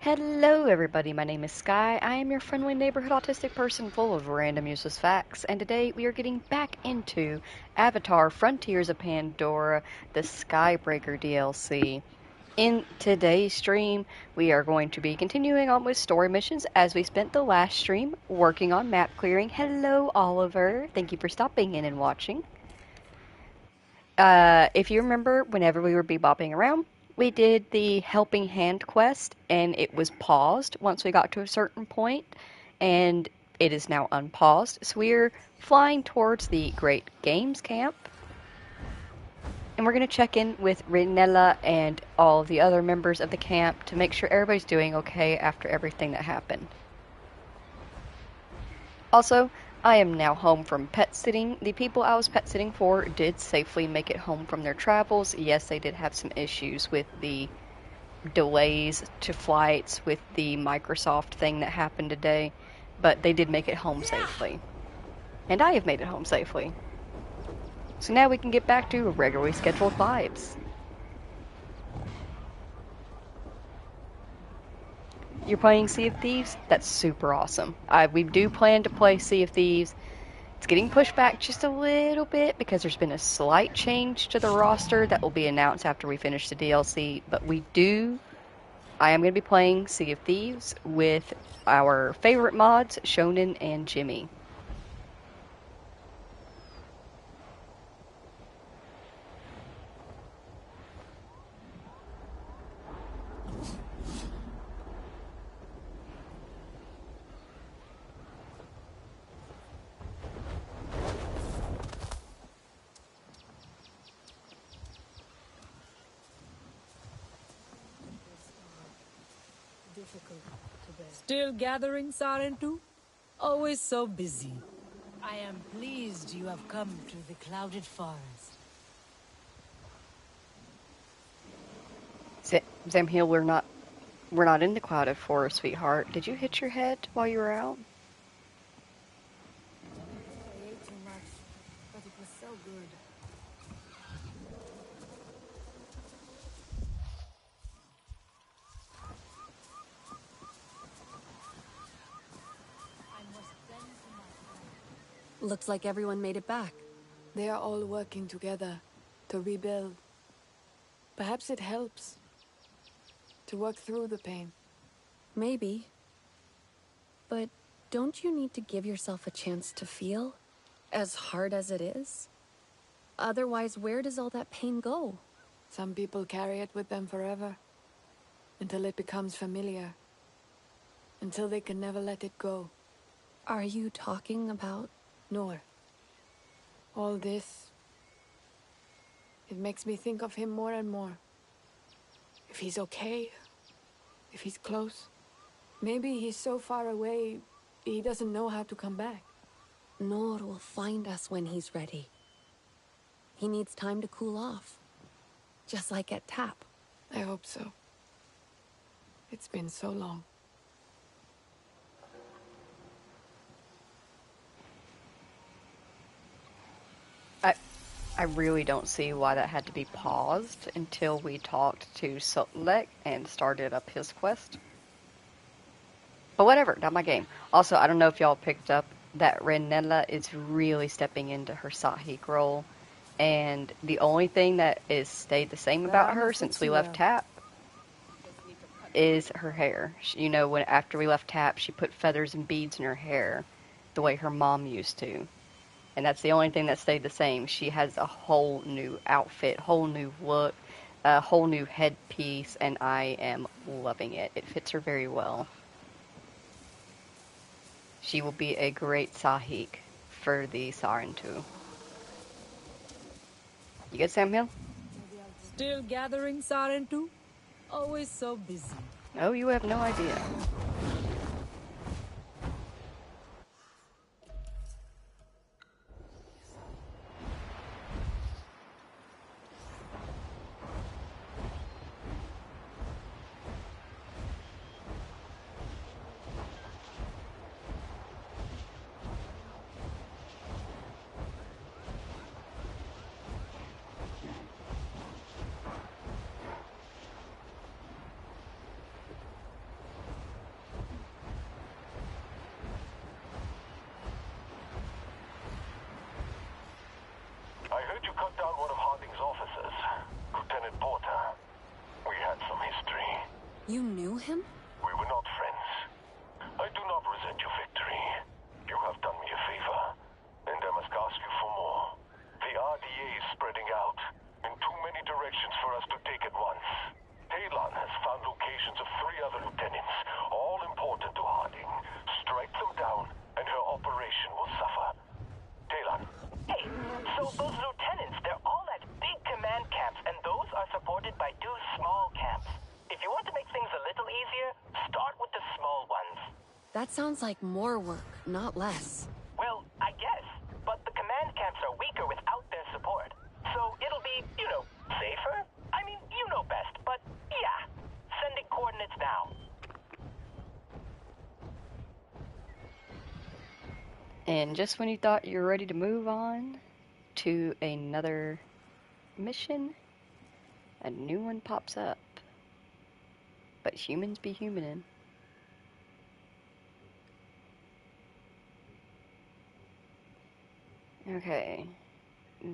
Hello, everybody. My name is Sky. I am your friendly neighborhood autistic person full of random useless facts, and today we are getting back into Avatar Frontiers of Pandora, the Skybreaker DLC. In today's stream, we are going to be continuing on with story missions as we spent the last stream working on map clearing. Hello, Oliver. Thank you for stopping in and watching. If you remember, whenever we were bebopping around, we did the helping hand quest, and it was paused once we got to a certain point, and it is now unpaused. So we're flying towards the Great Games Camp, and we're going to check in with Rinella and all the other members of the camp to make sure everybody's doing okay after everything that happened. Also, I am now home from pet sitting. The people I was pet sitting for did safely make it home from their travels. Yes, they did have some issues with the delays to flights with the Microsoft thing that happened today, but they did make it home safely. And I have made it home safely. So now we can get back to regularly scheduled vibes. You're playing Sea of Thieves? That's super awesome. We do plan to play Sea of Thieves. It's getting pushed back just a little bit because there's been a slight change to the roster that will be announced after we finish the DLC, but I am going to be playing Sea of Thieves with our favorite mods, Shonen and Jimmy. Still gathering, Sarentu? Always so busy. I am pleased you have come to the clouded forest. Zamhiel, we're not in the clouded forest, sweetheart. Did you hit your head while you were out? I ate too much, but it was so good. Looks like everyone made it back. They are all working together to rebuild. Perhaps it helps to work through the pain. Maybe. But don't you need to give yourself a chance to feel? As hard as it is? Otherwise, where does all that pain go? Some people carry it with them forever, until it becomes familiar, until they can never let it go. Are you talking about... Nor. All this, it makes me think of him more and more. If he's okay, if he's close. Maybe he's so far away, he doesn't know how to come back. Nor will find us when he's ready. He needs time to cool off. Just like at Tap. I hope so. It's been so long. I really don't see why that had to be paused until we talked to Sotlek and started up his quest. But whatever, not my game. Also, I don't know if y'all picked up that Renella is really stepping into her Sahik role. And the only thing that is stayed the same about her since we left Tap is her hair. You know, when after we left Tap, she put feathers and beads in her hair the way her mom used to. And that's the only thing that stayed the same. She has a whole new outfit, whole new look, a whole new headpiece, and I am loving it. It fits her very well. She will be a great Sahik for the Sarentu. You good, Samuel? Still gathering, Sarentu? Always so busy. Oh, you have no idea. cut down one of Harding's officers, Lieutenant Porter. We had some history. You knew him? We were not friends. I do not resent your victory. You have done me a favor, and I must ask you for more. The RDA is spreading out in too many directions for us to take at once. Talon has found locations of 3 other lieutenants, all important to Harding. Strike them down, and her operation will suffer. Talon. Hey, so those lieutenants, they're all at big command camps, and those are supported by 2 small camps. If you want to make things a little easier, start with the small ones. That sounds like more work, not less. Well, I guess, but the command camps are weaker without their support. So it'll be, safer? I mean, you know best, but yeah. Sending coordinates now. And just when you thought you were ready to move on to another mission, a new one pops up. But humans be humanin'. Okay.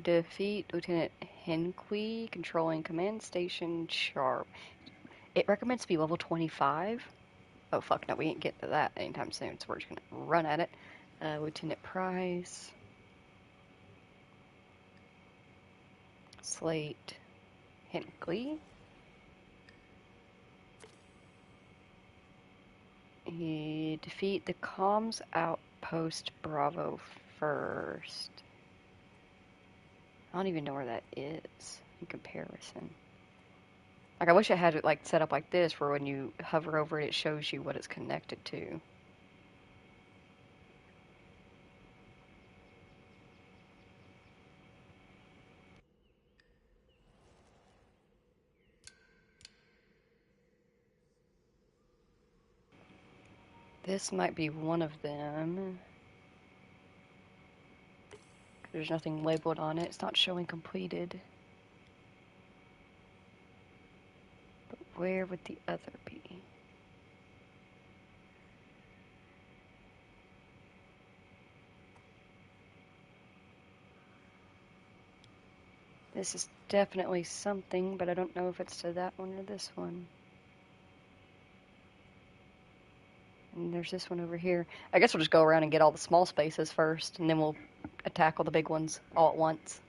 Defeat Lieutenant Henqui, controlling command station Sharp. It recommends to be level 25. Oh fuck, no, we ain't getting to that anytime soon, so we're just gonna run at it. Lieutenant Price. Slate Henqui. You defeat the comms outpost Bravo first. I don't even know where that is in comparison. Like, I wish I had it like set up like this, where when you hover over it, it shows you what it's connected to. This might be one of them. There's nothing labeled on it. It's not showing completed. But where would the other be? This is definitely something, but I don't know if it's to that one or this one. And there's this one over here. I guess we'll just go around and get all the small spaces first, and then we'll tackle the big ones all at once.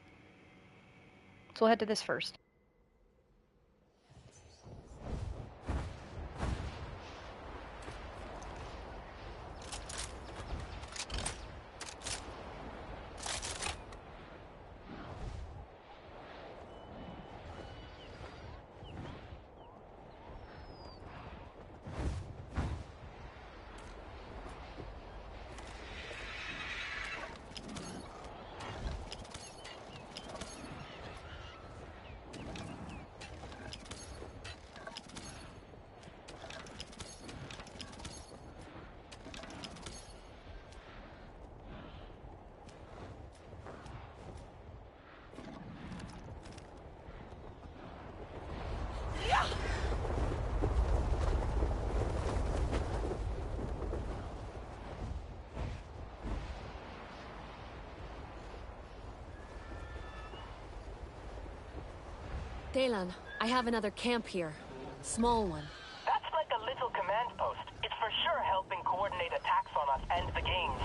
So we'll head to this first. Talon, I have another camp here. Small one. That's like a little command post. It's for sure helping coordinate attacks on us and the games.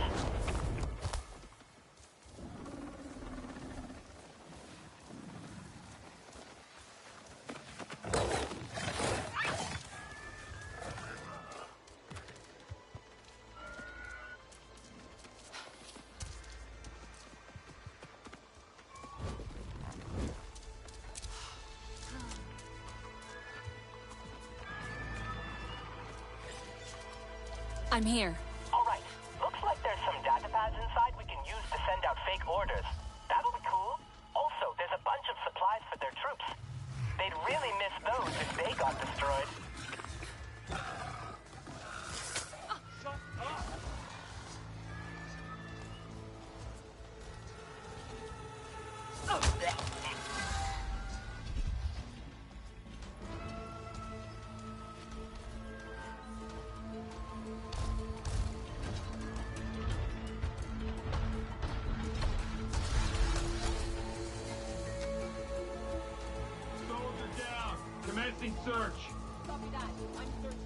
I'm here. Alright, looks like there's some data pads inside we can use to send out fake orders. That'll be cool. Also, there's a bunch of supplies for their troops. They'd really miss those if they got destroyed. Commencing search. Copy that. I'm searching.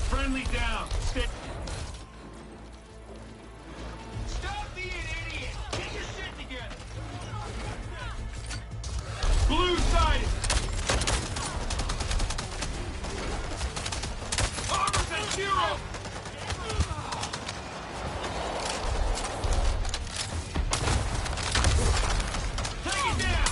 Friendly down. Stop being an idiot! Get your shit together! Blue-sided! Armor's at 0! Take it down!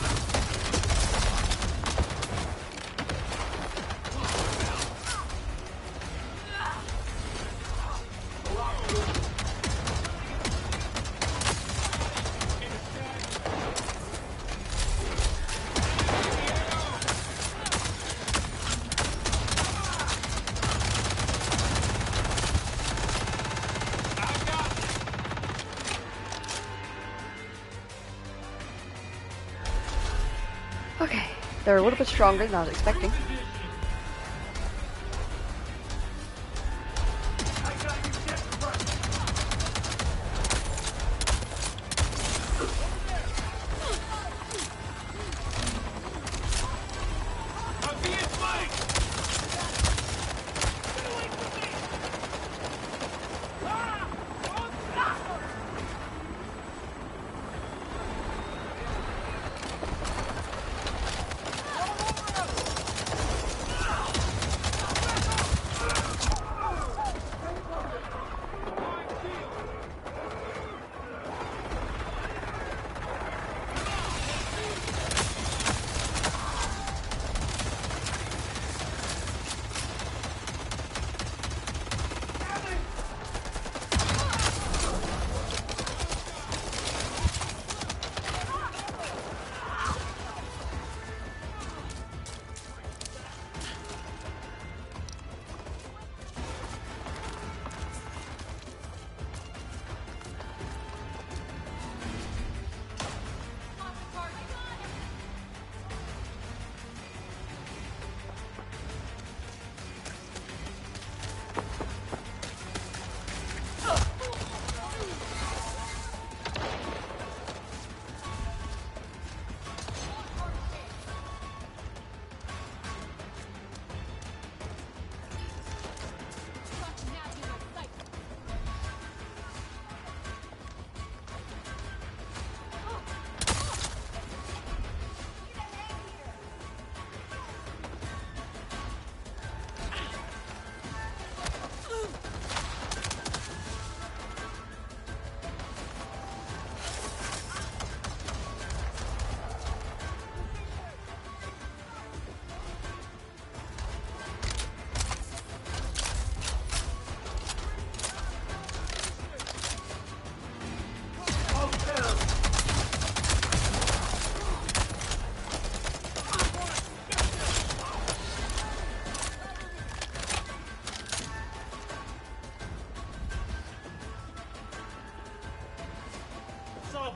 Okay, they're a little bit stronger than I was expecting. I'm being flanked!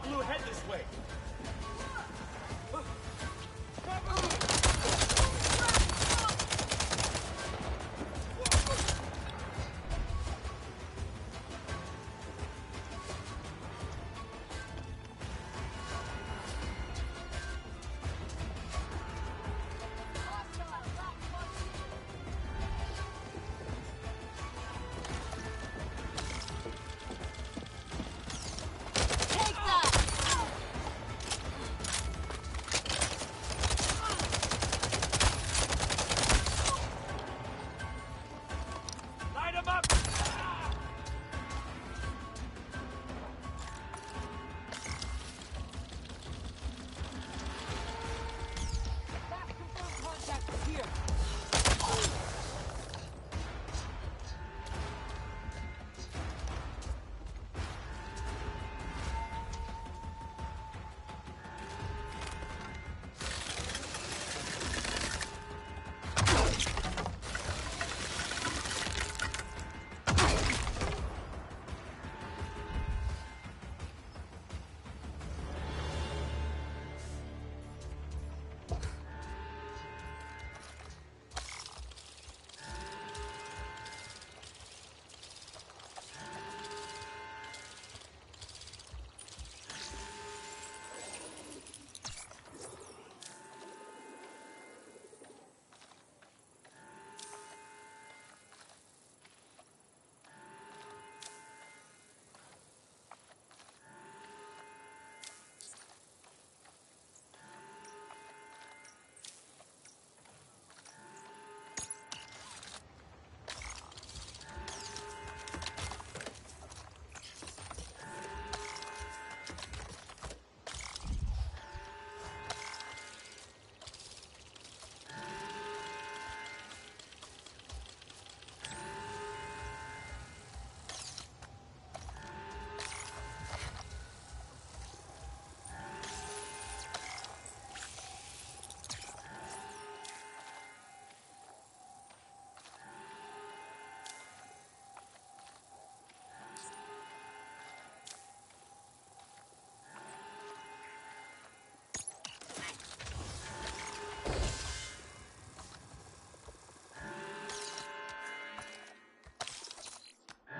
Blue, head this way.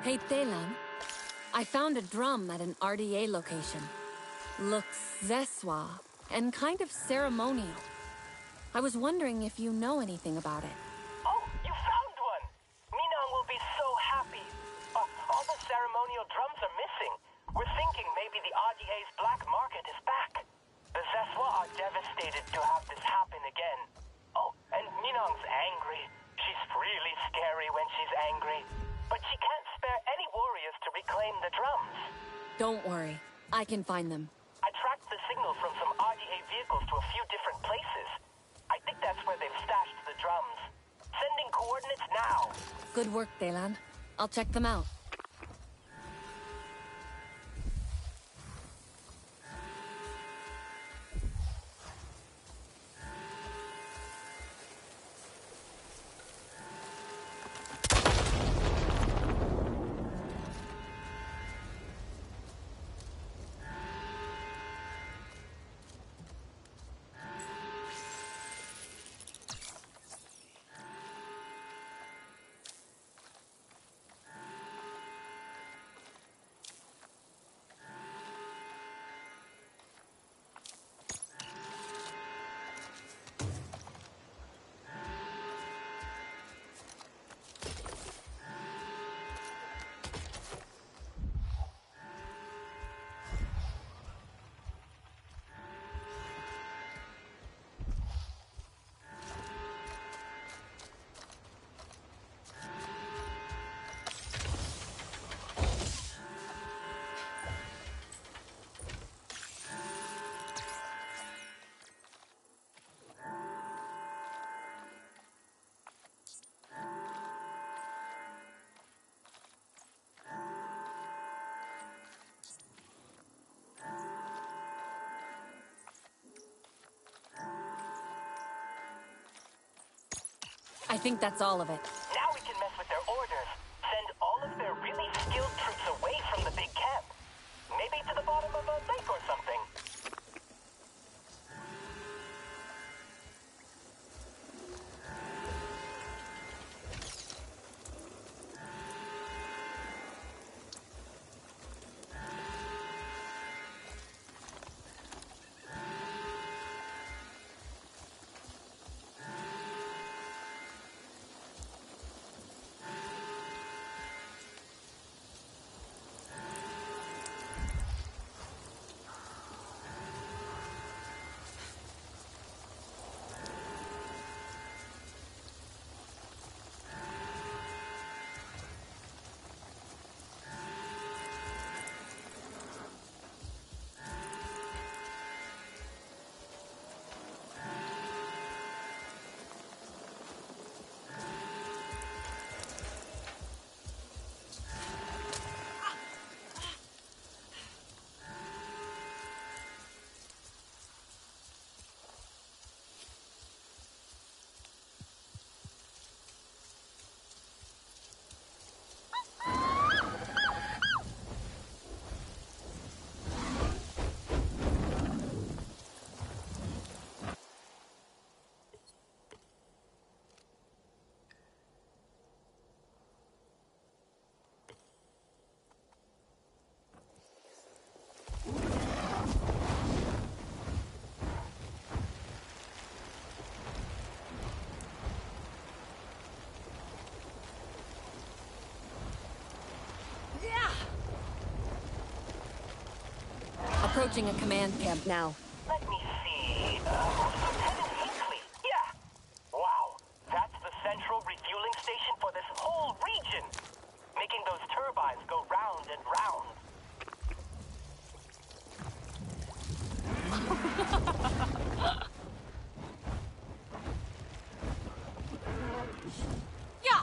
Hey, Telan. I found a drum at an RDA location. Looks Zeswa and kind of ceremonial. I was wondering if you know anything about it. Oh, you found one! Minang will be so happy. All the ceremonial drums are missing. We're thinking maybe the RDA's black market is back. The Zeswa are devastated to have this happen again. Oh, and Minang's angry. She's really scary when she's angry. But she can't spare any warriors to reclaim the drums. Don't worry. I can find them. I tracked the signal from some RDA vehicles to a few different places. I think that's where they've stashed the drums. Sending coordinates now. Good work, Telan. I'll check them out. I think that's all of it. Now we can mess with their orders. Send all of their really skilled troops away from the big camp. Maybe to the bottom of a lake or something. Approaching a command camp now. Let me see. Lieutenant Hinkley. Yeah. Wow. That's the central refueling station for this whole region. Making those turbines go round and round. Yeah!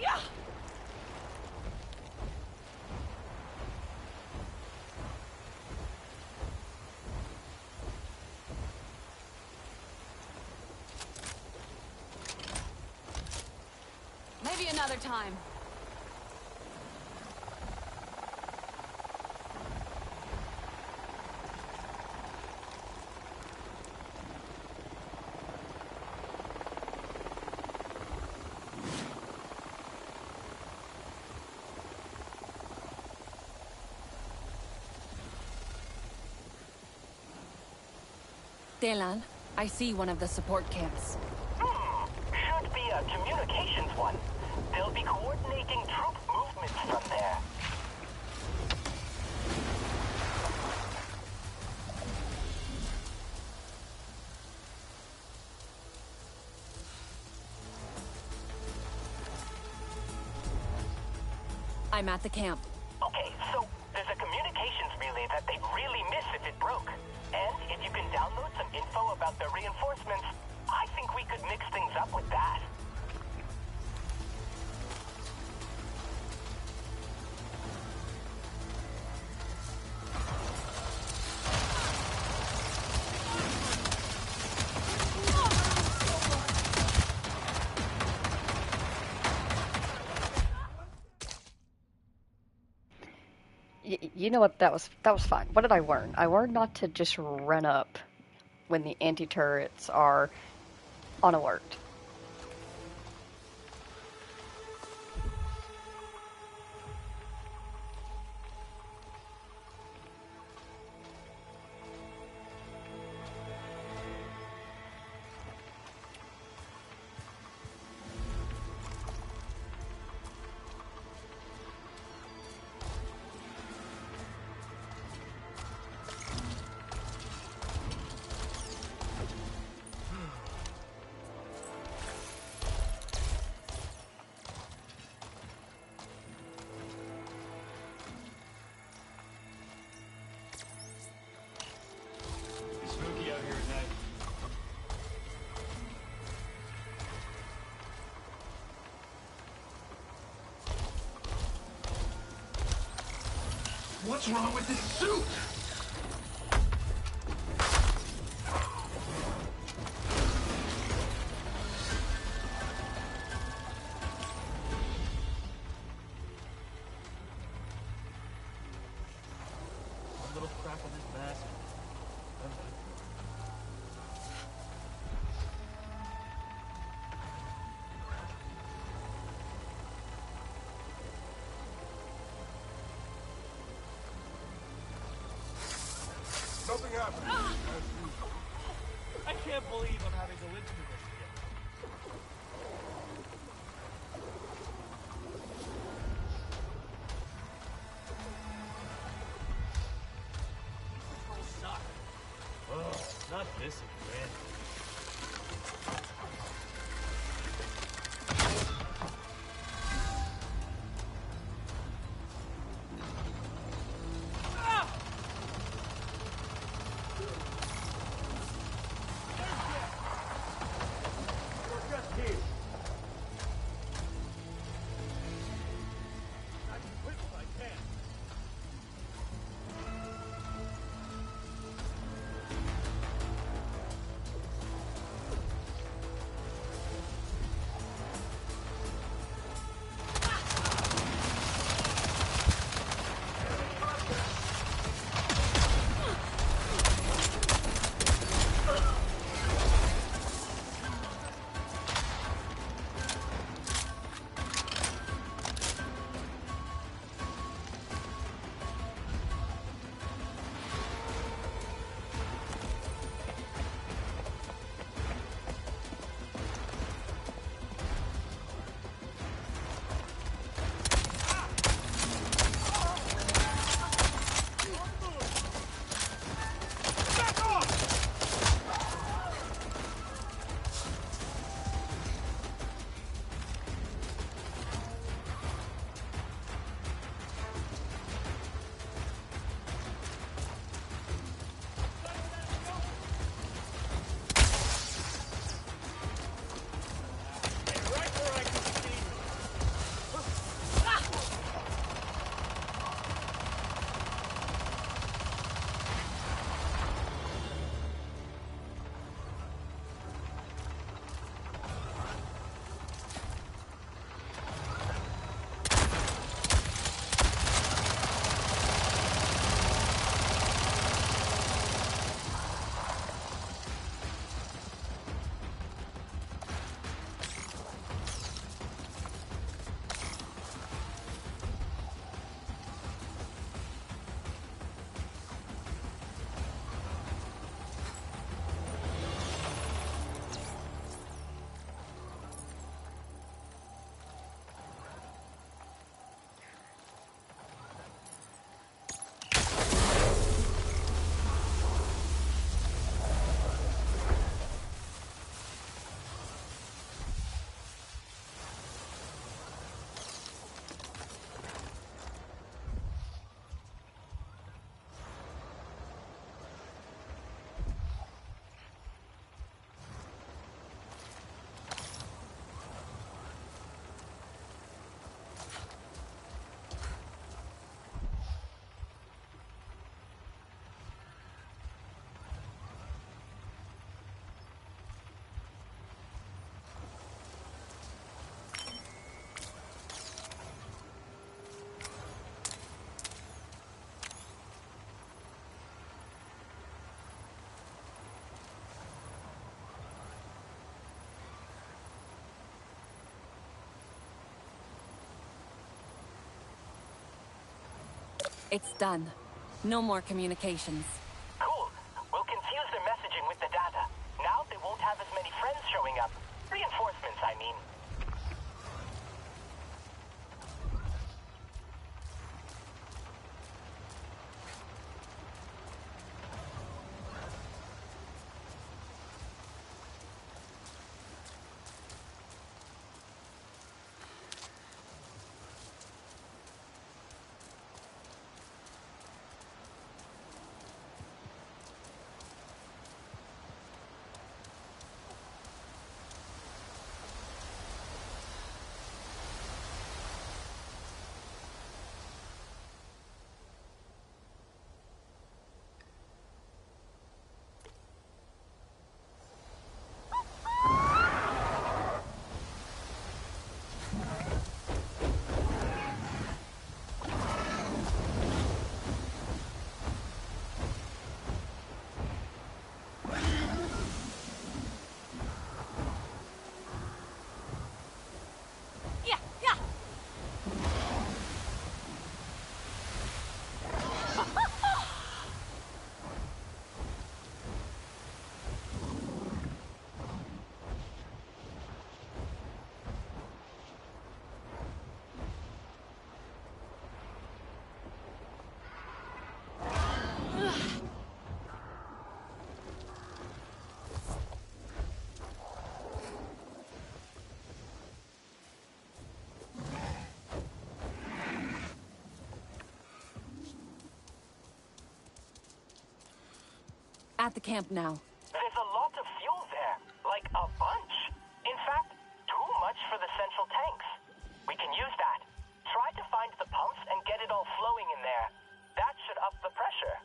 Yeah! Maybe another time. Delan, I see one of the support camps. Should be a communications one. They'll be coordinating troop movements from there. I'm at the camp. Okay, so there's a communications relay that they'd really miss if it broke. And if you can download some info about their reinforcements, I think we could mix things up with that. You know what? That was fine. What did I learn? I learned not to just run up when the anti-turrets are on alert. It's spooky out here at night. What's wrong with this suit? One little crack on this mask. Something happened. I can't believe I'm having to live through this again. Controls suck. Ugh, not this again. It's done. No more communications. Cool. We'll confuse their messaging with the data. Now they won't have as many friends showing up. Reinforcements, I mean. At the camp now. There's a lot of fuel there. Like a bunch. In fact, too much for the central tanks. We can use that. Try to find the pumps and get it all flowing in there. That should up the pressure.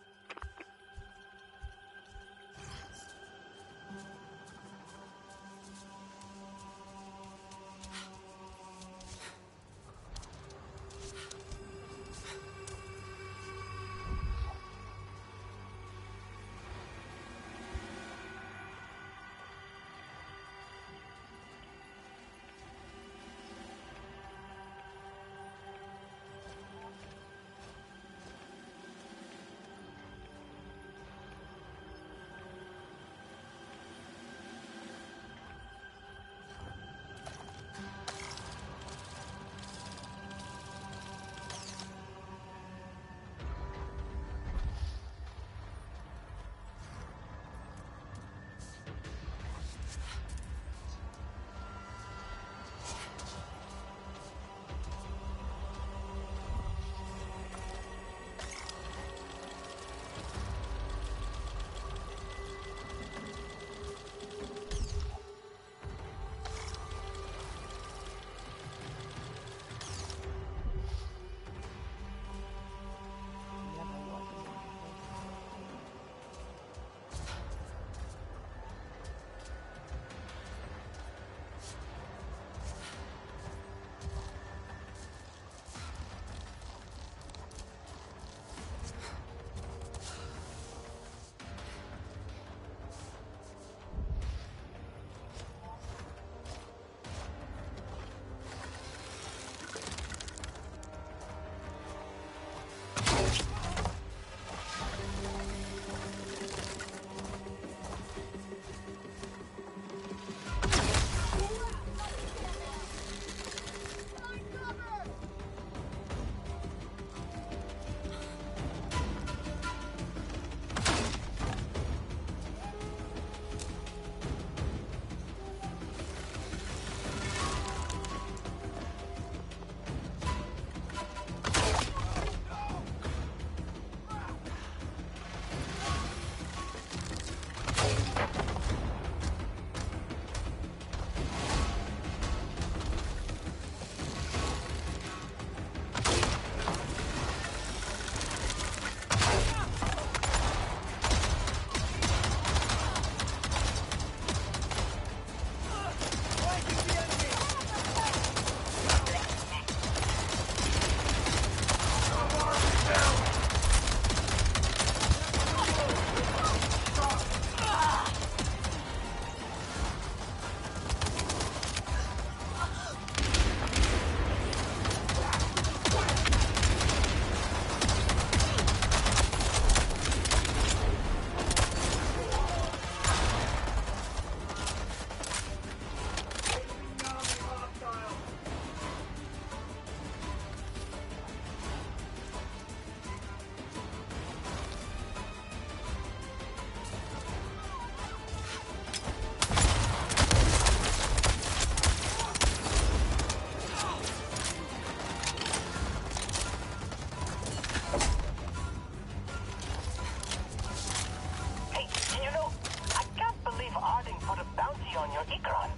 on your Ikran.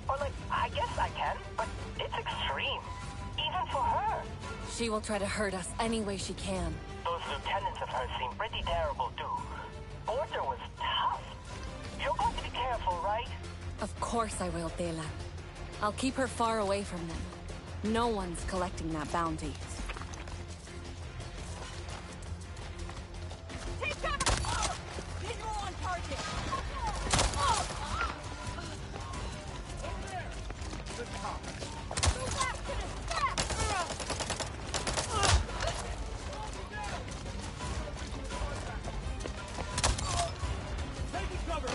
Or like, I guess I can, but it's extreme. Even for her. She will try to hurt us any way she can. Those lieutenants of hers seem pretty terrible too. Porter was tough. You're going to be careful, right? Of course I will, Dela. I'll keep her far away from them. No one's collecting that bounty. Take cover! Visual on target! Move back to the step! Taking cover!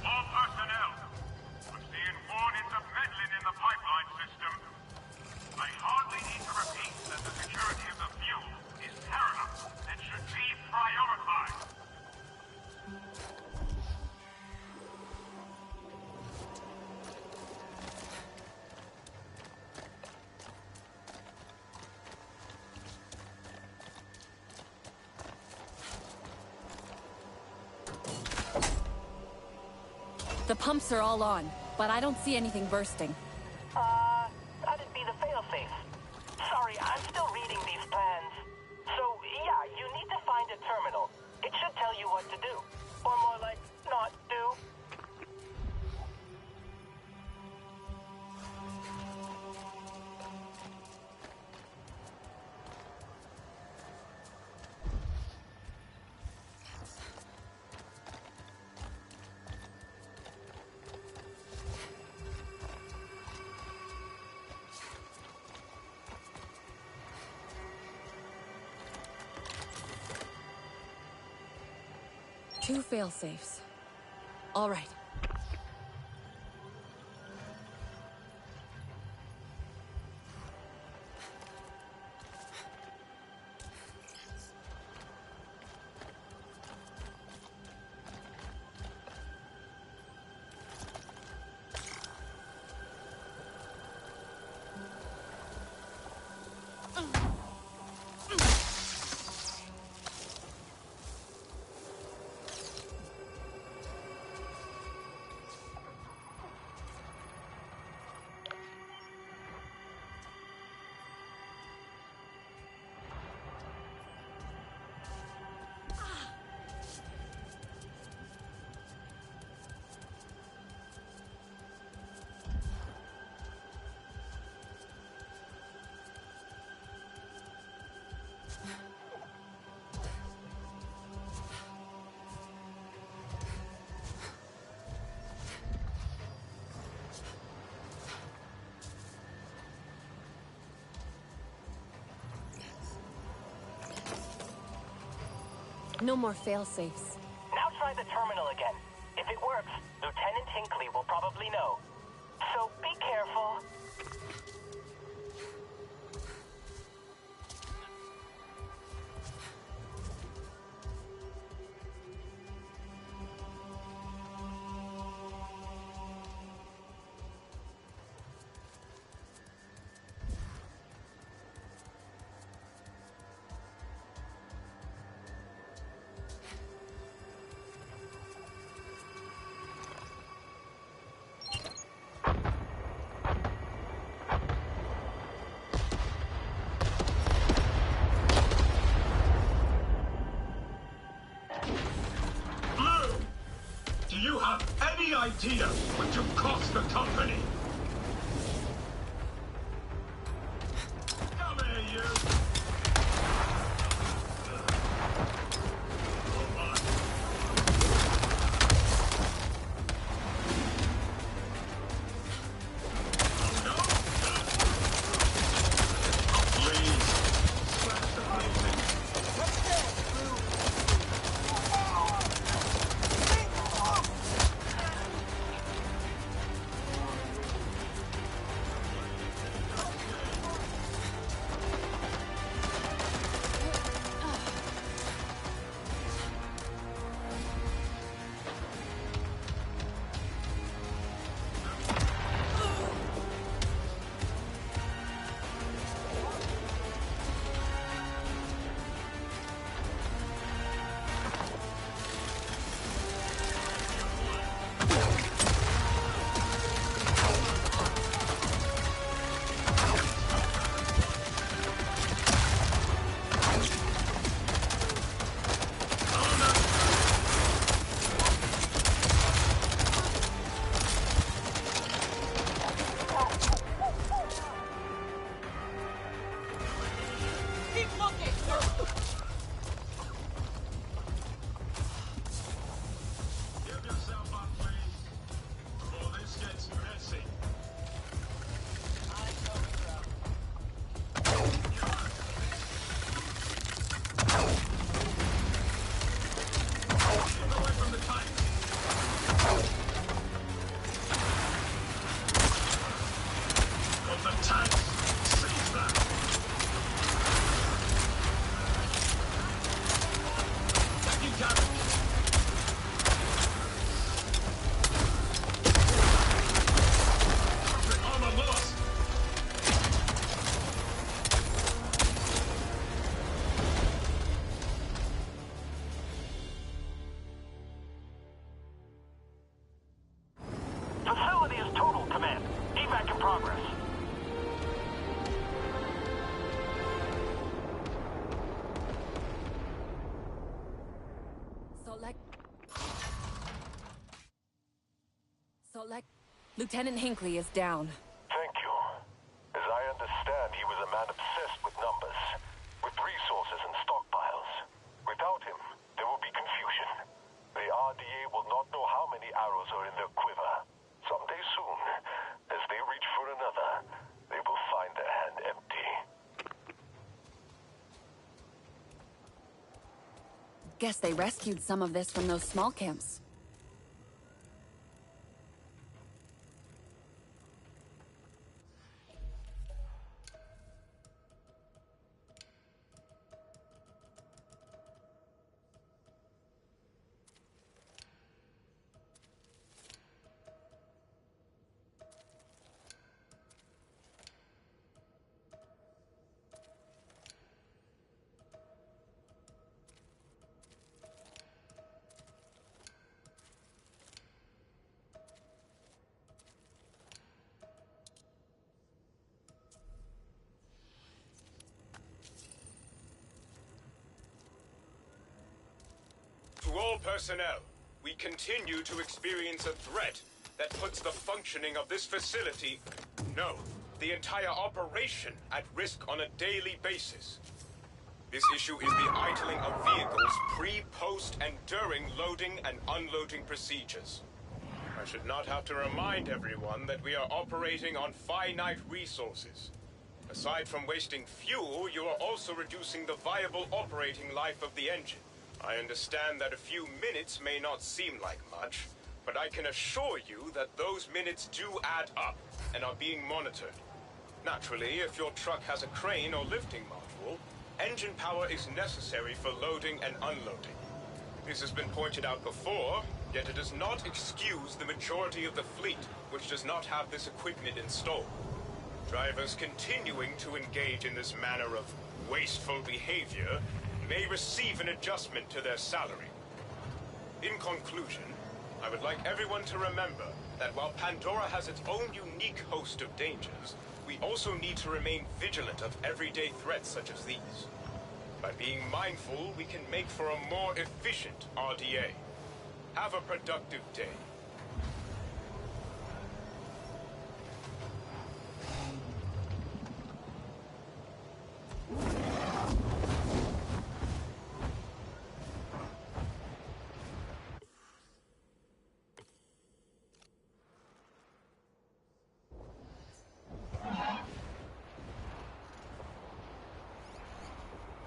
All personnel, we're seeing warnings of meddling in the pipeline system. I hardly need to repeat that the security of the fuel is paramount and should be prioritized. The pumps are all on, but I don't see anything bursting. That'd be the failsafe. Sorry, I'm still reading these plans. So, yeah, you need to find a terminal. It should tell you what to do. Or more like, not do. Two fail-safes. All right. No more fail-safes. Now try the terminal again. If it works, Lieutenant Hinckley will probably know. So be careful. Do you have any idea what you cost the company? Come here, you! Evac in progress. Lieutenant Hinckley is down. Thank you. As I understand, he was a man obsessed with numbers, with resources and stockpiles. Without him, there will be confusion. The RDA will not know how many arrows are in their quiver. Someday soon, as they reach for another, they will find their hand empty. Guess they rescued some of this from those small camps. To all personnel, we continue to experience a threat that puts the functioning of this facility, no, the entire operation, at risk on a daily basis. This issue is the idling of vehicles pre, post, and during loading and unloading procedures. I should not have to remind everyone that we are operating on finite resources. Aside from wasting fuel, you are also reducing the viable operating life of the engine. I understand that a few minutes may not seem like much, but I can assure you that those minutes do add up and are being monitored. Naturally, if your truck has a crane or lifting module, engine power is necessary for loading and unloading. This has been pointed out before, yet it does not excuse the majority of the fleet which does not have this equipment installed. Drivers continuing to engage in this manner of wasteful behavior may receive an adjustment to their salary. In conclusion, I would like everyone to remember that while Pandora has its own unique host of dangers, we also need to remain vigilant of everyday threats such as these. By being mindful, we can make for a more efficient RDA. Have a productive day.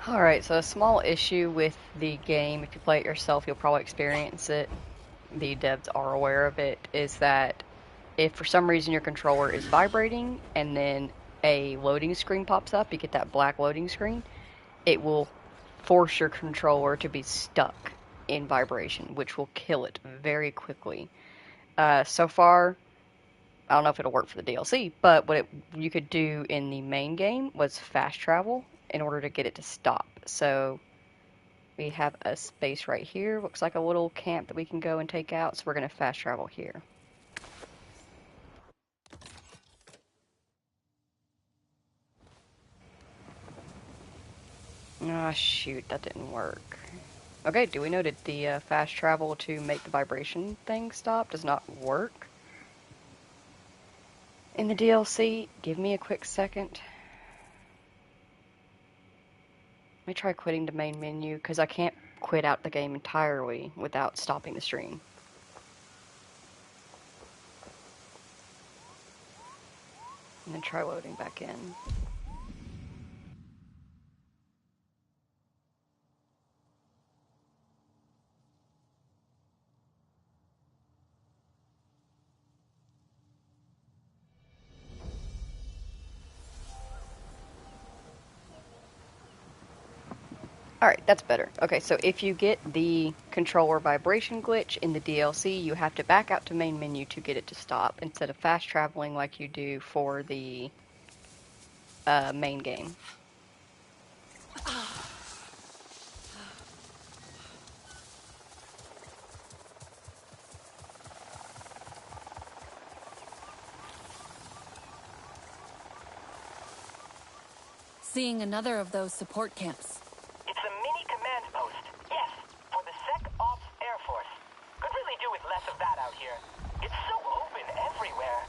Alright, so a small issue with the game, if you play it yourself, you'll probably experience it. The devs are aware of it, is that if for some reason your controller is vibrating and then a loading screen pops up, you get that black loading screen, it will force your controller to be stuck in vibration, which will kill it very quickly. So far, I don't know if it'll work for the DLC, but what you could do in the main game was fast travel in order to get it to stop. So we have a space right here. Looks like a little camp that we can go and take out. So we're going to fast travel here. Ah, shoot, that didn't work. Okay, do we know that the fast travel to make the vibration thing stop does not work in the DLC? Give me a quick second. Let me try quitting the main menu, because I can't quit out the game entirely without stopping the stream. And then try loading back in. Alright, that's better. Okay, so if you get the controller vibration glitch in the DLC, you have to back out to main menu to get it to stop, instead of fast traveling like you do for the main game. seeing another of those support camps. It's a mini command post. Yes, for the Sec Ops Air Force. Could really do with less of that out here. It's so open everywhere.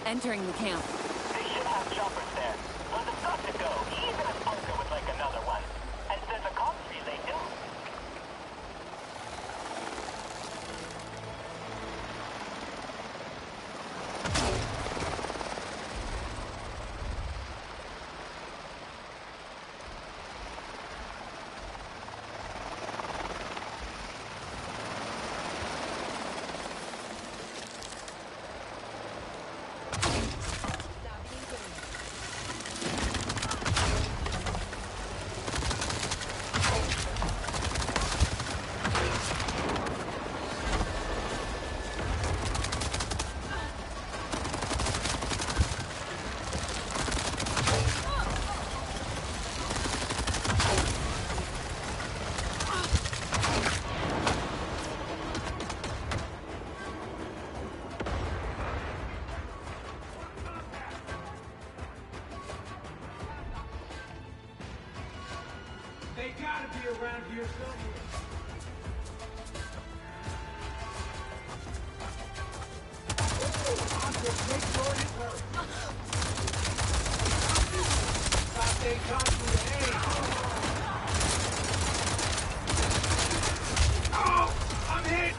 Entering the camp. They should have choppers there. But they've got to go, even if Parker would like another one. And there's a cops relay too. They gotta be around here somewhere. I'm just make sure it hurts. Stop they constantly aim. Oh! I'm hit!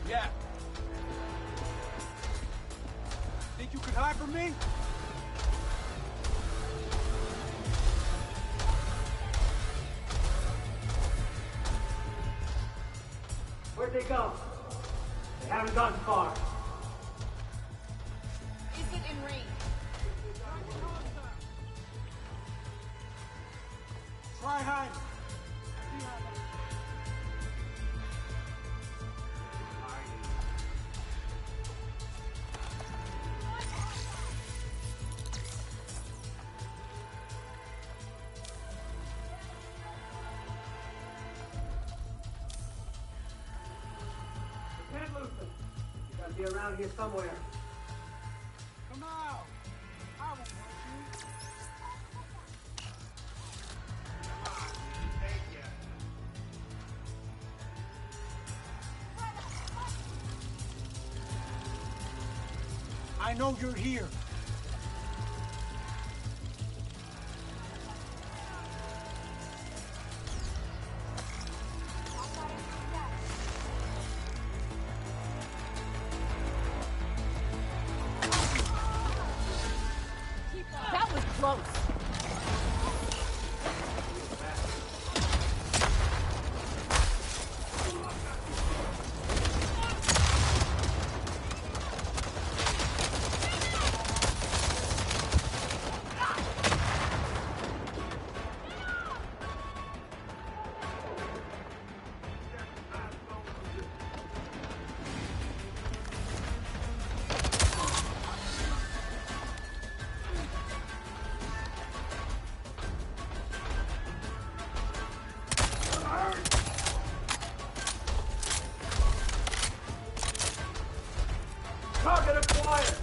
Yeah. Think you could hide from me? Where'd they go? They haven't gone far. Isn't in range. Try hide. Can't lose them. You gotta be around here somewhere. Come out! I won't want you. Come on, thank you. I know you're here. That was close. Target acquired!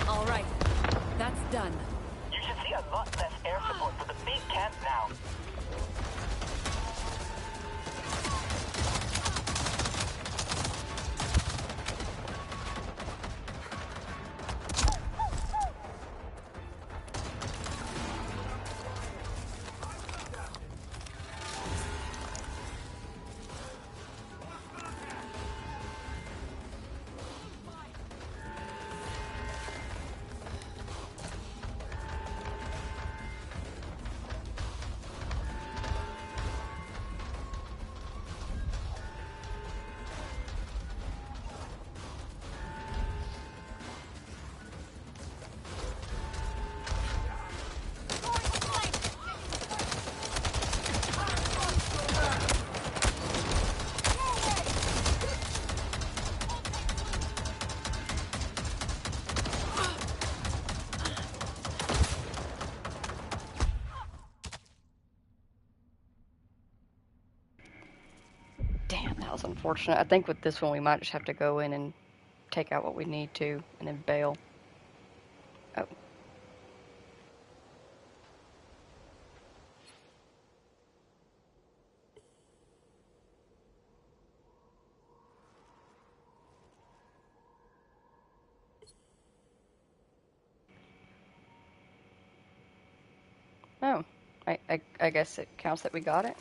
All right, that's done. You should see a lot less air support for the big camp now. Damn, that was unfortunate. I think with this one we might just have to go in and take out what we need to and then bail. Oh. Oh. I guess it counts that we got it.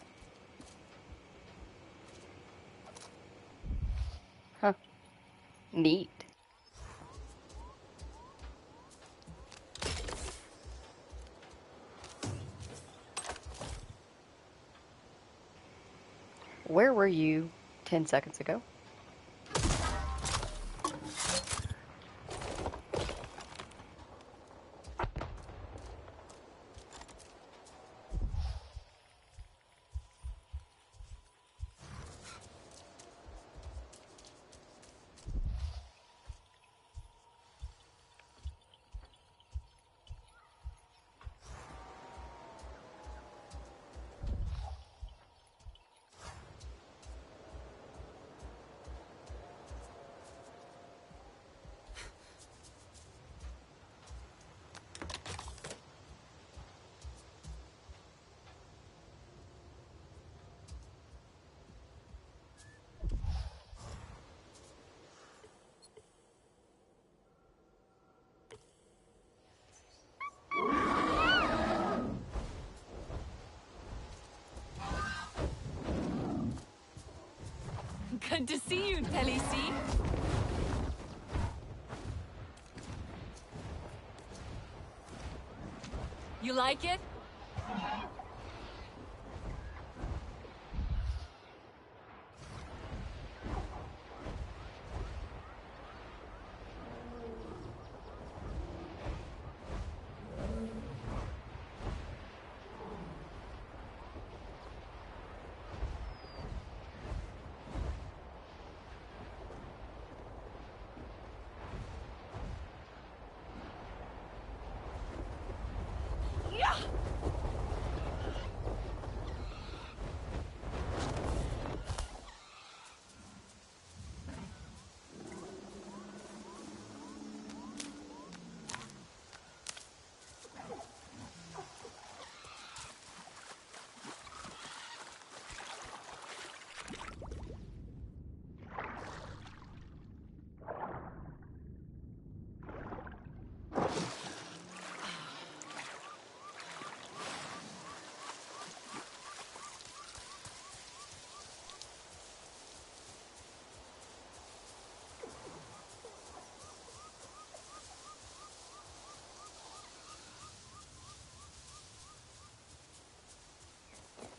Huh. Neat. Where were you 10 seconds ago? Good to see you, Telisi. You like it?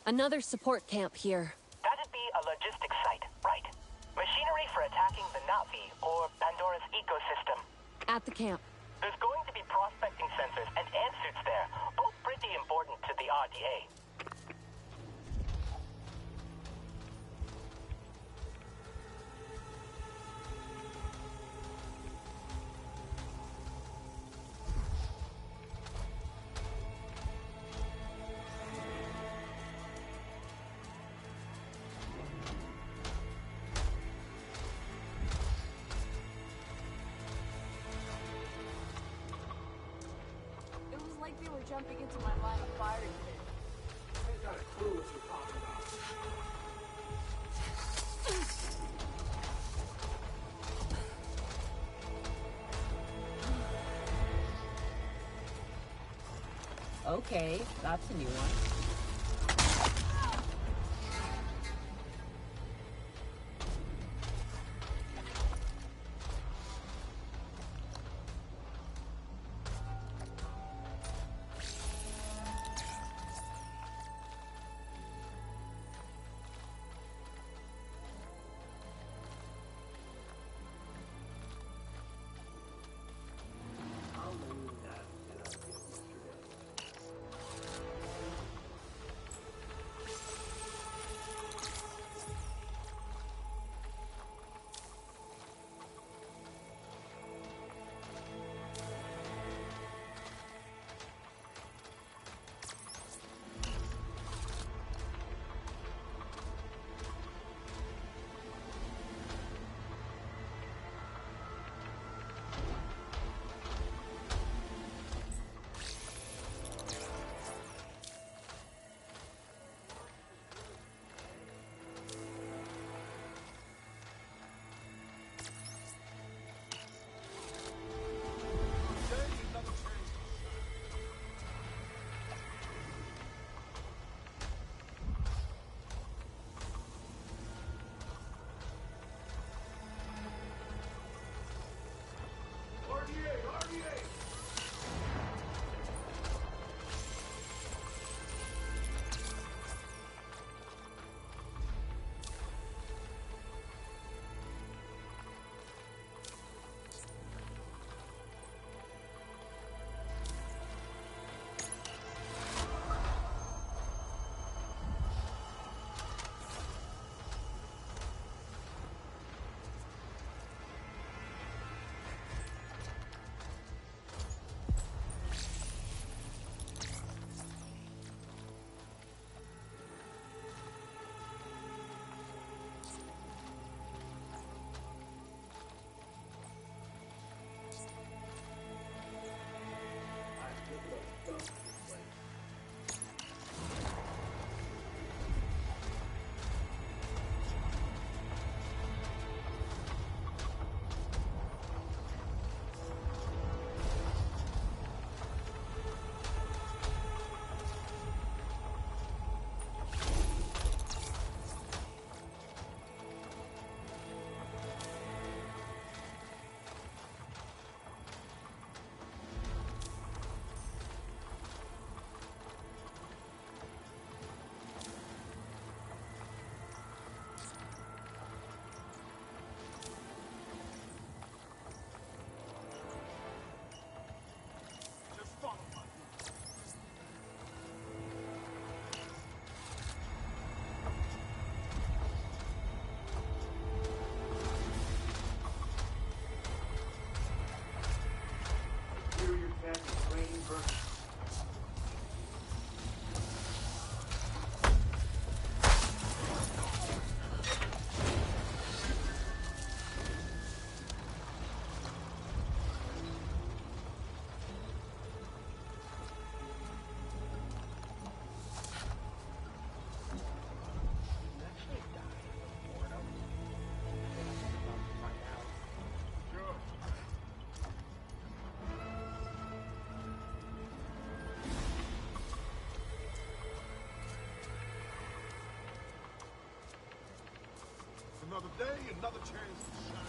Another support camp here. That'd be a logistics site, right? Machinery for attacking the Navi, or Pandora's ecosystem. At the camp. There's going to be prospecting sensors and ant suits there, both pretty important to the RDA. It was like they were jumping into my line of fire today. I got a clue what you're talking about. Okay, that's a new one. Another day, another chance to shine.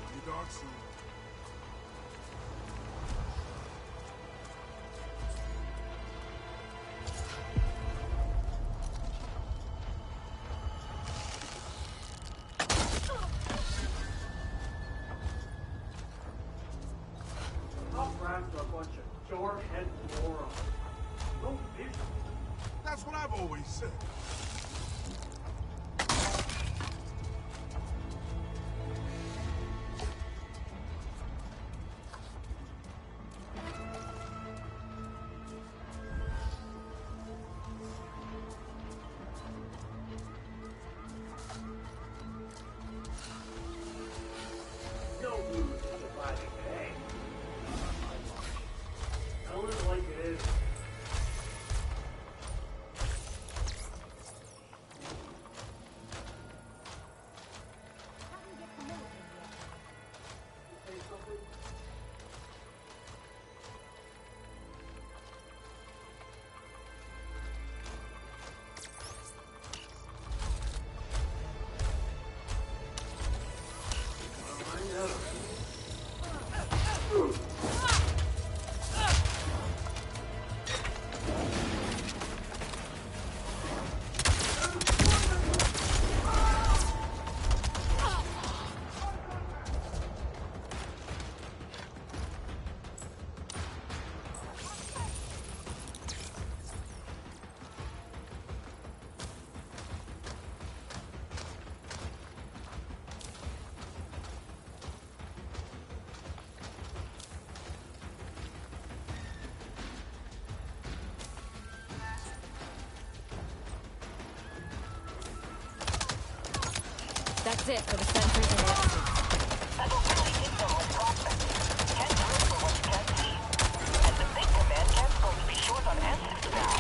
Be dark soon. Top rats are a bunch of door-head morons. No vision. That's what I've always said. No lose surviving today. Tell it like it is. Say something? I know. That's it for the sensors and everything. That'll really hit them with prospects. Can't do it for what you can't see. And the big command camp's going to be short on answers now.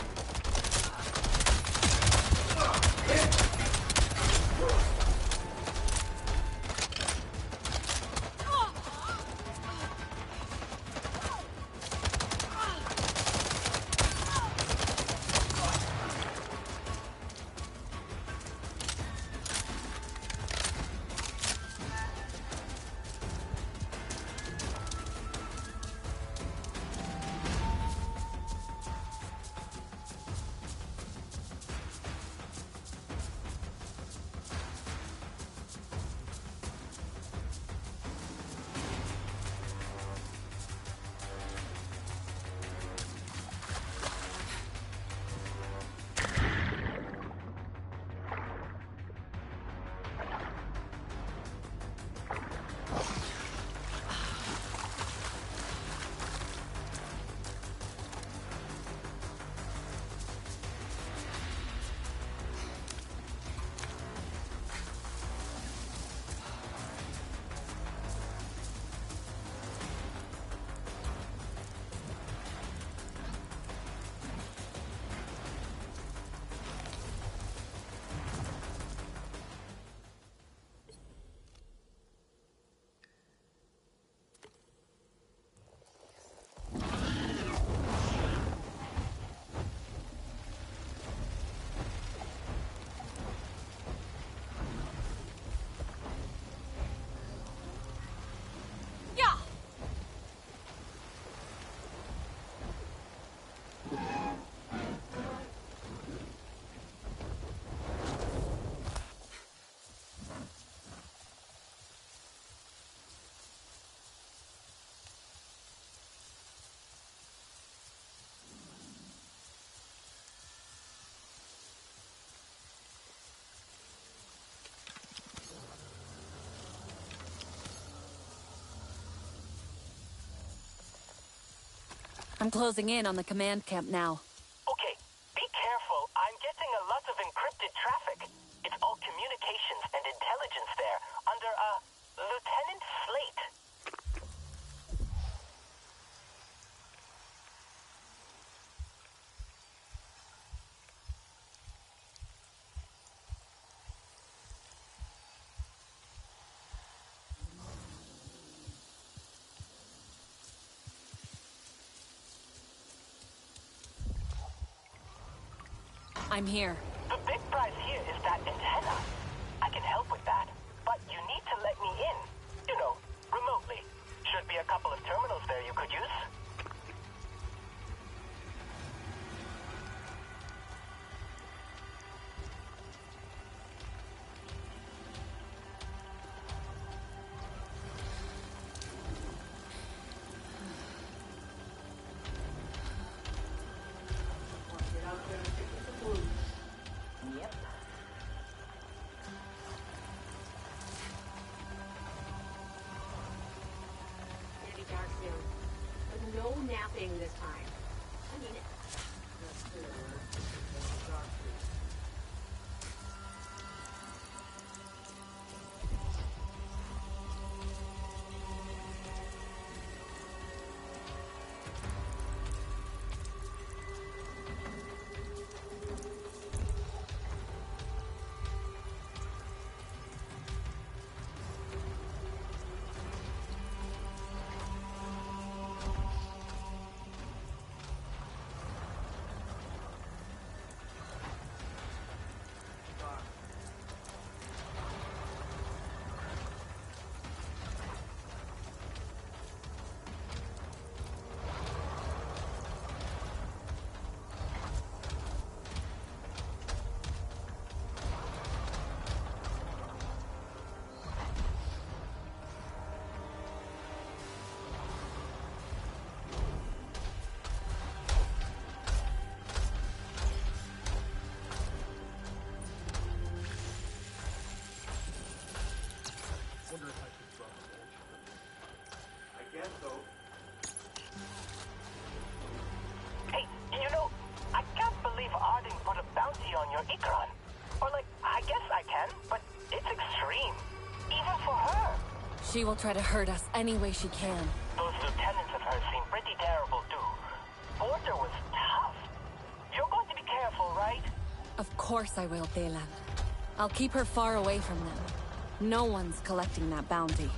I'm closing in on the command camp now. Okay, be careful. I'm getting a lot of encrypted traffic. It's all communications and intelligence there, under, Lieutenant Slate. I'm here. The big prize here is that antenna. I can help with that, but you need to let me in. You know, remotely. Should be a couple of terminals there you could use. Get out there and pick up the blues. Yep. It'll be dark soon. But no napping this time. I mean it. That's fair, right? That's the doctor. Wonder if I could drop a bulge. I guess so. Hey, you know, I can't believe Arden put a bounty on your Ikran. Or like, I guess I can, but it's extreme. Even for her. She will try to hurt us any way she can. Those lieutenants of hers seem pretty terrible too. Porter was tough. You're going to be careful, right? Of course I will, Delan. I'll keep her far away from them. No one's collecting that bounty.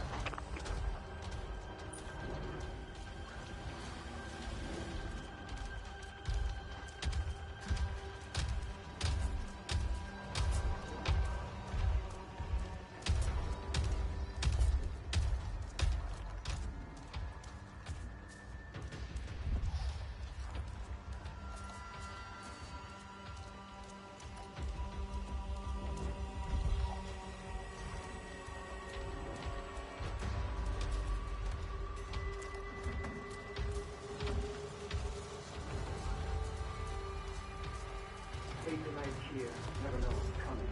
Take the night here. Never know what's coming.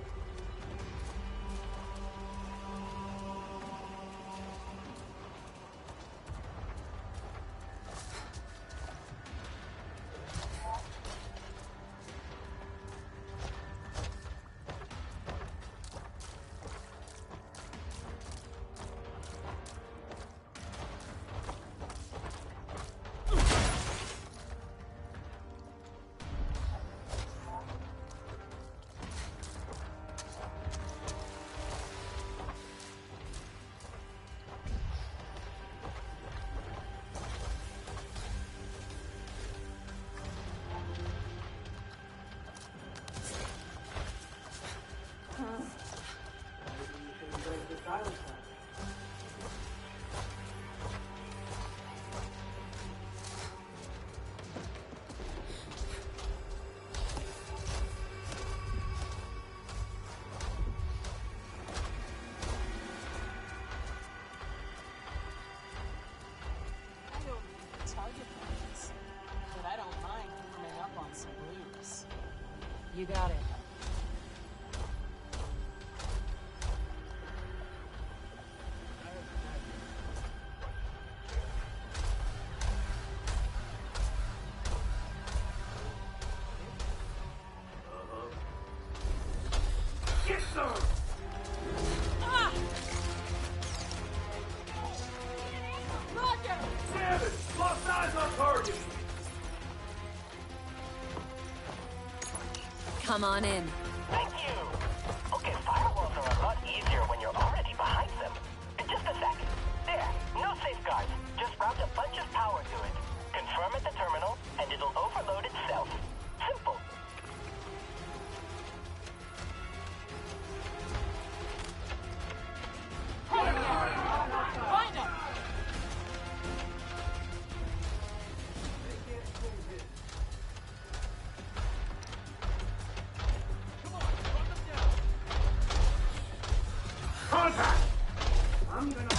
You got it. Get some! Damn it! Lost eyes on target! Come on in. Thank you! Okay, firewalls are a lot easier when you're already behind them. In just a sec. There, no safeguards. Just route a bunch of power to it. Confirm at the terminal, and it'll overload itself. Simple. Contact! I'm gonna...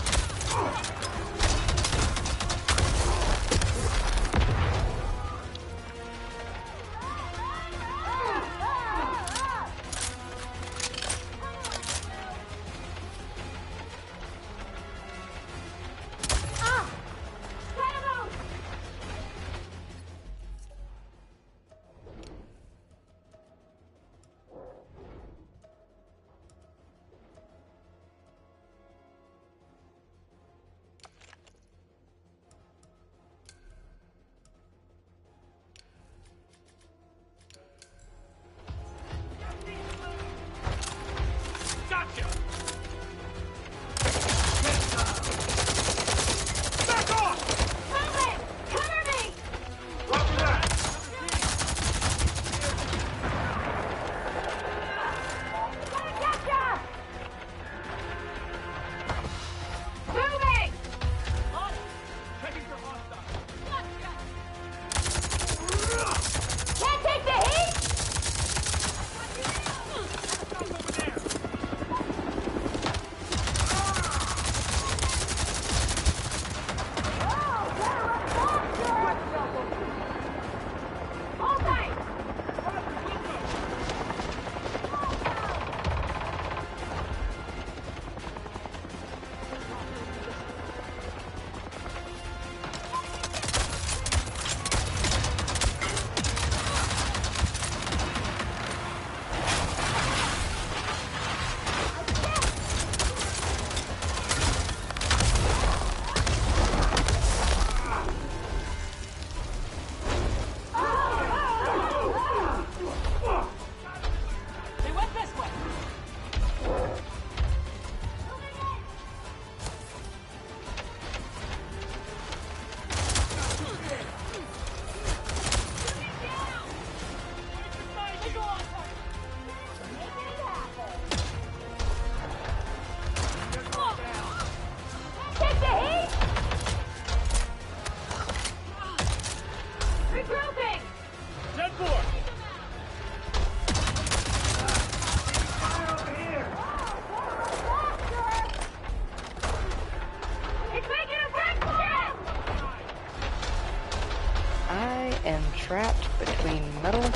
Trapped between metal and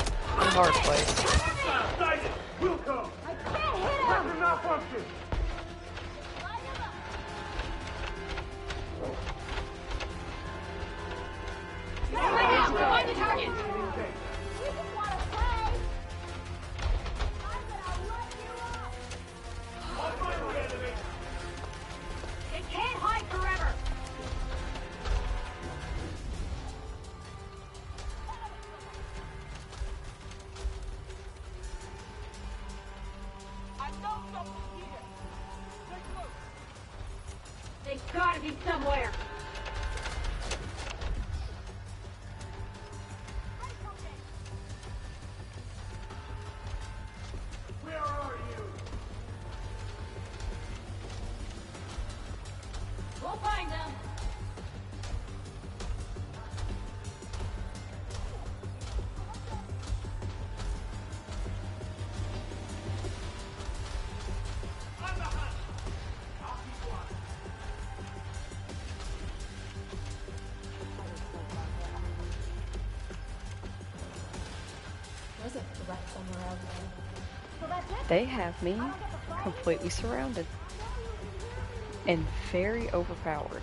hard place. We'll come. I can't hit him. Weapon malfunction. Find the target. You just want to play. I'm gonna let you up. I'll find the enemy. It can't hide forever. They gotta be somewhere. Where are you? We'll find them. They have me completely surrounded and very overpowered.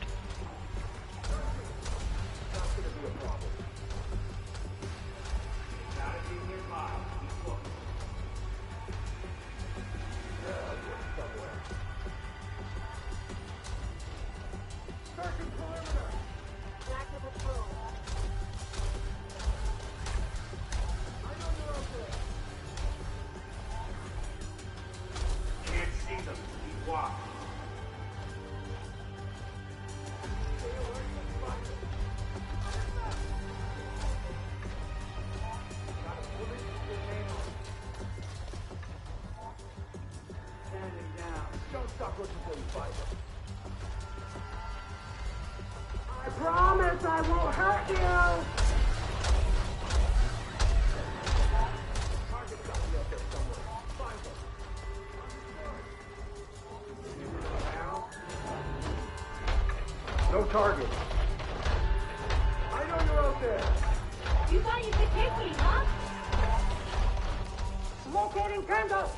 I promise I won't hurt you! target. I know you're out there. You thought you could take me, huh? Locating Panda!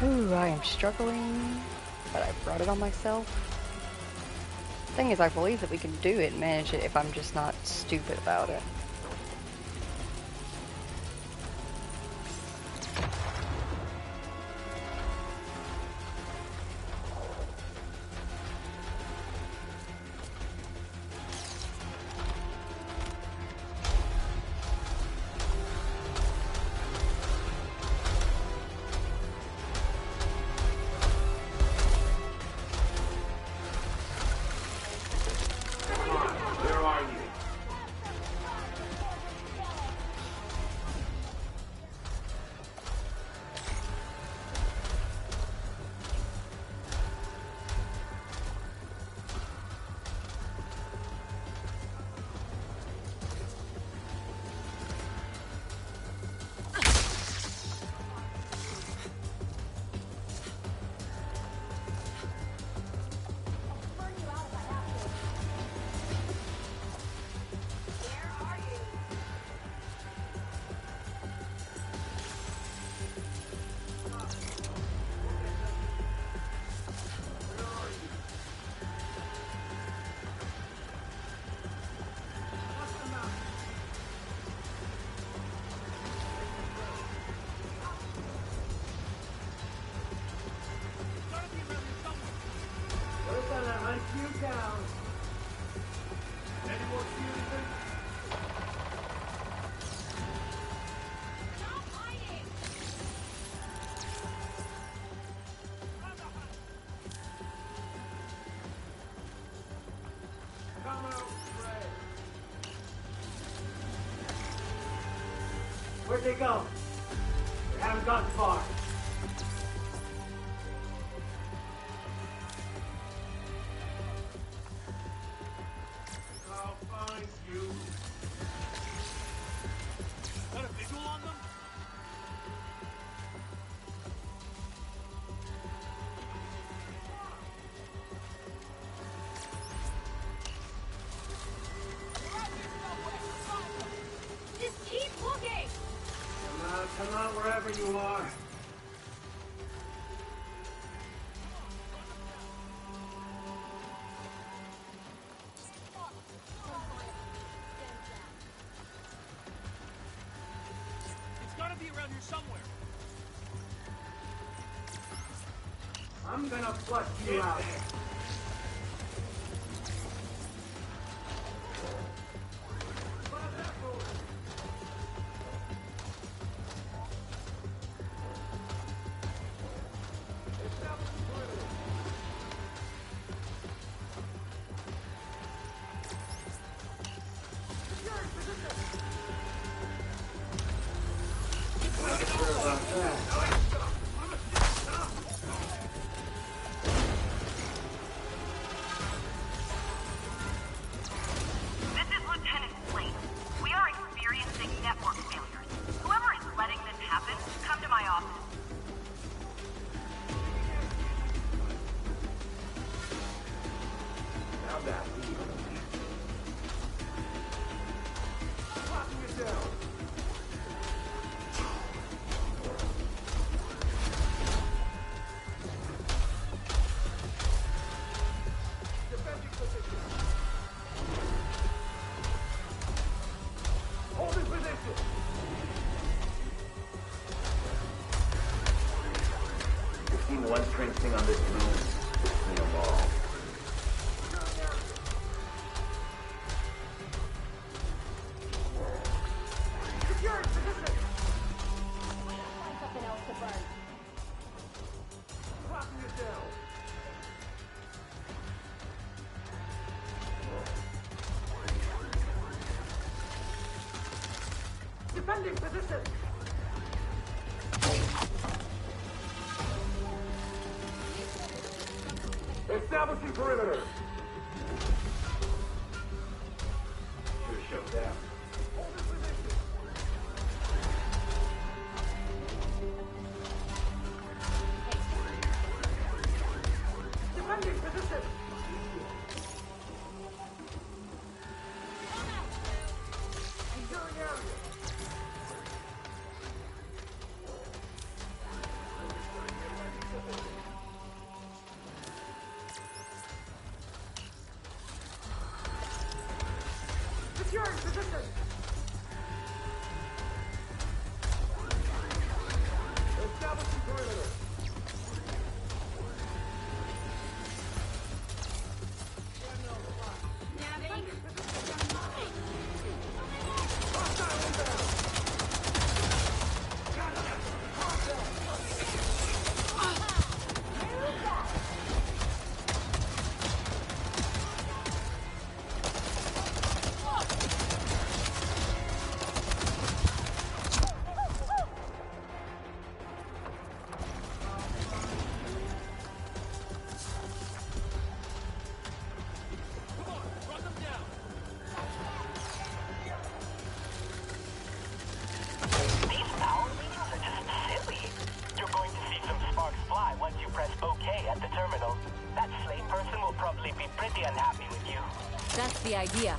Ooh, I am struggling, but I brought it on myself. Thing is, I believe that we can do it and manage it if I'm just not stupid about it. Where'd they go? They haven't gotten far. I'll find you. Got a visual on them? Just keep looking! Come on, wherever you are. around here somewhere. I'm gonna flush you out. One strange thing on this moon between them all. Find something else to burn. Locking it down. Defending position. Establishing perimeter. Should have shut down. Hold this position. Defending position. Securing area. Securing position. Establishing perimeter. Hostile inbound. Come on, run them down. These power meetings are just silly. You're going to see some sparks fly once you press OK at the terminal. That slave person will probably be pretty unhappy with you. That's the idea.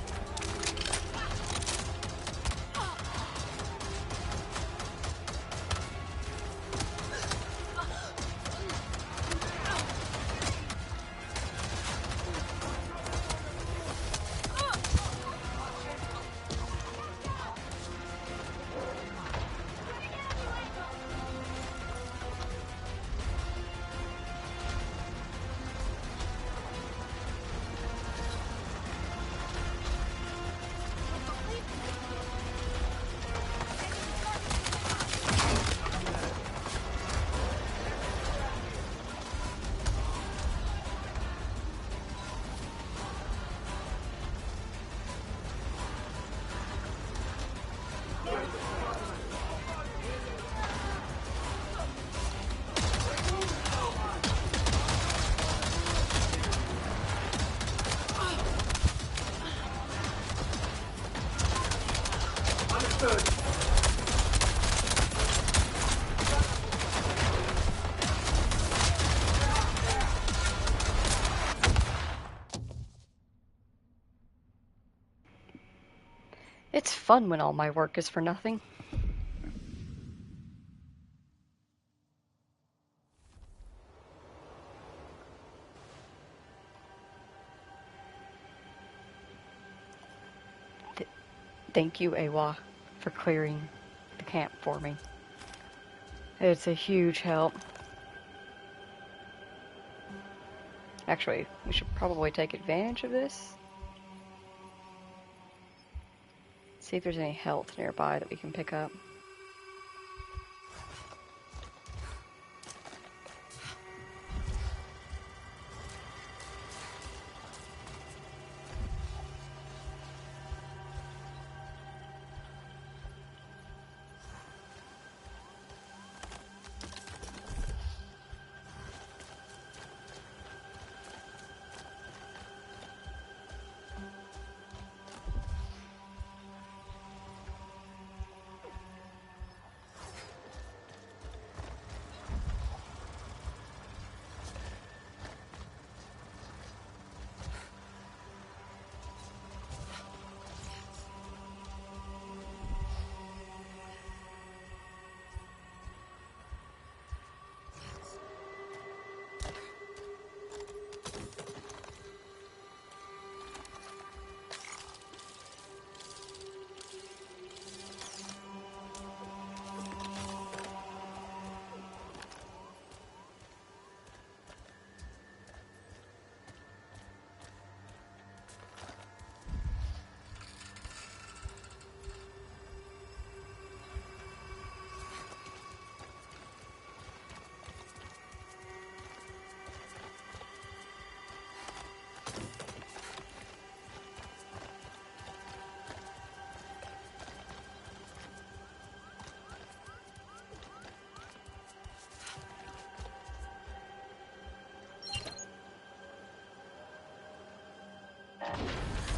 Understood. It's fun when all my work is for nothing. Thank you, Awa, for clearing the camp for me. It's a huge help. Actually, we should probably take advantage of this. See if there's any health nearby that we can pick up.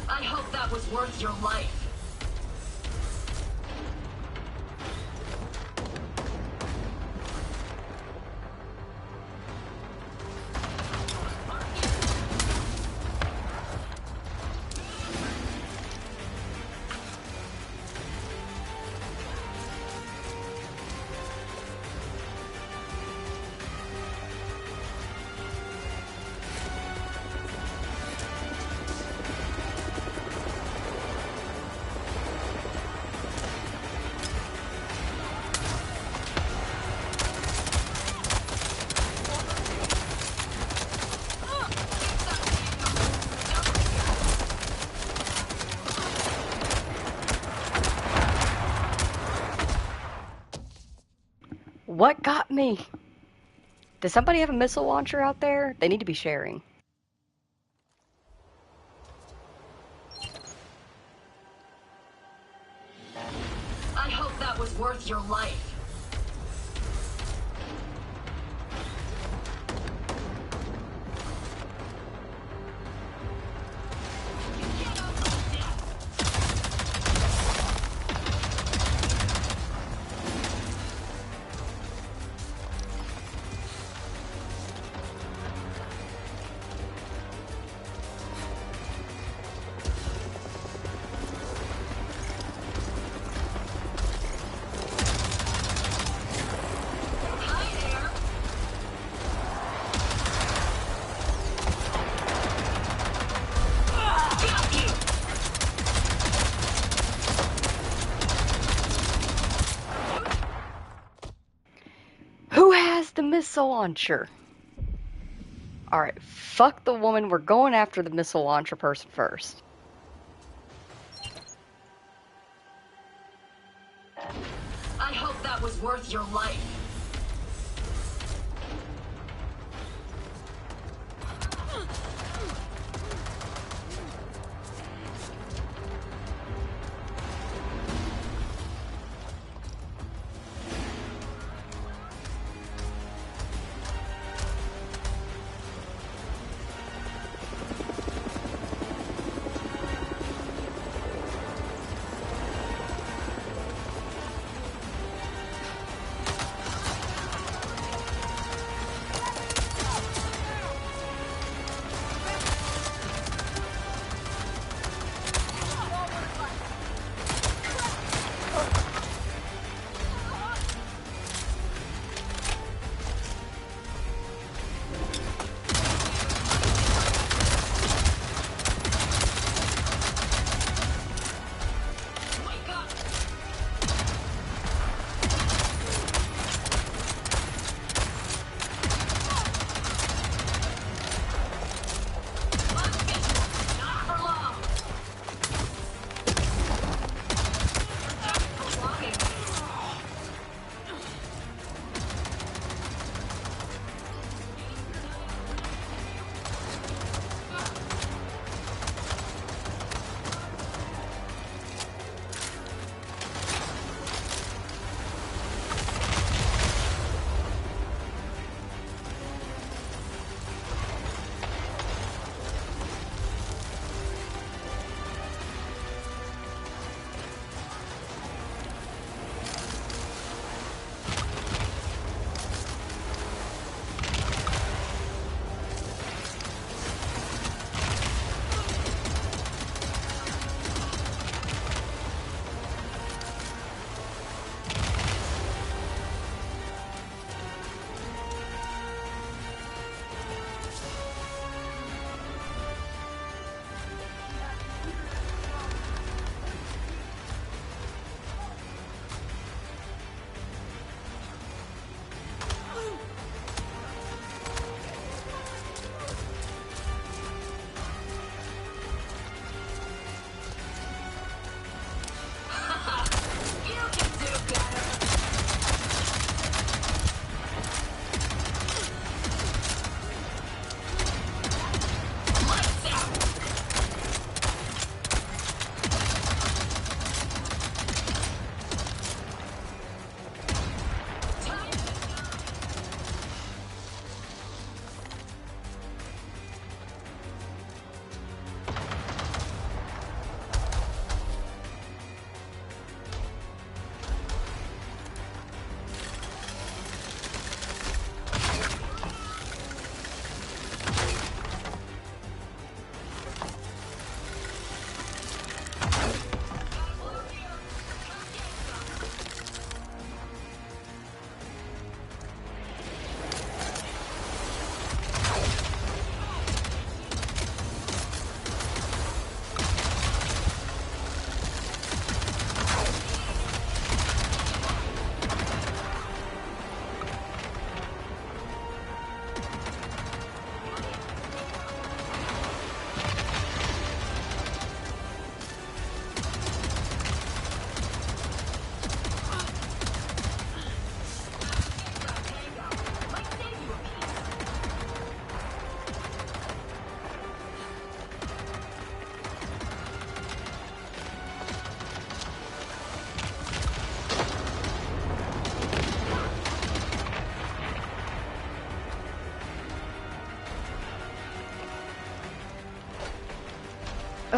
I hope that was worth your life. What got me? Does somebody have a missile launcher out there? They need to be sharing. I hope that was worth your life. Who has the missile launcher? Alright, fuck the woman. We're going after the missile launcher person first. I hope that was worth your life.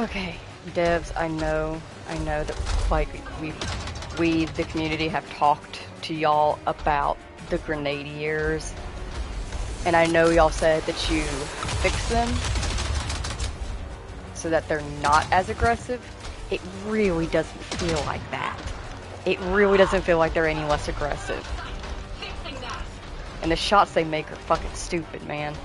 Okay, devs, I know that like we the community have talked to y'all about the grenadiers, and I know y'all said that you fix them so that they're not as aggressive. It really doesn't feel like that. It really doesn't feel like they're any less aggressive. And the shots they make are fucking stupid, man.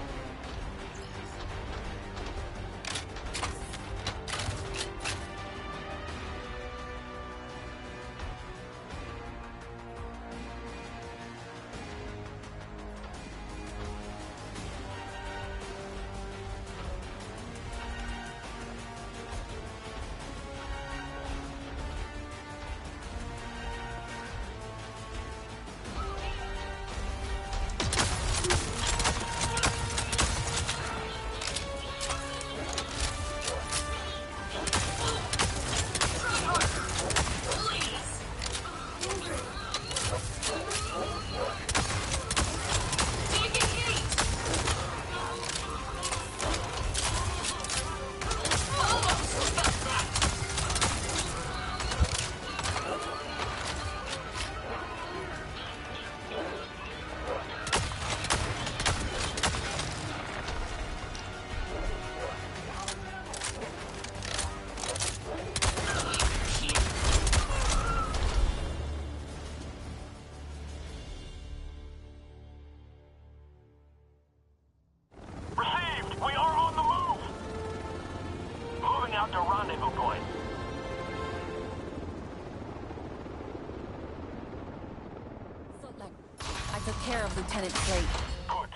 Lieutenant Drake. Good.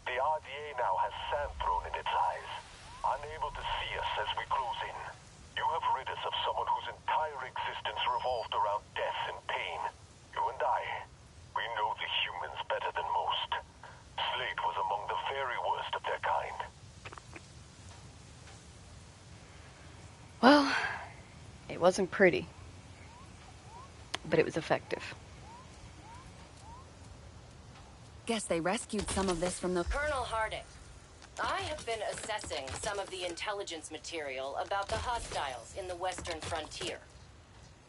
The RDA now has sand thrown in its eyes, unable to see us as we close in. You have rid us of someone whose entire existence revolved around death and pain. You and I, we know the humans better than most. Slate was among the very worst of their kind. Well, it wasn't pretty, but it was effective. Guess they rescued some of this from the... Colonel Harding, I have been assessing some of the intelligence material about the hostiles in the western frontier.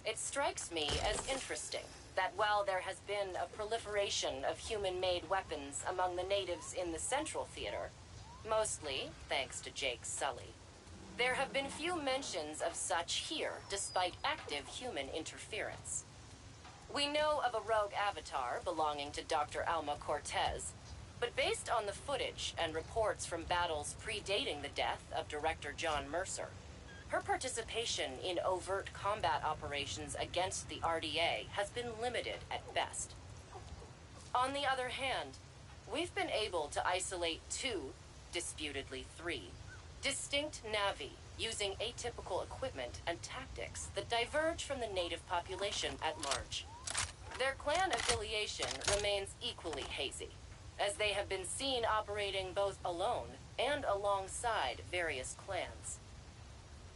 It strikes me as interesting that while there has been a proliferation of human-made weapons among the natives in the Central Theater, mostly thanks to Jake Sully, there have been few mentions of such here despite active human interference. We know of a rogue avatar belonging to Dr. Alma Cortez, but based on the footage and reports from battles predating the death of Director John Mercer, her participation in overt combat operations against the RDA has been limited at best. On the other hand, we've been able to isolate two, disputedly three, distinct Navi using atypical equipment and tactics that diverge from the native population at large. Their clan affiliation remains equally hazy, as they have been seen operating both alone and alongside various clans.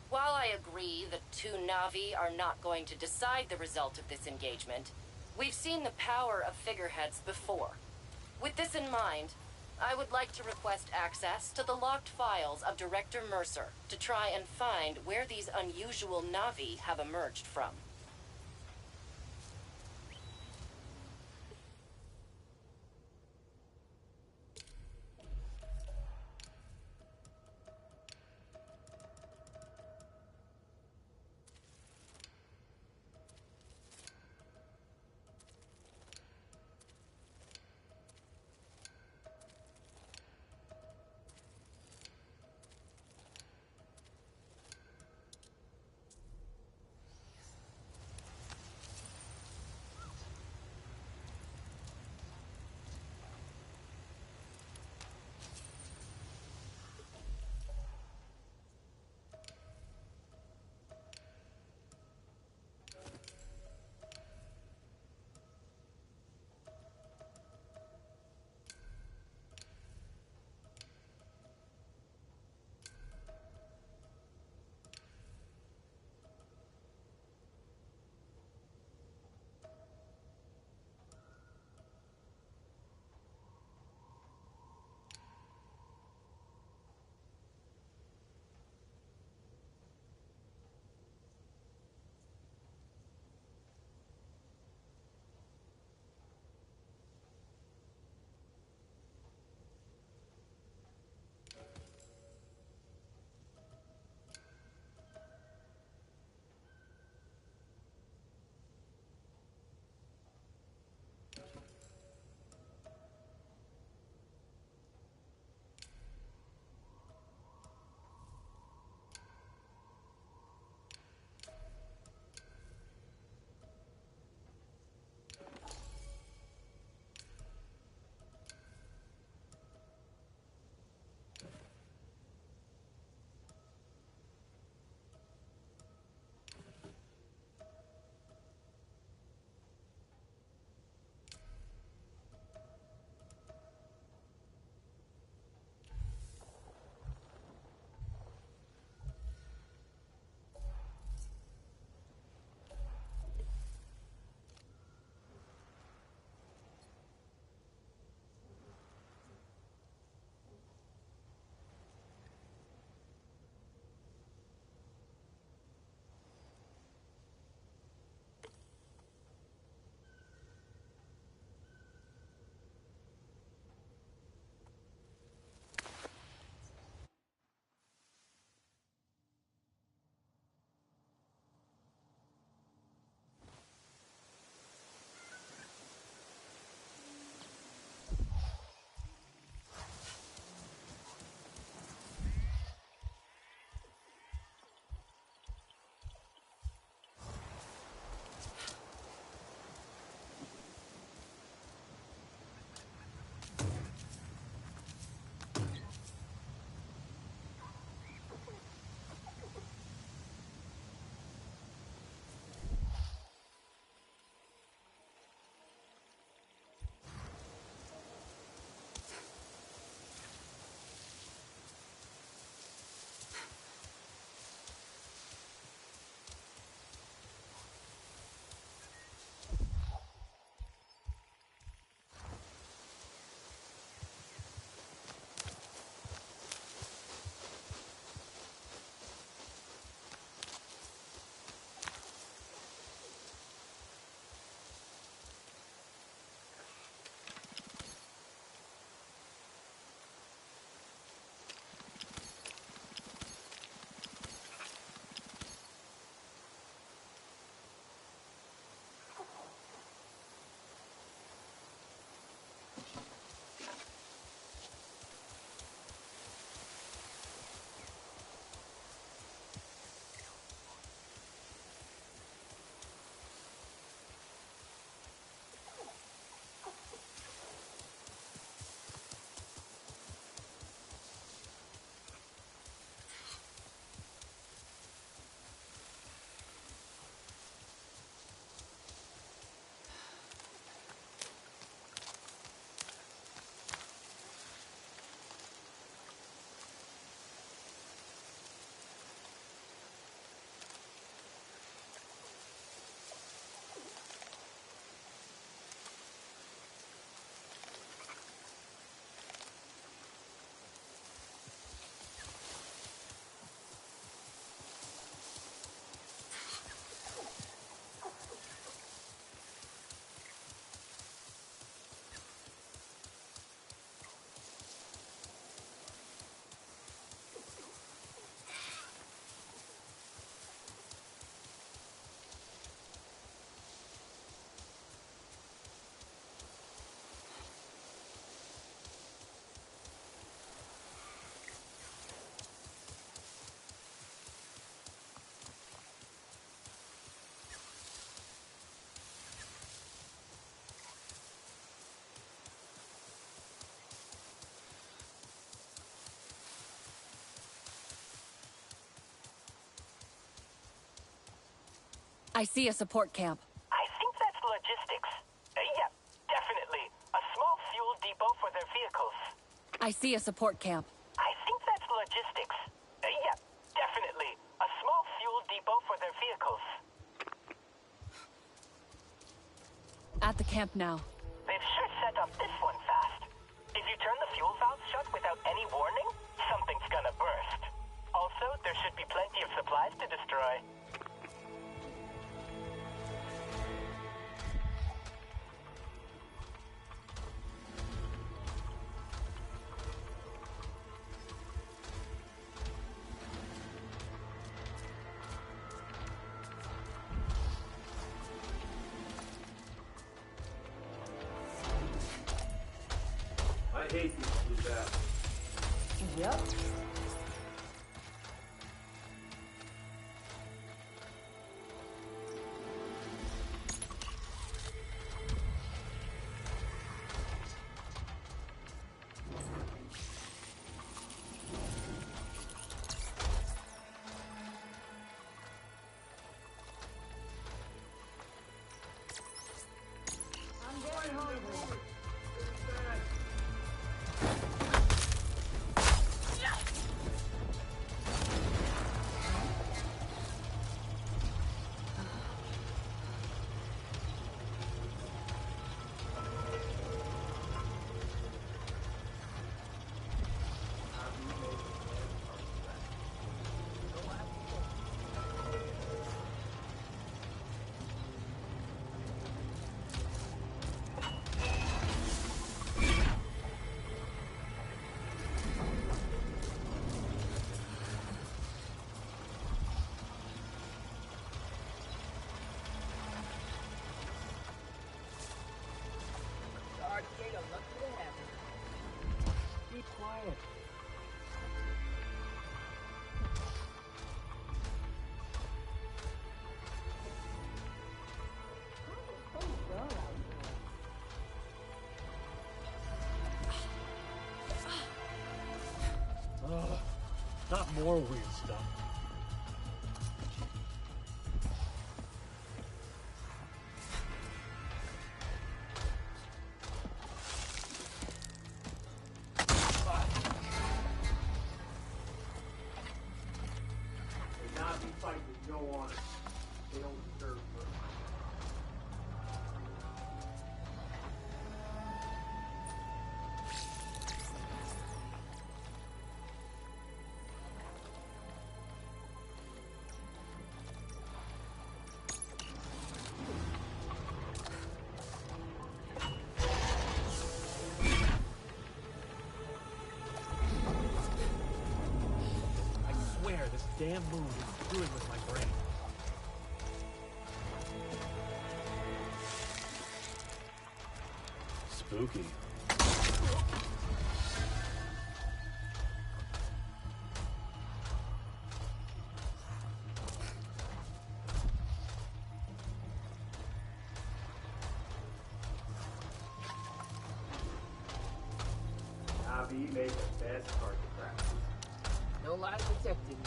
While I agree that two Navi are not going to decide the result of this engagement, we've seen the power of figureheads before. With this in mind, I would like to request access to the locked files of Director Mercer to try and find where these unusual Navi have emerged from. I see a support camp. I think that's logistics. Yeah, definitely. A small fuel depot for their vehicles. I see a support camp. I think that's logistics. Yeah, definitely. A small fuel depot for their vehicles. At the camp now. They've sure set up this one fast. If you turn the fuel valve shut without any warning, something's gonna burst. Also, there should be plenty of supplies to destroy. I hate these blue baths. Yep. Be quiet. Not more weird stuff. The Navi fight with no honor. They don't deserve her. I swear this damn moon is screwing with my brain. Spooky. Navi made the best target practice. No lies detected.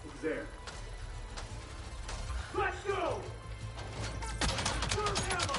Who's there? Let's go! Burn ammo!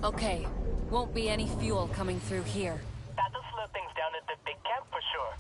Okay, won't be any fuel coming through here. That'll slow things down at the big camp for sure.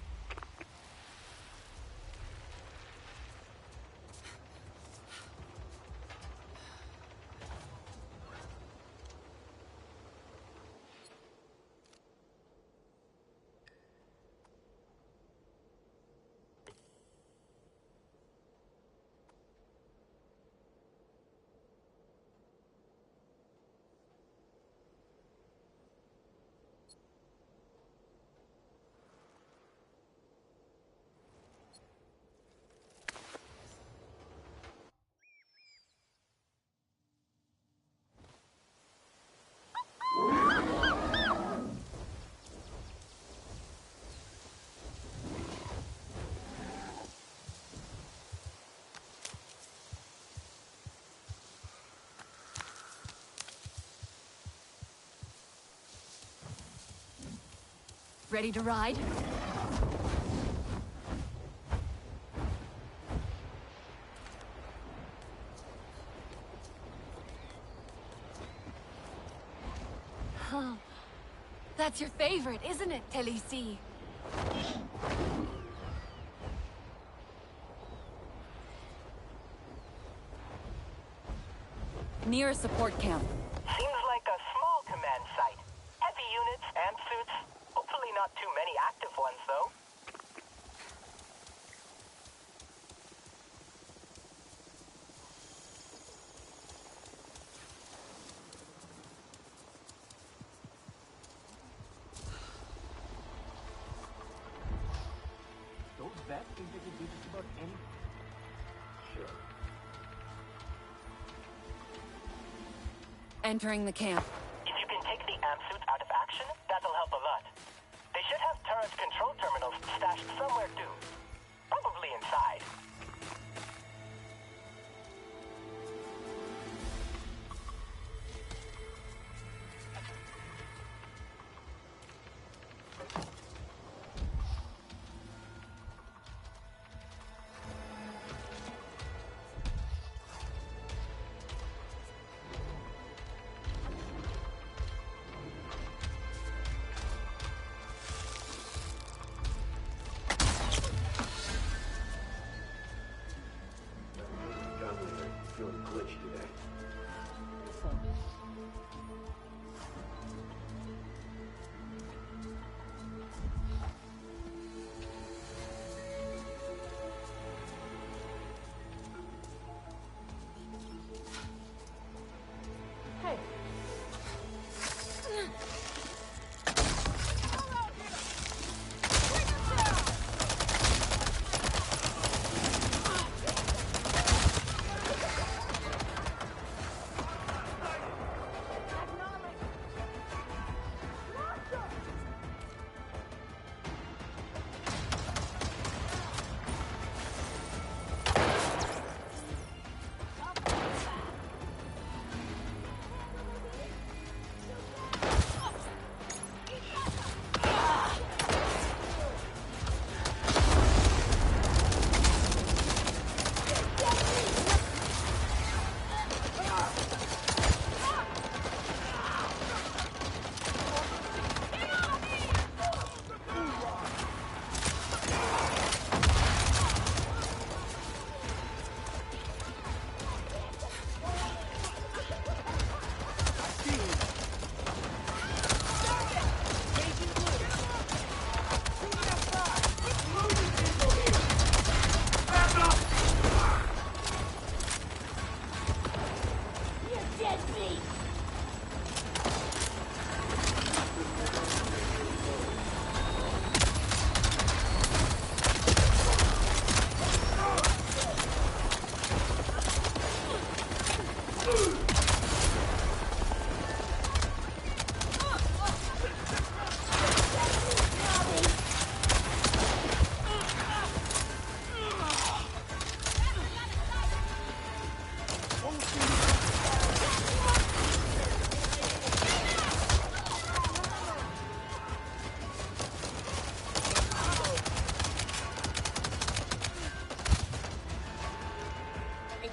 Ready to ride? Huh. That's your favorite, isn't it, Telisi? Near a support camp. Seems like a small command site. Heavy units, amp suits. Hopefully not too many active ones, though. Those vets think they can do just about anything. Sure. Entering the camp. If you can take the amp suits out of action, that'll help a lot. They should have turret control terminals stashed somewhere too. Probably inside. Feeling glitchy today. Hey.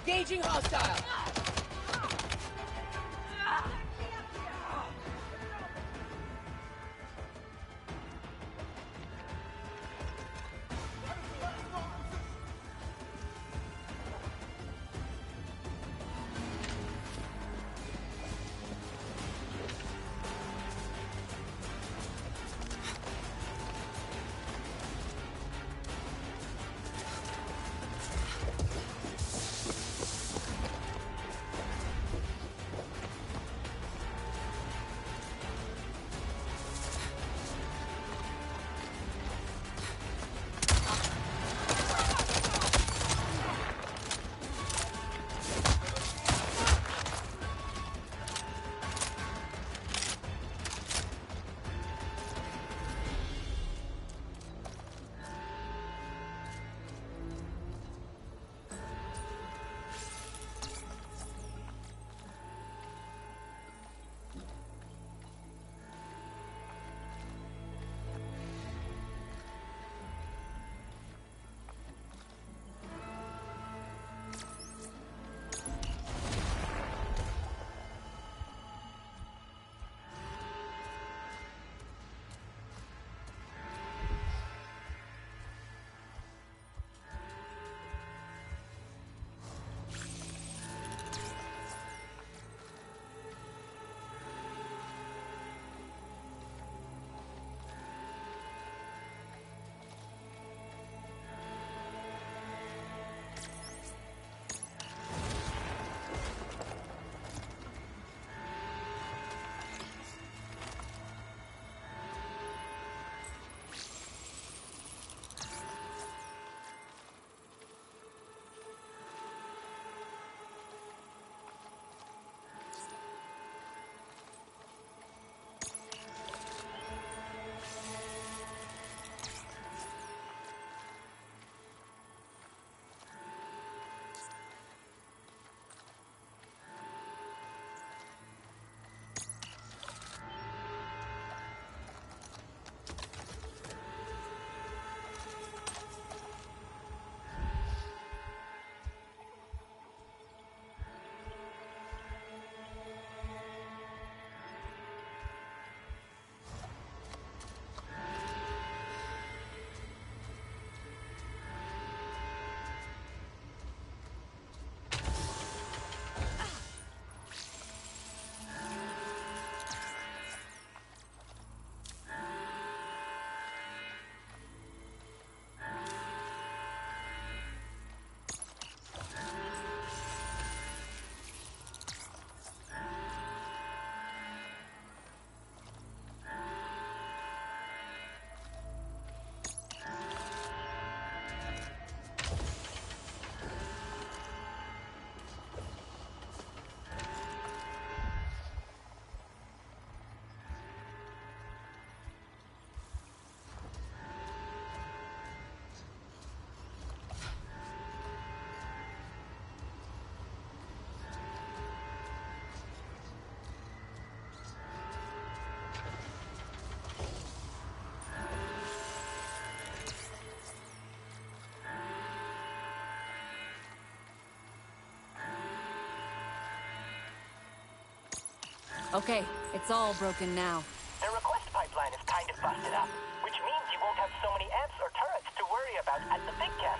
Engaging hostile! Okay, it's all broken now. The request pipeline is kind of busted up, which means you won't have so many amps or turrets to worry about at the big camp.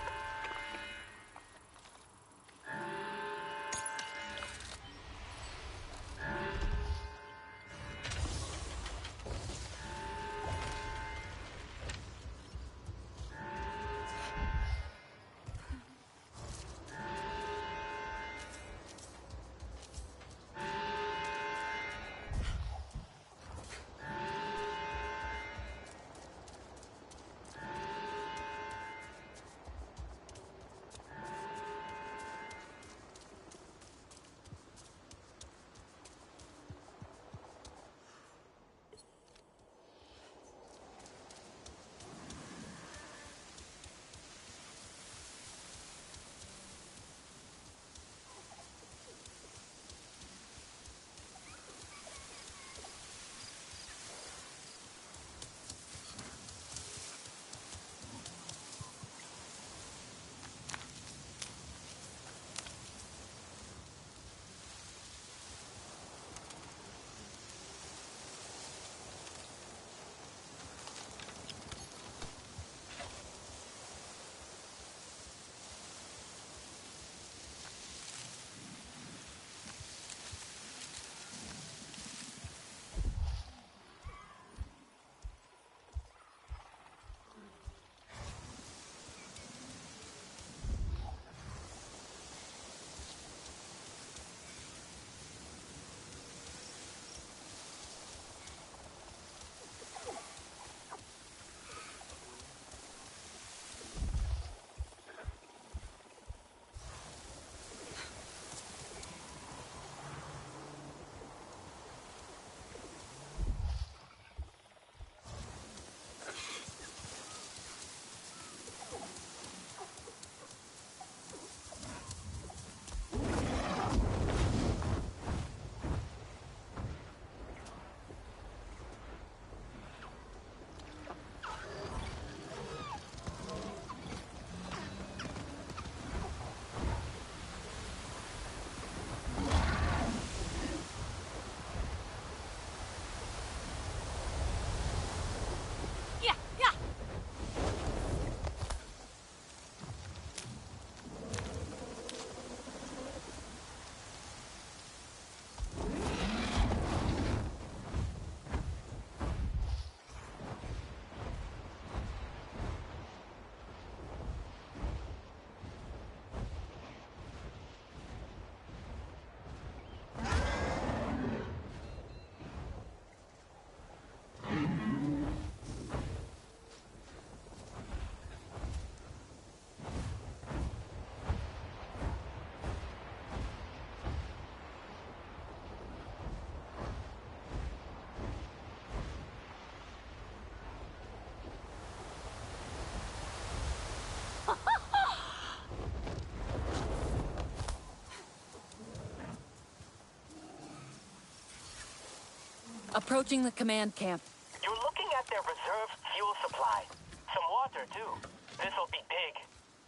Approaching the command camp. You're looking at their reserve fuel supply. Some water, too. This'll be big.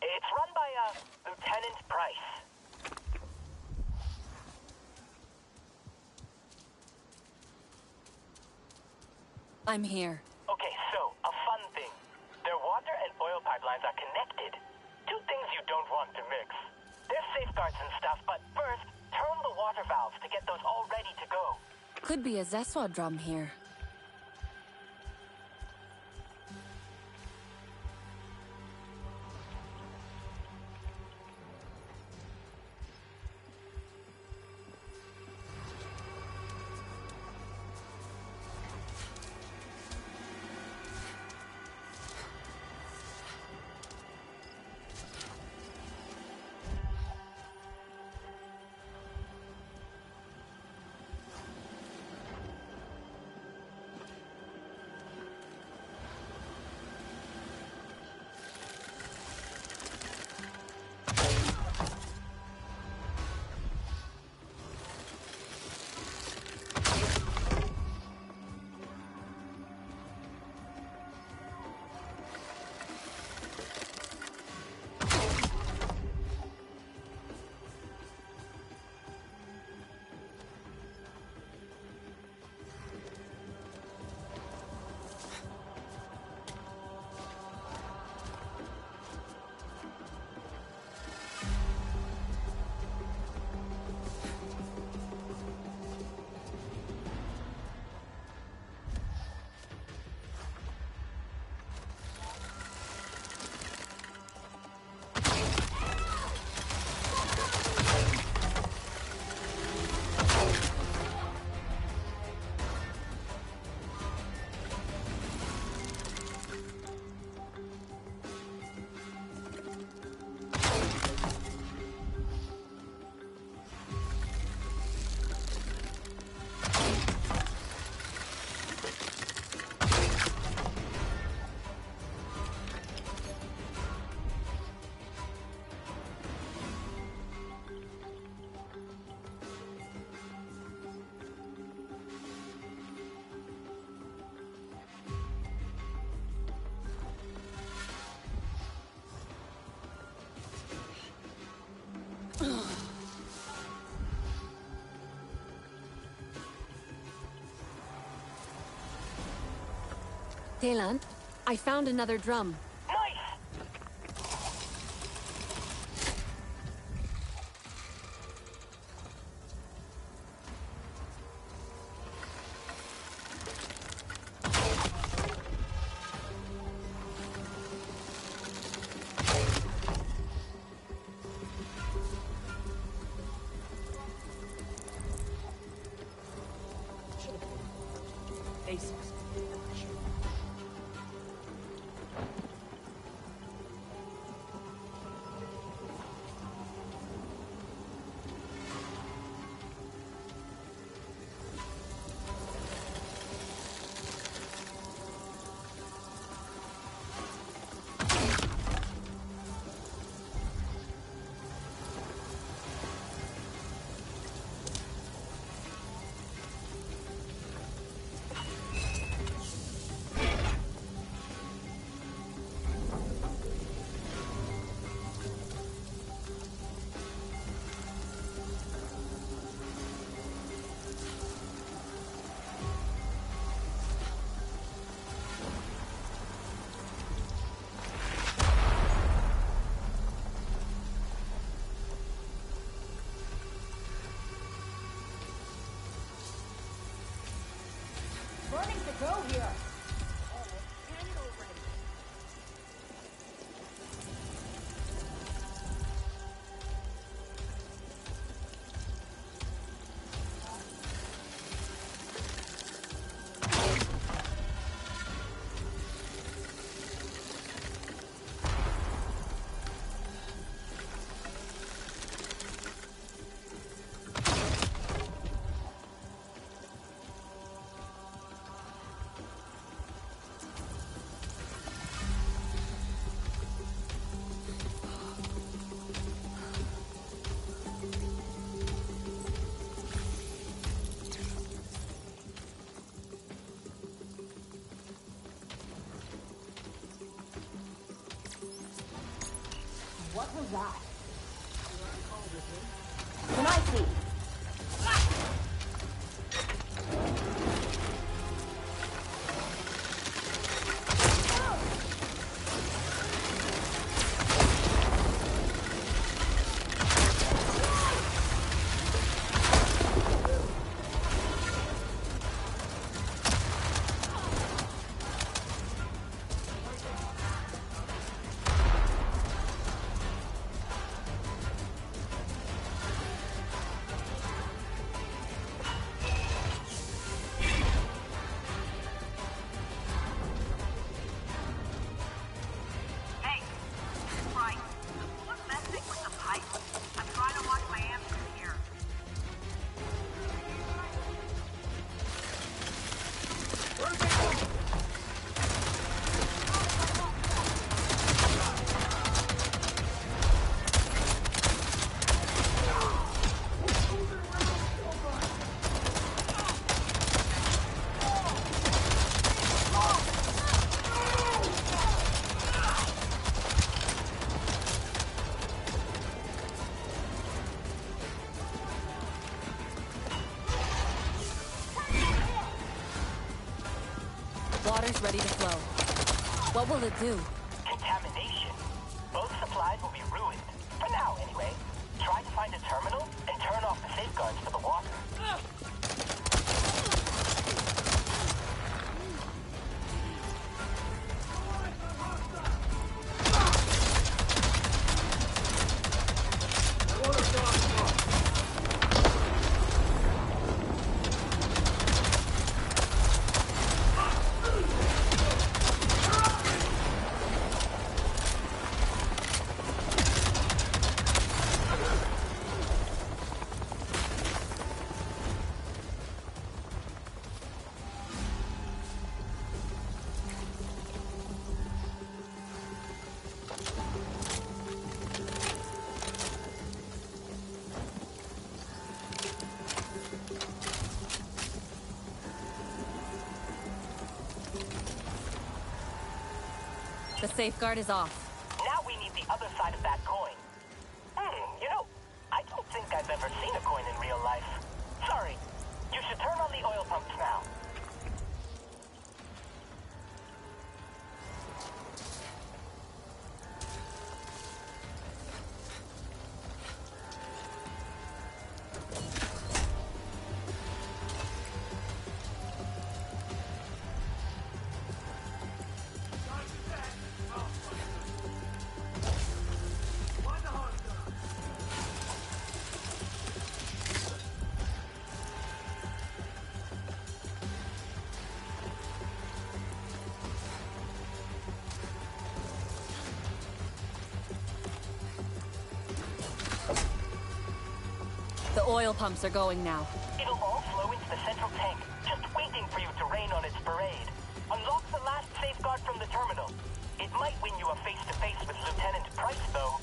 It's run by, Lieutenant Price. I'm here. Okay, so, a fun thing. Their water and oil pipelines are connected. Two things you don't want to mix. There's safeguards and stuff, but first, turn the water valves to get those all ready to go. Could be a Zeswa drum here. Telan, I found another drum. Burning to go here. What was that? Can I see? Water's ready to flow. What will it do? Contamination. Both supplies will be ruined. For now, anyway. Try to find a terminal and turn off the safeguards for the water. The safeguard is off. Now we need the other side of that coin. You know, I don't think I've ever seen a coin in real life. Sorry. You should turn on the oil pumps now. oil pumps are going now. It'll all flow into the central tank, just waiting for you to rain on its parade. Unlock the last safeguard from the terminal. It might win you a face-to-face with Lieutenant Price, though.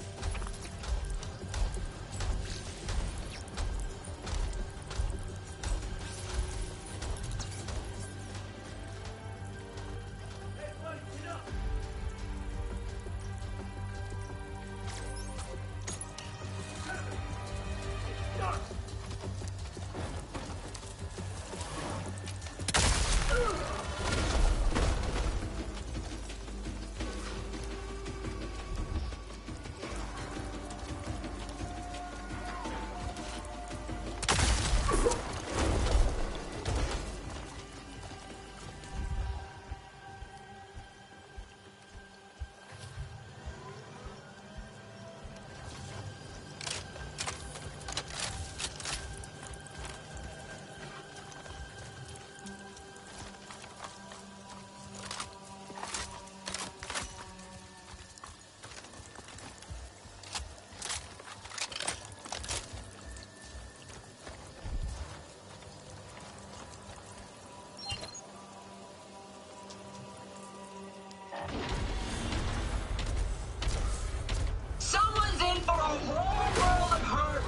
Someone's in for a whole world of hurt!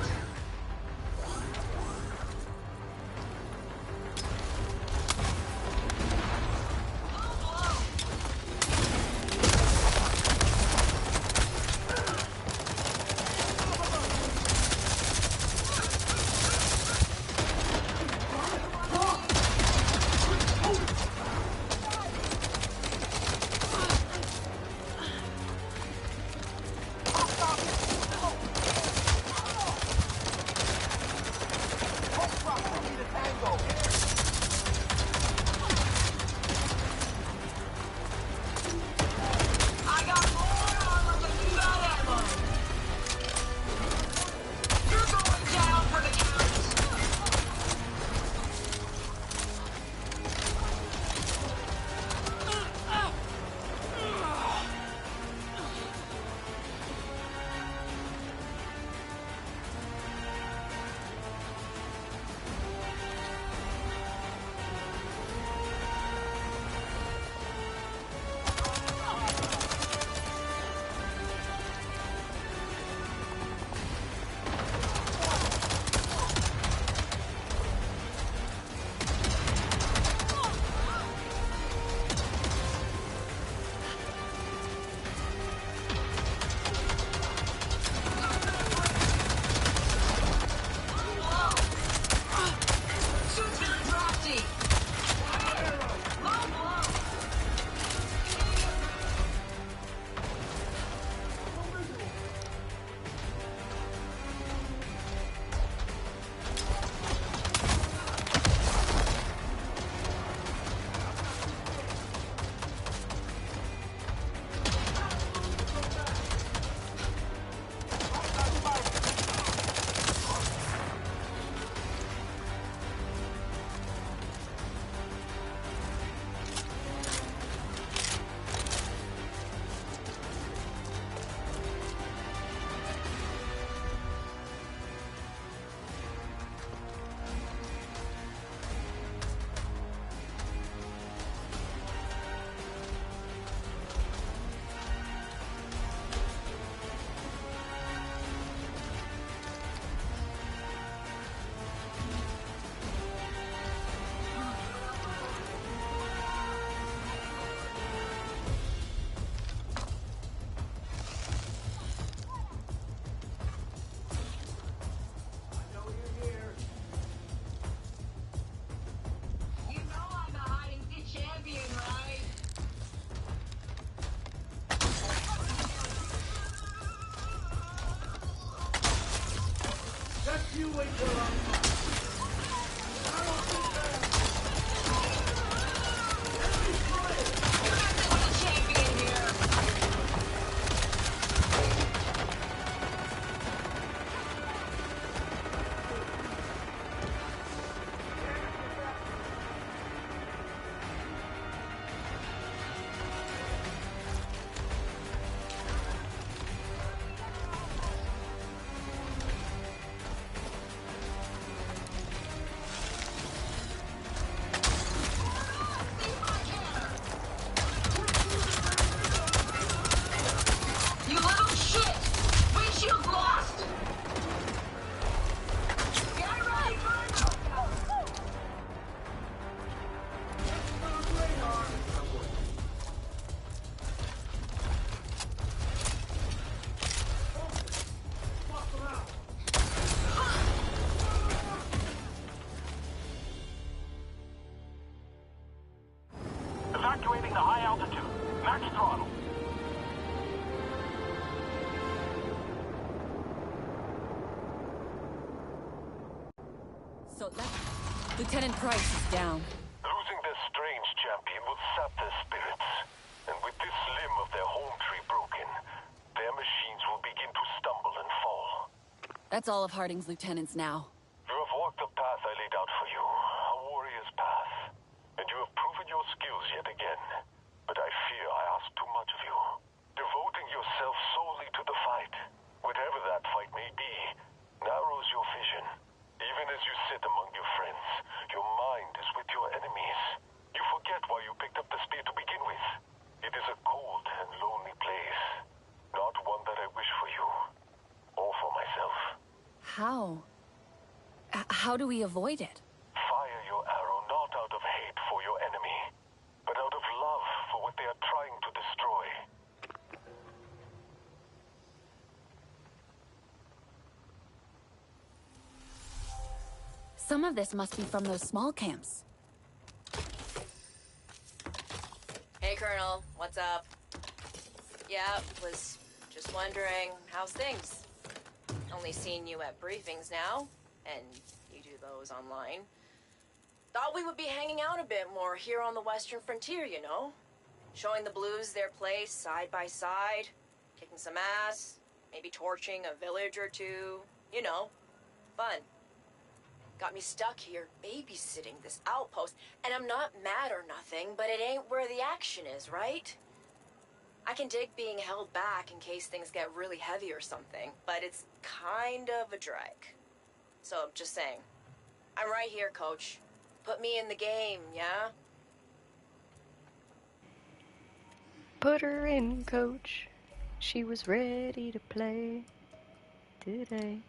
You wait till I'm... So, Lieutenant Price is down. Losing their strange champion will sap their spirits. And with this limb of their home tree broken, their machines will begin to stumble and fall. That's all of Harding's lieutenants now. You have walked the path I laid out for you, a warrior's path. And you have proven your skills yet again. But I fear I ask too much of you. Devoting yourself solely to the fight, whatever that fight may be, narrows your vision. Even as you sit among your friends, your mind is with your enemies. You forget why you picked up the spear to begin with. It is a cold and lonely place. Not one that I wish for you. Or for myself. How? How do we avoid it? Fire your arrow not out of hate for your enemy, but out of love for what they are trying to destroy. Some of this must be from those small camps. Hey, Colonel. What's up? Yeah, was just wondering, how's things? Only seen you at briefings now, and you do those online. Thought we would be hanging out a bit more here on the Western Frontier, you know? Showing the Blues their place side by side, kicking some ass, maybe torching a village or two. You know, fun. Got me stuck here babysitting this outpost, and I'm not mad or nothing, but it ain't where the action is, right? I can dig being held back in case things get really heavy or something, but it's kind of a drag. So, just saying. I'm right here, Coach. Put me in the game, yeah? Put her in, Coach. She was ready to play today.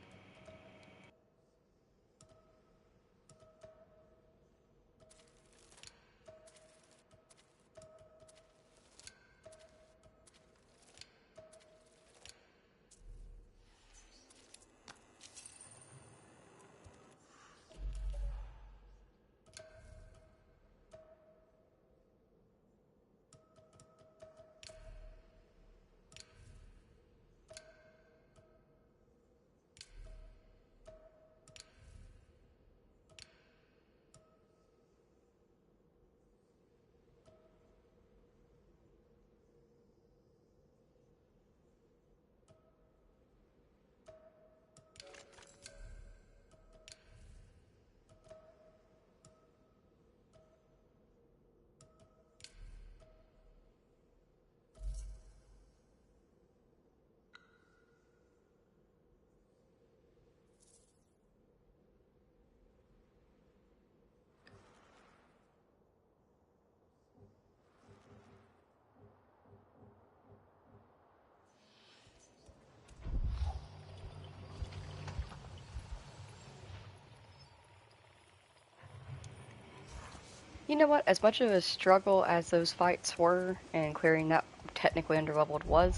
You know what? As much of a struggle as those fights were, and clearing that technically underleveled was,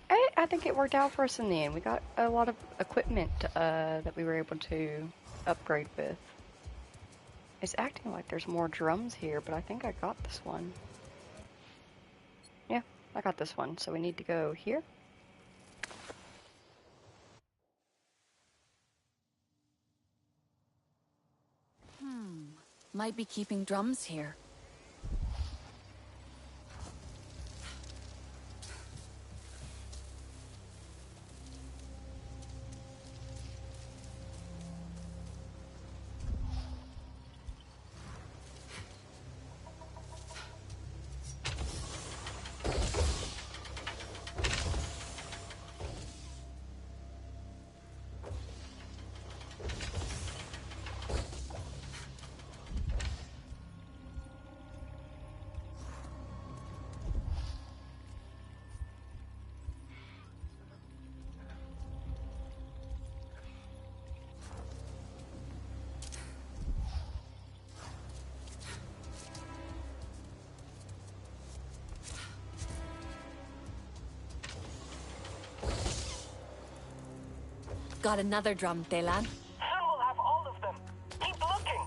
I think it worked out for us in the end. We got a lot of equipment that we were able to upgrade with. It's acting like there's more drums here, but I think I got this one. Yeah, I got this one. So we need to go here. Might be keeping drums here. Got another drum, Telan. Soon we'll have all of them. Keep looking.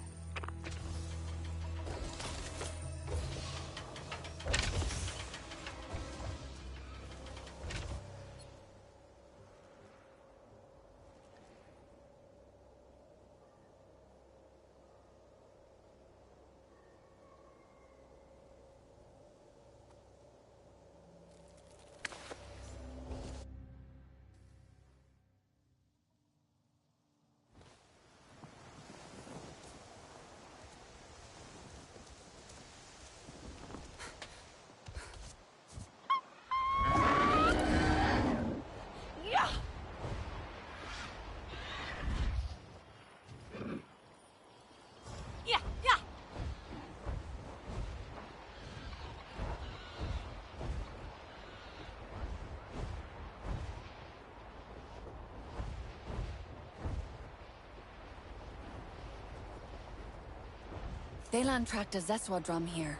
Theylan tracked a Zeswa drum here.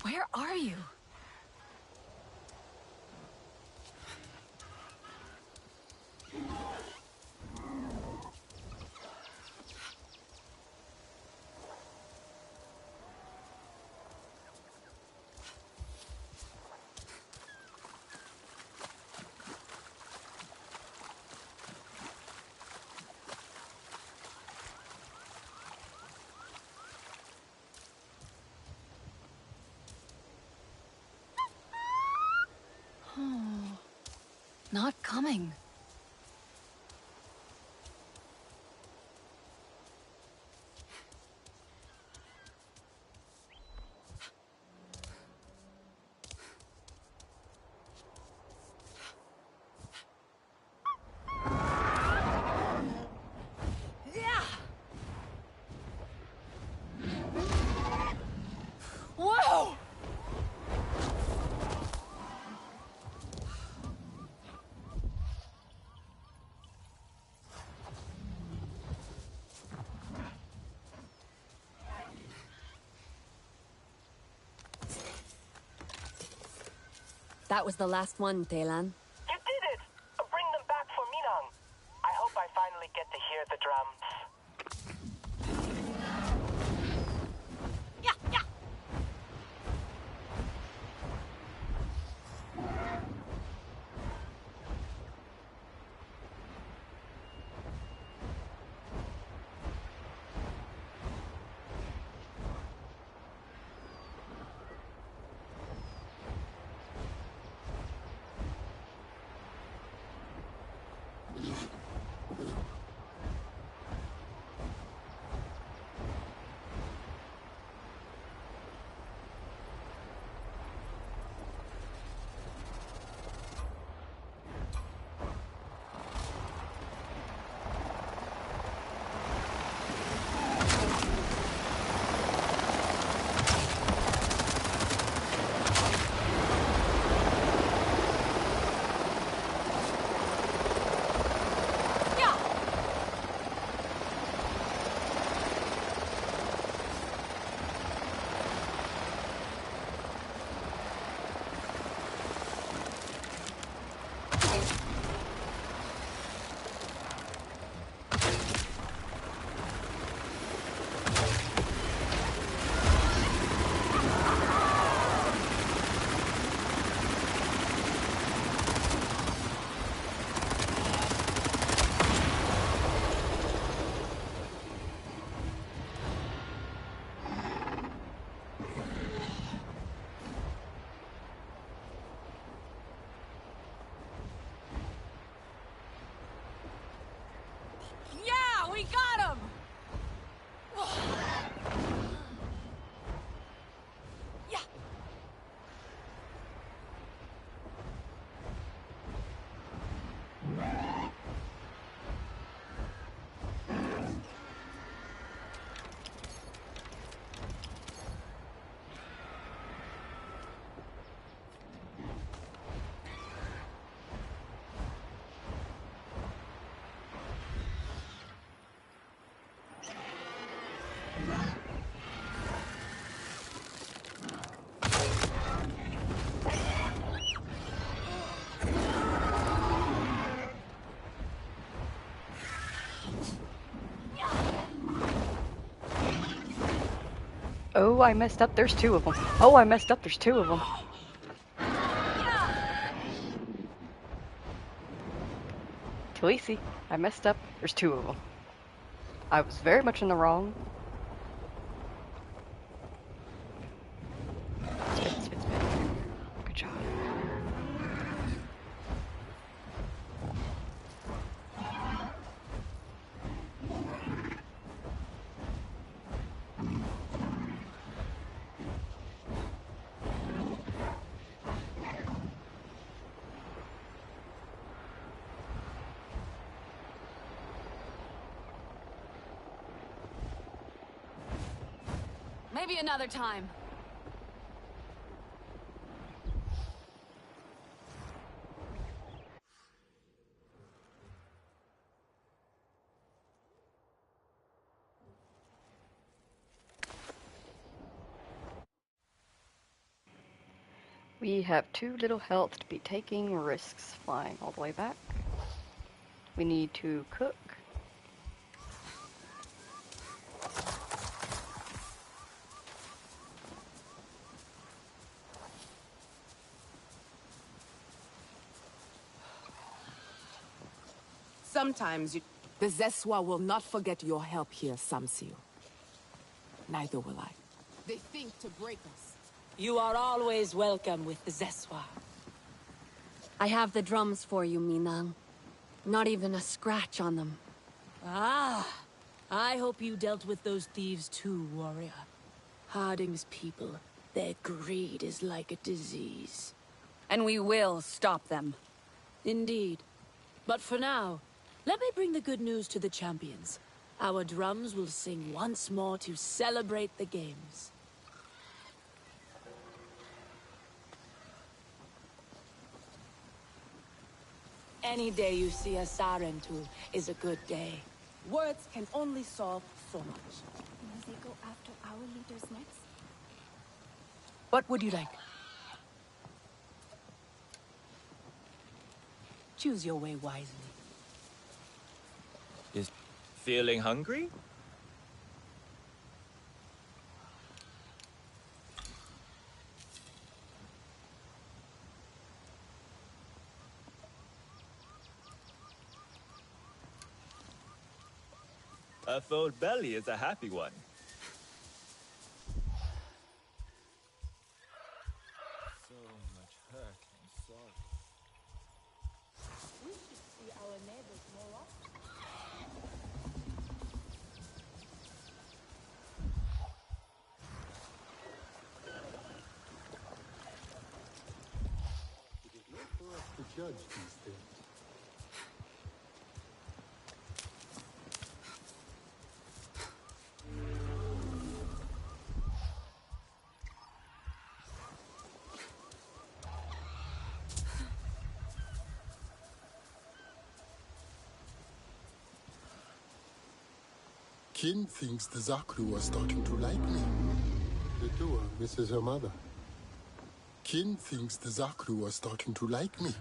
Where are you? Not coming. Whoa! That was the last one, Theylan. You did it! Bring them back for Minang. I hope I finally get to hear the drums. We got him! Yeah. Oh, I messed up. There's two of them. Oh, I messed up. There's two of them. Khaleesi, I messed up. There's two of them. I was very much in the wrong. Spit. Good job. Maybe another time. We have too little health to be taking risks flying all the way back. We need to cook. Sometimes you... The Zeswa will not forget your help here, Samsio. Neither will I. They think to break us. You are always welcome with the Zeswa. I have the drums for you, Minang. Not even a scratch on them. Ah, I hope you dealt with those thieves too, warrior. Harding's people, their greed is like a disease. And we will stop them. Indeed. But for now, let me bring the good news to the champions. Our drums will sing once more to celebrate the games. Any day you see a Sarentu is a good day. Words can only solve so much. Will they go after our leaders next? What would you like? Choose your way wisely. Is feeling hungry? A full belly is a happy one. So much hurt and sorrow. We should see our neighbors more often. It is not for us to judge these things. Kin thinks the zakru are starting to like me. The Dua misses her mother. Kin thinks the zakru are starting to like me.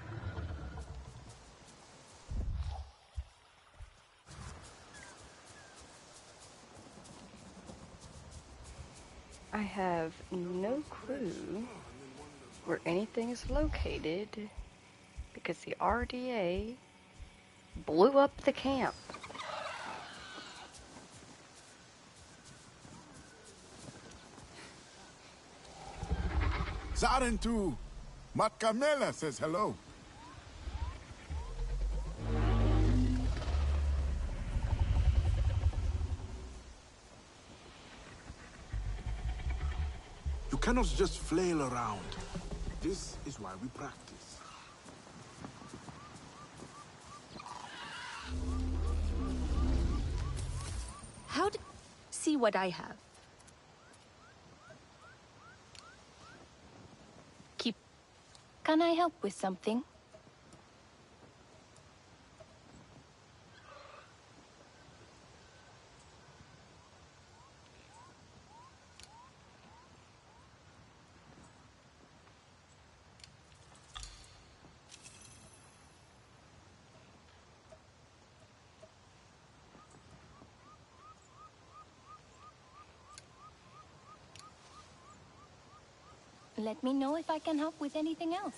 I have no clue where anything is located because the RDA blew up the camp. Sarentu, Matkamela says hello. You cannot just flail around. This is why we practice. How do... See what I have. Keep... Can I help with something? Let me know if I can help with anything else.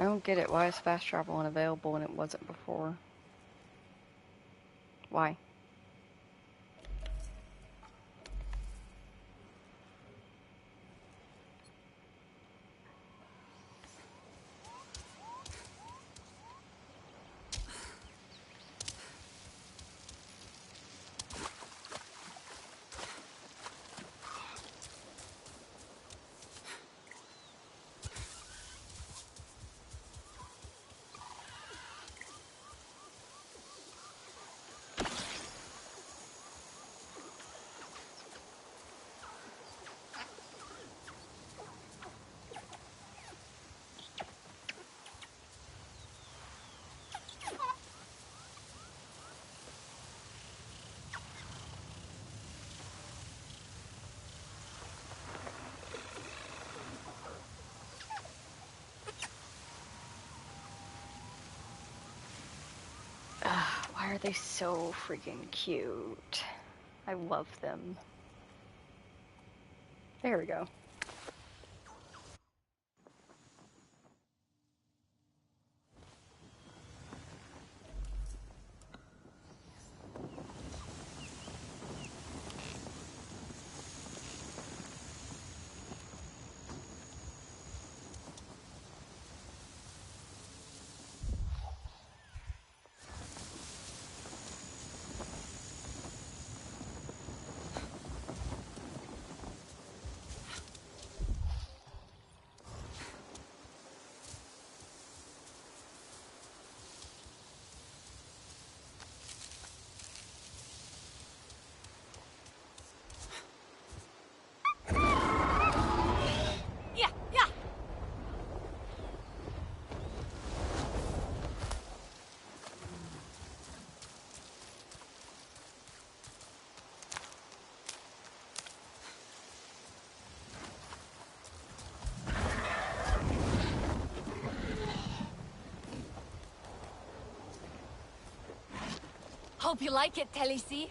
I don't get it. Why is fast travel unavailable when it wasn't before? Why? Why are they so freaking cute? I love them. There we go. Hope you like it, Telisi.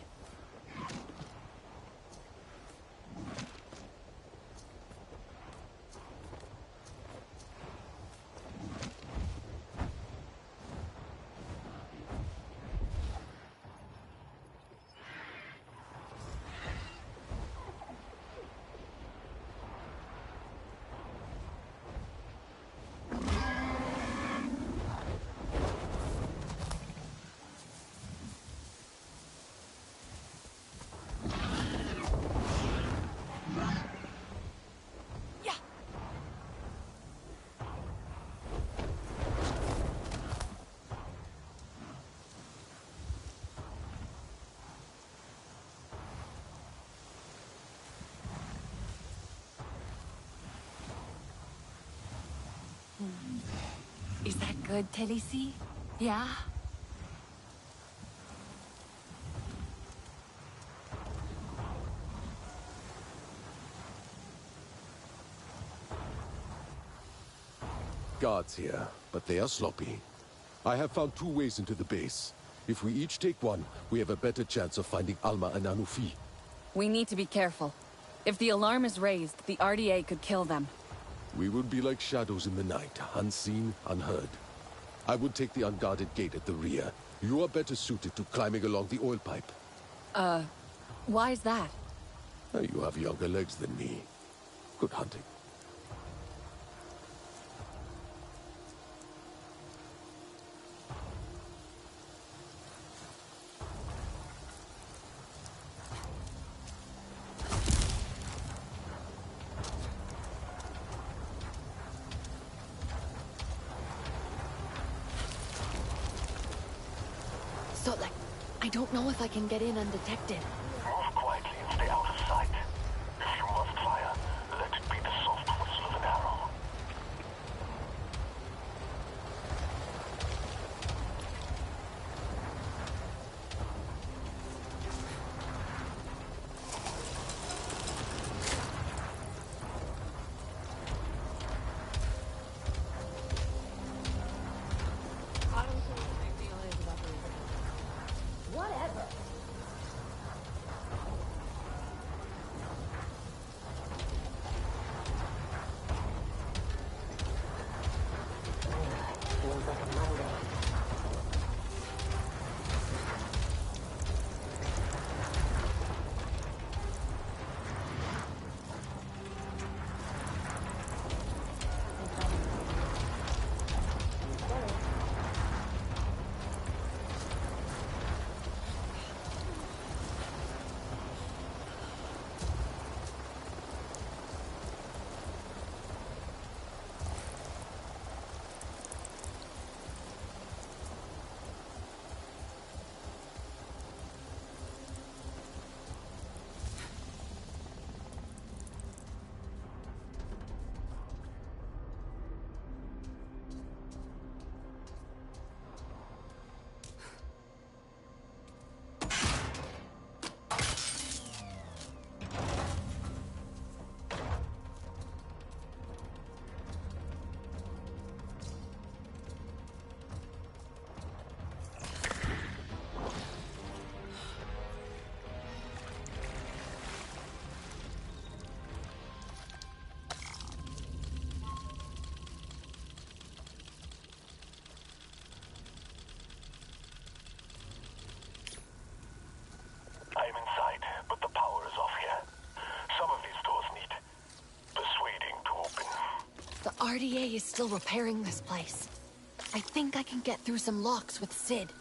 Is that good, Telisi? Yeah? Guards here, but they are sloppy. I have found 2 ways into the base. If we each take one, we have a better chance of finding Alma and Anufi. We need to be careful. If the alarm is raised, the RDA could kill them. We will be like shadows in the night, unseen, unheard. I would take the unguarded gate at the rear. You are better suited to climbing along the oil pipe. Why is that? You have younger legs than me. Good hunting. So, like, I don't know if I can get in undetected. Move quietly and stay out of sight. If you must fire, let it be the soft whistle of an arrow. Whatever. I am inside, but the power is off here. Some of these doors need persuading to open. The RDA is still repairing this place. I think I can get through some locks with Sid.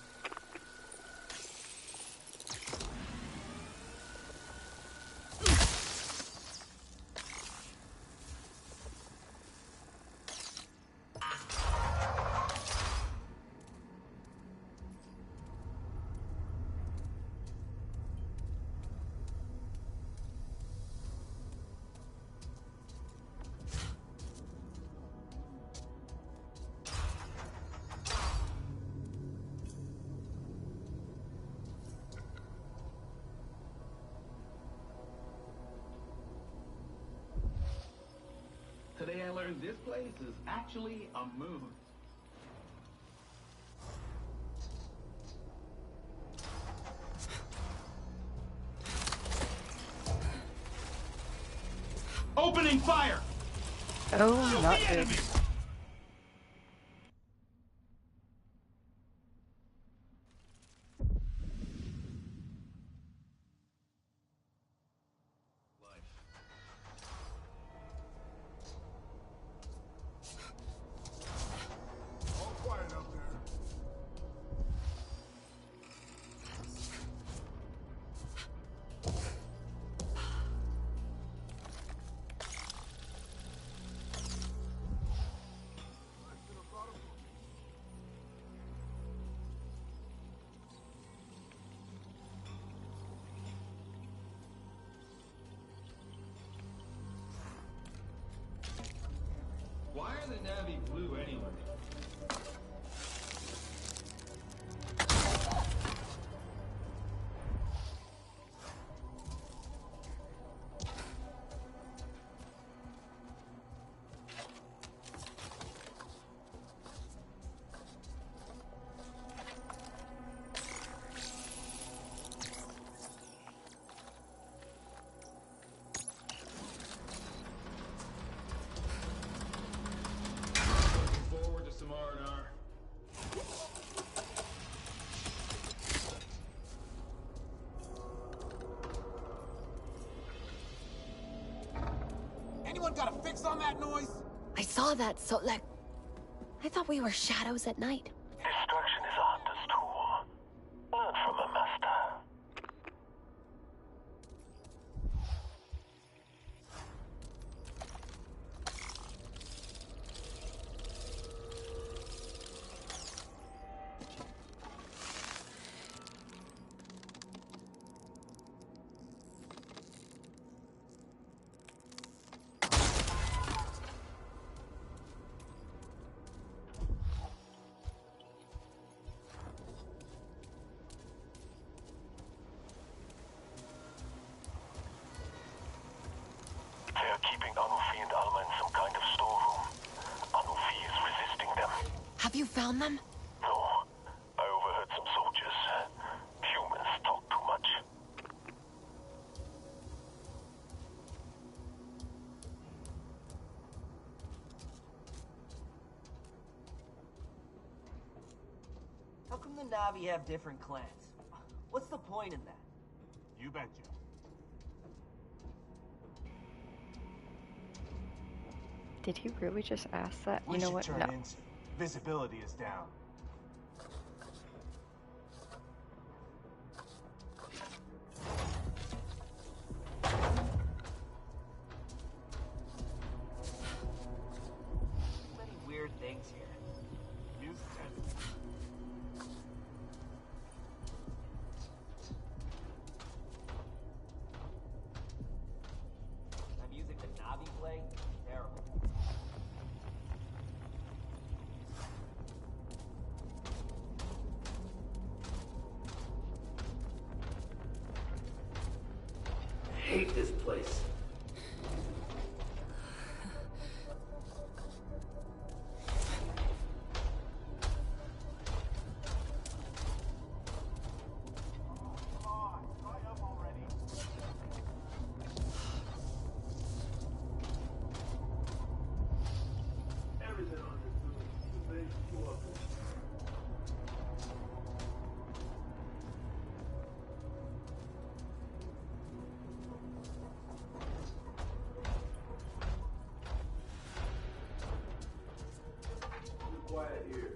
Today I learned this place is actually a moon. Opening fire! Oh, not good. Why are the Navi blue anyway? Forward to some R&R. Anyone got a fix on that noise? I saw that, so like... I thought we were shadows at night. Destruction is a hunter's tool. Learn from a master. They are keeping Anufi and Alma in some kind of storeroom. Anufi is resisting them. Have you found them? No, I overheard some soldiers. Humans talk too much. How come the Navi have different clans? What's the point in that? You betcha. Did he really just ask that? We You know should what? turn No. in soon. Visibility is down. Many weird things here. Music tends. That music the Navi play? Terrible. I hate this place. Everything on this room is made you up. Be quiet here.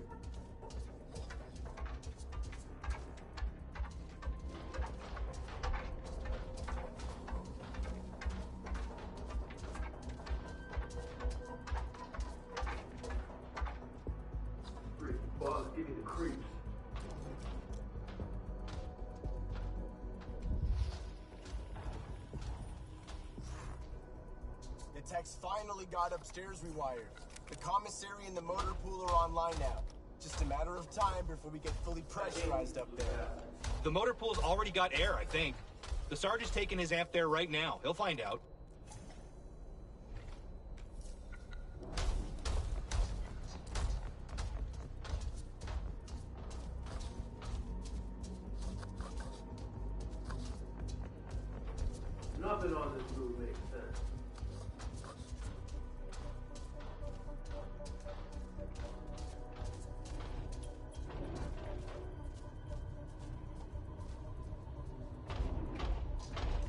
Freaking boss, give me the creeps. The techs finally got upstairs rewired. The commissary and the motor pool are online now. Just a matter of time before we get fully pressurized up there. The motor pool's already got air, I think. The Sarge is taking his amp there right now. He'll find out. Nothing on this route makes sense.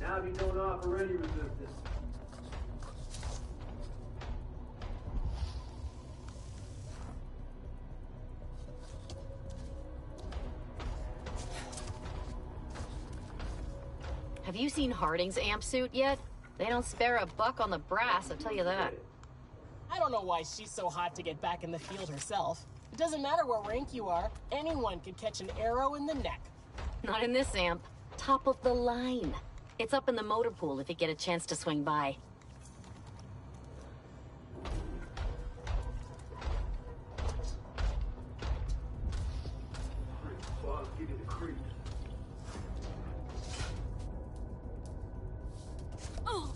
Navi don't offer any resistance. Have you seen Harding's amp suit yet? They don't spare a buck on the brass, I'll tell you that. I don't know why she's so hot to get back in the field herself. It doesn't matter what rank you are, anyone could catch an arrow in the neck. Not in this amp. Top of the line. It's up in the motor pool if you get a chance to swing by. Freaking boss, give me the creeps. Oh!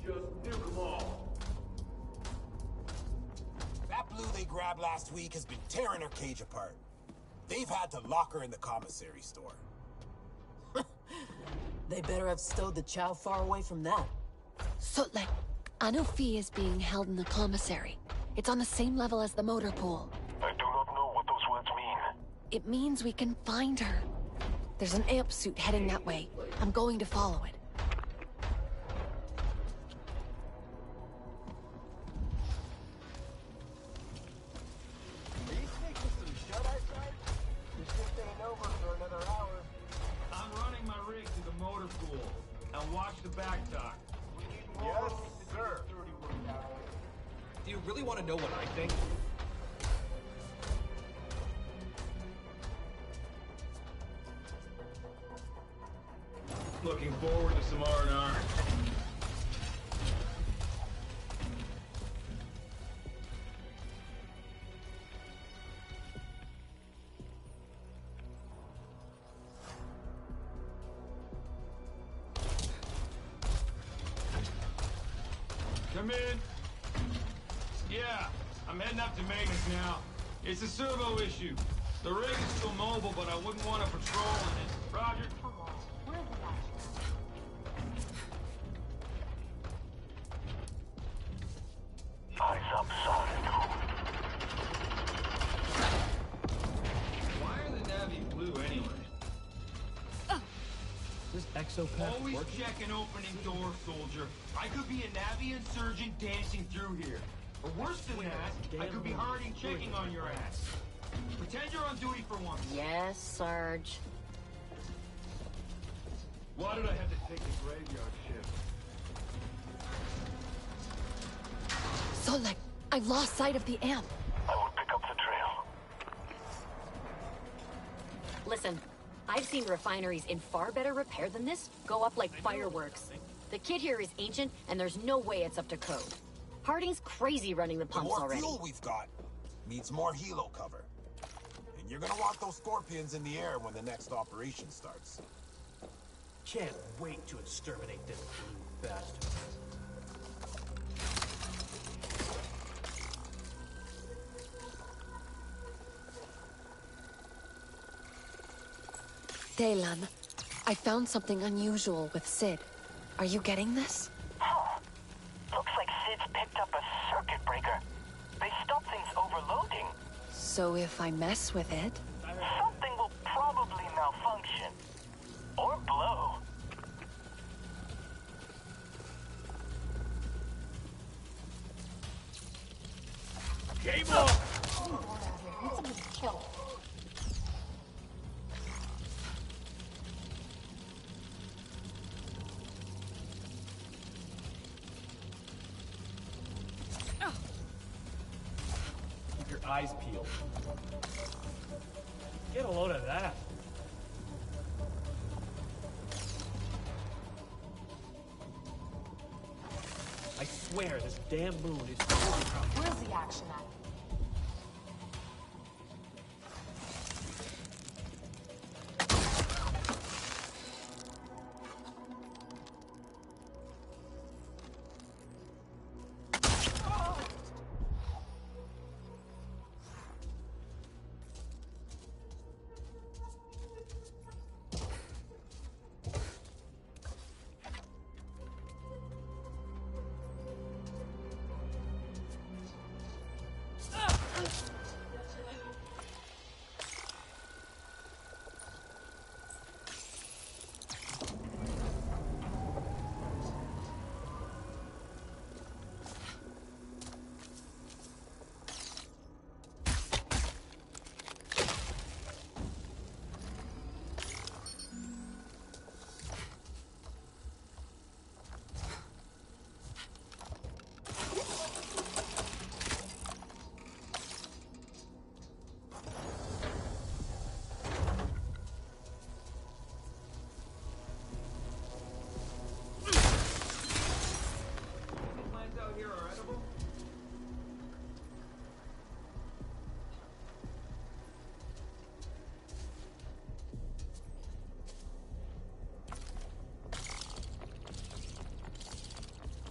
Just nuke them all. That blue they grabbed last week has been tearing her cage apart. They've had to lock her in the commissary store. They better have stowed the chow far away from that. Sutlek, Anufi is being held in the commissary. It's on the same level as the motor pool. I do not know what those words mean. It means we can find her. There's an amp suit heading that way. I'm going to follow it. Are you taking some shut-eye time? Your shift ain't over for another hour. I'm running my rig to the motor pool. Now watch the back dock. Yes, sir. Do you really want to know what I think? Looking forward to some R&R. Come in. Yeah, I'm heading up to maintenance now. It's a servo issue. The rig is still mobile, but I wouldn't want to patrol in it. Roger. Come on, where's the Eyes up, son. Why are the Navi blue anyway? This exopath Always working? check an opening door, soldier. I could be a Navi insurgent dancing through here. Or worse than that, I could be Harding checking on your ass. Pretend you're on duty for once. Yes, Sarge. Why did I have to take the graveyard shift? Solek, I've lost sight of the amp. I will pick up the trail. Listen, I've seen refineries in far better repair than this go up like fireworks. The kit here is ancient, and there's no way it's up to code. Harding's crazy running the The pumps more already. fuel we've got means more helo cover. And you're gonna want those scorpions in the air when the next operation starts. Can't wait to exterminate this blue bastard. Daylan, I found something unusual with Sid. Are you getting this? Looks like Sid's picked up a circuit breaker. They stop things overloading. So if I mess with it... Something will probably malfunction. Or blow. Game on! Need somebody to kill. Keep your eyes peeled. Get a load of that. I swear this damn moon is totally crowded. Where's the action at?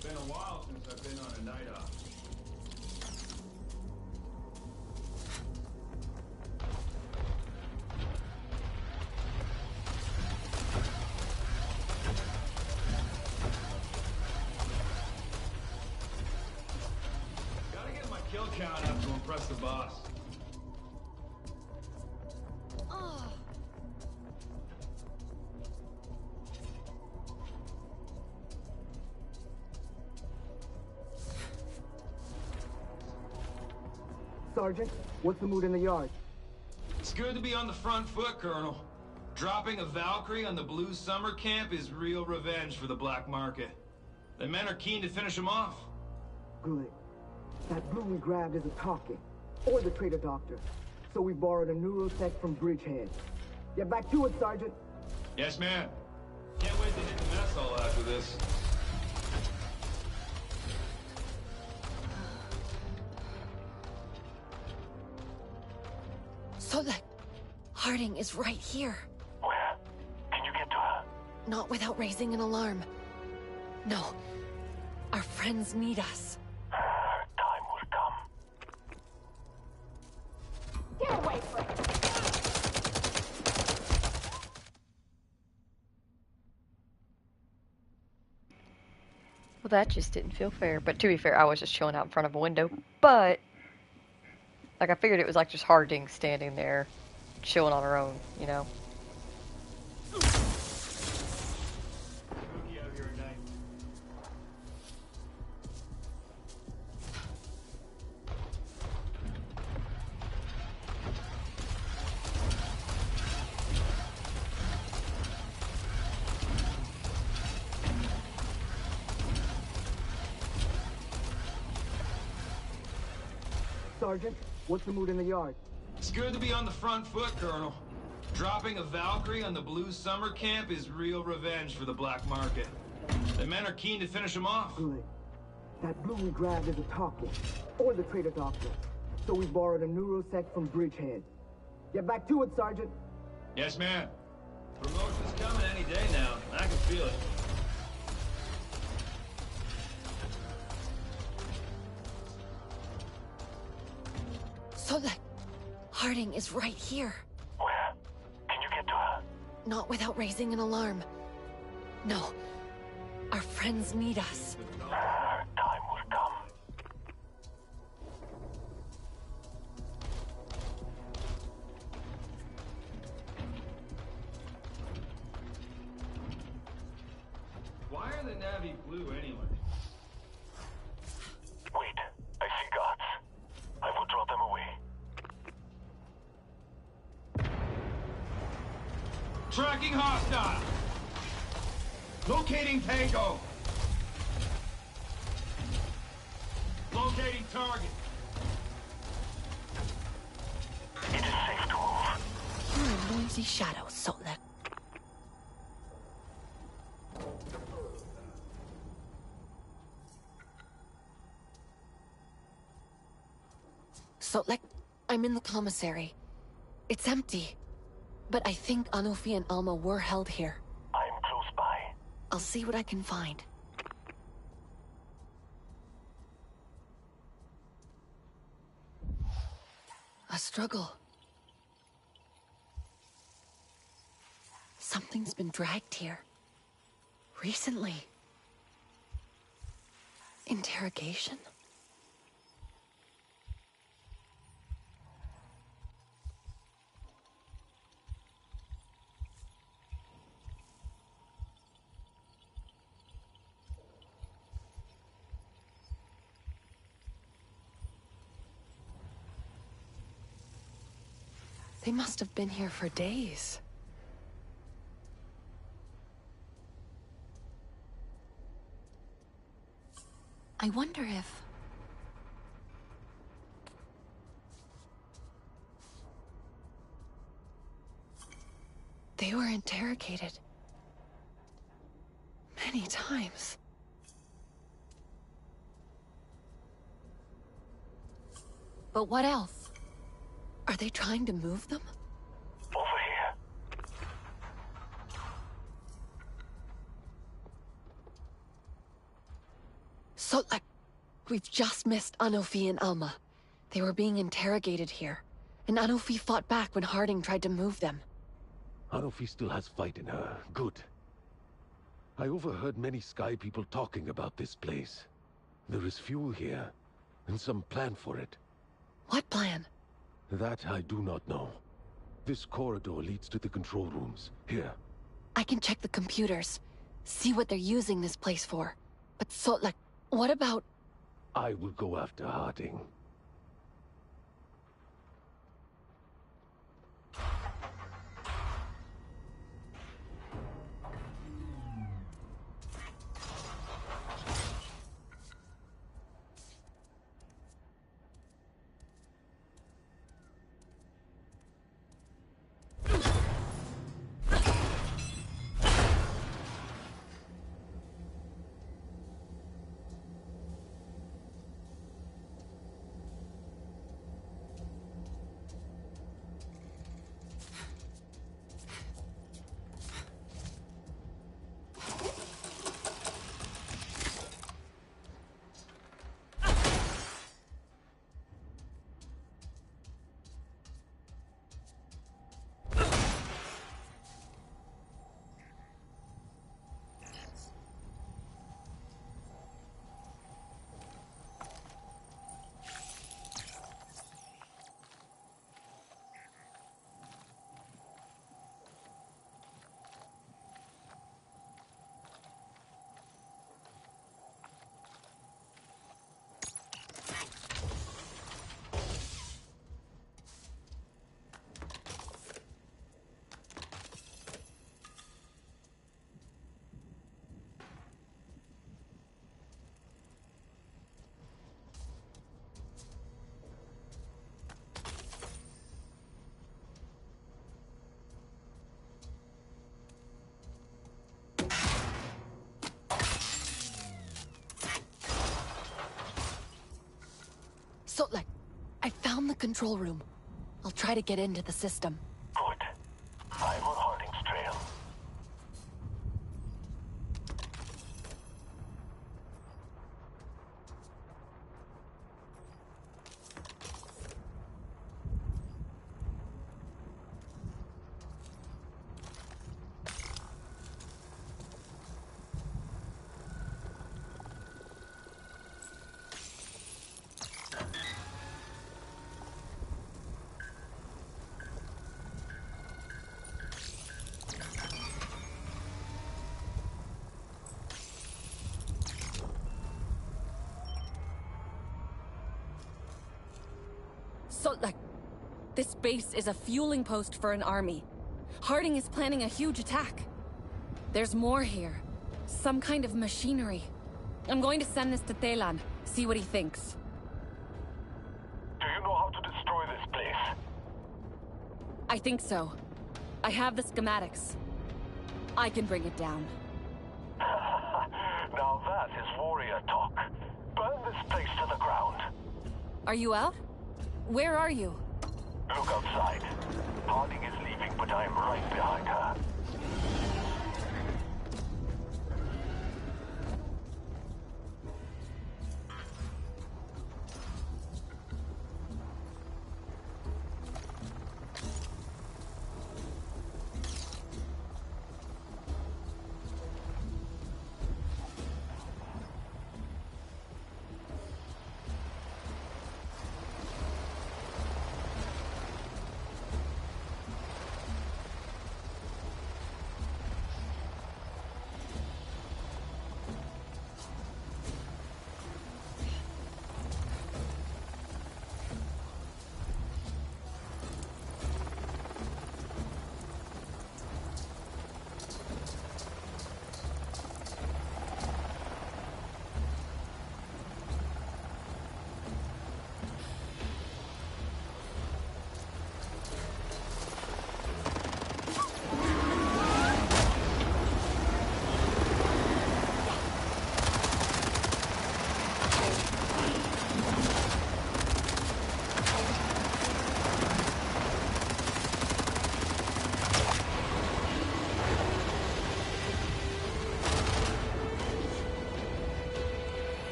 Been a while since I've been on a night off. Gotta get my kill count up to impress the boss. Sergeant, what's the mood in the yard? It's good to be on the front foot, Colonel. Dropping a Valkyrie on the Blue Summer Camp is real revenge for the black market. The men are keen to finish him off. Good. That blue we grabbed isn't talking, or the traitor doctor. So we borrowed a neurosec from Bridgehead. Get back to it, Sergeant. Yes, ma'am. Can't wait to hit the mess hall after this. Solek, Harding is right here. Where? Can you get to her? Not without raising an alarm. No. Our friends need us. Time will come. Get away from me! Well, that just didn't feel fair. But to be fair, I was just chilling out in front of a window. But, like, I figured it was like just Harding standing there, chilling on her own, you know? Spooky out here at night. Sergeant, what's the mood in the yard? It's good to be on the front foot, Colonel. Dropping a Valkyrie on the Blue Summer Camp is real revenge for the black market. The men are keen to finish him off. Good. That blue we grabbed is a talking, or the traitor doctor. So we borrowed a neurosec from Bridgehead. Get back to it, Sergeant. Yes, ma'am. Promotion's coming any day now. I can feel it. So that Harding is right here. Where? Can you get to her? Not without raising an alarm. No. Our friends need us. Time will come. Why are the Navi blue anyway? Wait, I see guards. I will draw them away. Tracking hostile! Locating Tango! Locating target! It is safe to move. You're a noisy shadow, Sotlek. Sotlek, I'm in the commissary. It's empty. But I think Anufi and Alma were held here. I'm close by. I'll see what I can find. A struggle. Something's been dragged here. Recently. Interrogation? They must have been here for days. I wonder if... they were interrogated. Many times. But what else? Are they trying to move them? Over here. So, like, we've just missed Anufi and Alma. They were being interrogated here. And Anufi fought back when Harding tried to move them. Anufi still has fight in her. Good. I overheard many Sky people talking about this place. There is fuel here, and some plan for it. What plan? That I do not know. This corridor leads to the control rooms. Here. I can check the computers. See what they're using this place for. But so, like, what about... I will go after Harding. found the control room. I'll try to get into the system. Good. I'm on Harding's trail. So, this base is a fueling post for an army. Harding is planning a huge attack. There's more here. Some kind of machinery. I'm going to send this to Telan, see what he thinks. Do you know how to destroy this place? I think so. I have the schematics. I can bring it down. Now that is warrior talk. Burn this place to the ground. Are you out? Where are you? Look outside. Harding is leaving, but I'm right behind her.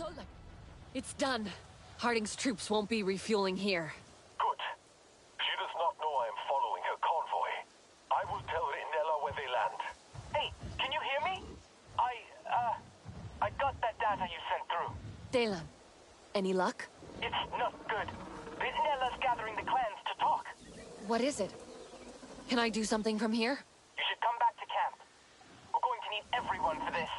Solak, it's done. Harding's troops won't be refueling here. Good. She does not know I am following her convoy. I will tell Rinella where they land. Hey, can you hear me? I got that data you sent through. Dalen, any luck? It's not good. Rinella's gathering the clans to talk. What is it? Can I do something from here? You should come back to camp. We're going to need everyone for this.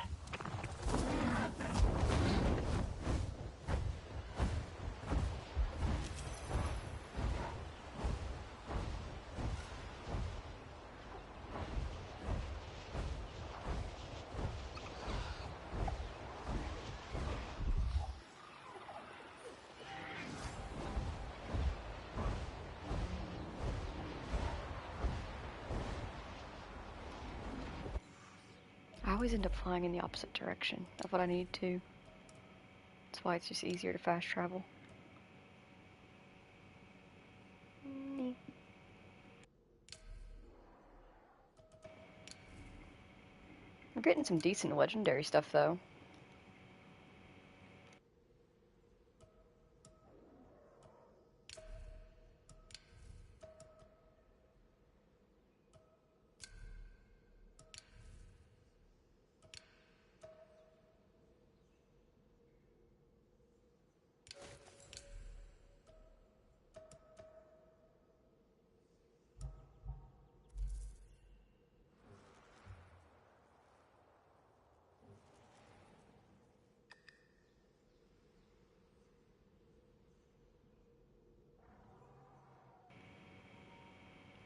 I always end up flying in the opposite direction of what I need to. That's why it's just easier to fast travel. We're getting some decent legendary stuff though.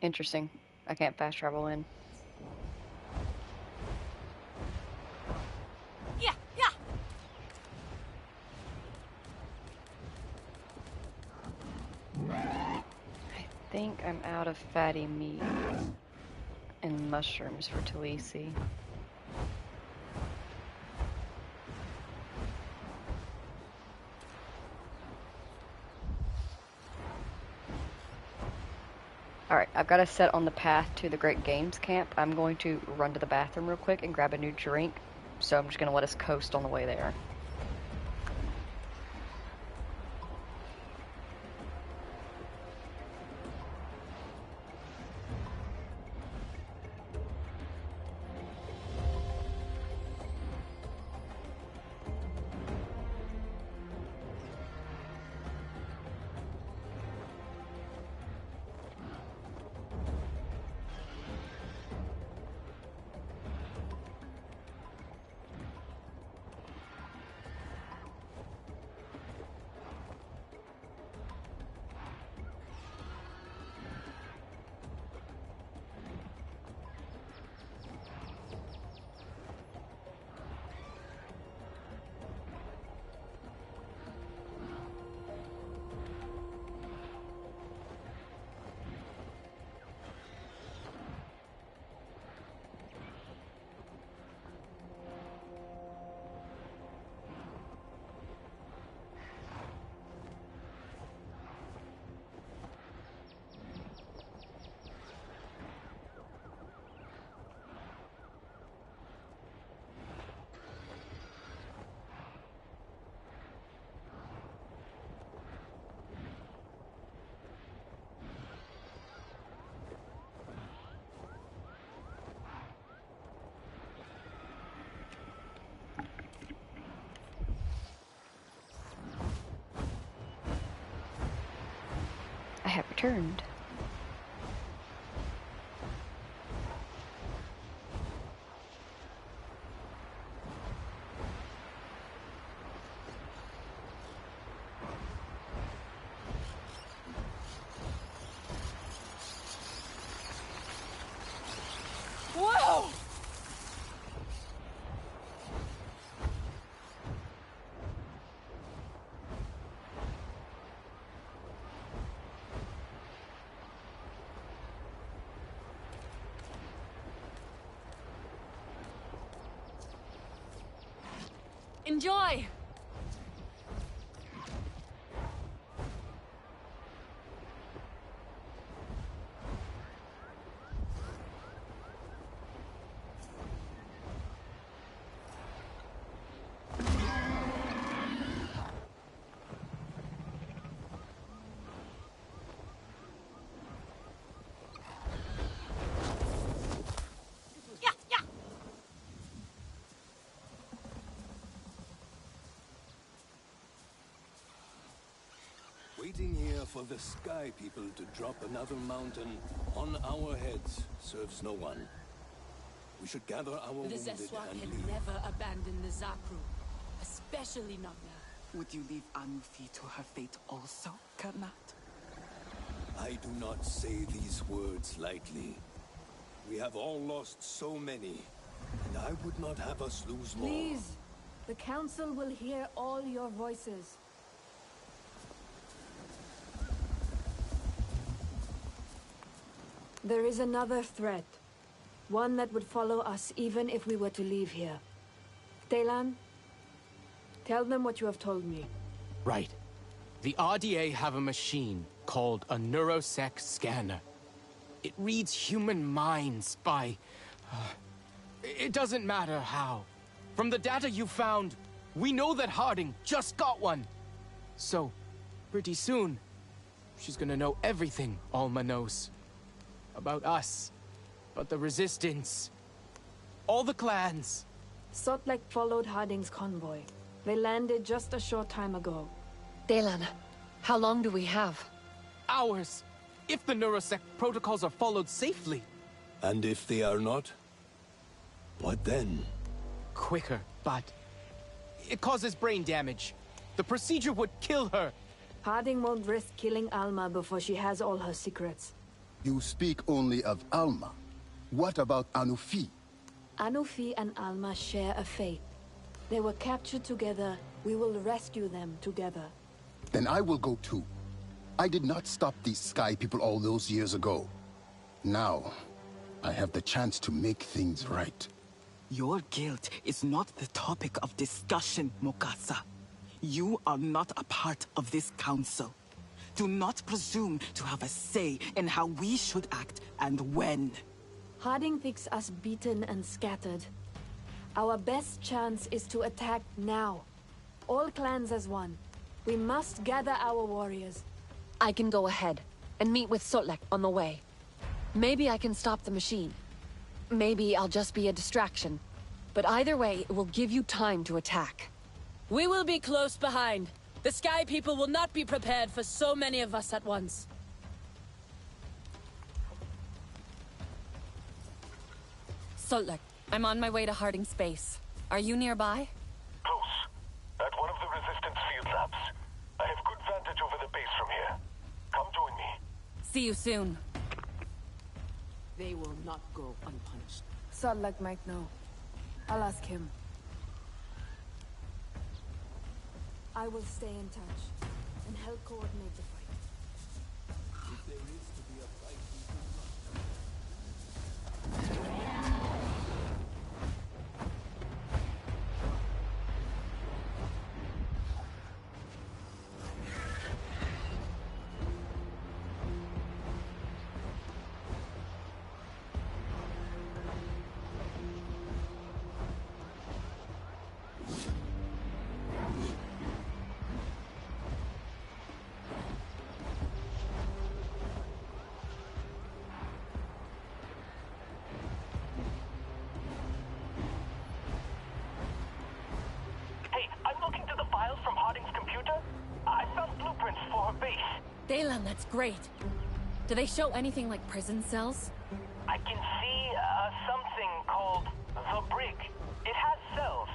Interesting. I can't fast travel in. Yeah. I think I'm out of fatty meat and mushrooms for Talisi. Alright, I've got to set on the path to the Great Games Camp. I'm going to run to the bathroom real quick and grab a new drink. So I'm just going to let us coast on the way there. I have returned. Whoa! Enjoy! Waiting here for the Sky People to drop another mountain on our heads serves no one. We should gather our The wounded Zeswa and can leave. never abandon the Zakru, especially not now. Would you leave Anufi to her fate also, Karnat? I do not say these words lightly. We have all lost so many, and I would not have us lose more. Please, the Council will hear all your voices. There is another threat. One that would follow us even if we were to leave here. Telan, tell them what you have told me. Right. The RDA have a machine called a neurosec scanner. It reads human minds by... it doesn't matter how. From the data you found, we know that Harding just got one. So, pretty soon, she's gonna know everything Alma knows. About us, about the Resistance, all the clans. Sotlek followed Harding's convoy. They landed just a short time ago. Delan, how long do we have? Hours, if the neurosec protocols are followed safely. And if they are not? What then? Quicker, but it causes brain damage. The procedure would kill her. Harding won't risk killing Alma before she has all her secrets. You speak only of Alma. What about Anufi? Anufi and Alma share a fate. They were captured together. We will rescue them together. Then I will go too. I did not stop these Sky People all those years ago. Now, I have the chance to make things right. Your guilt is not the topic of discussion, Mokasa. You are not a part of this council. Do not presume to have a say in how we should act and when. Harding thinks us beaten and scattered. Our best chance is to attack now. All clans as one. We must gather our warriors. I can go ahead and meet with Sotlek on the way. Maybe I can stop the machine. Maybe I'll just be a distraction. But either way, it will give you time to attack. We will be close behind. The Sky People will not be prepared for so many of us at once. Sotlek, I'm on my way to Harding's base. Are you nearby? Close. At one of the Resistance field labs. I have good vantage over the base from here. Come join me. See you soon. They will not go unpunished. Sotlek might know. I'll ask him. I will stay in touch and help coordinate the fight. If there is to be a fight, Delan, that's great. Do they show anything like prison cells? I can see something called the Brig. It has cells.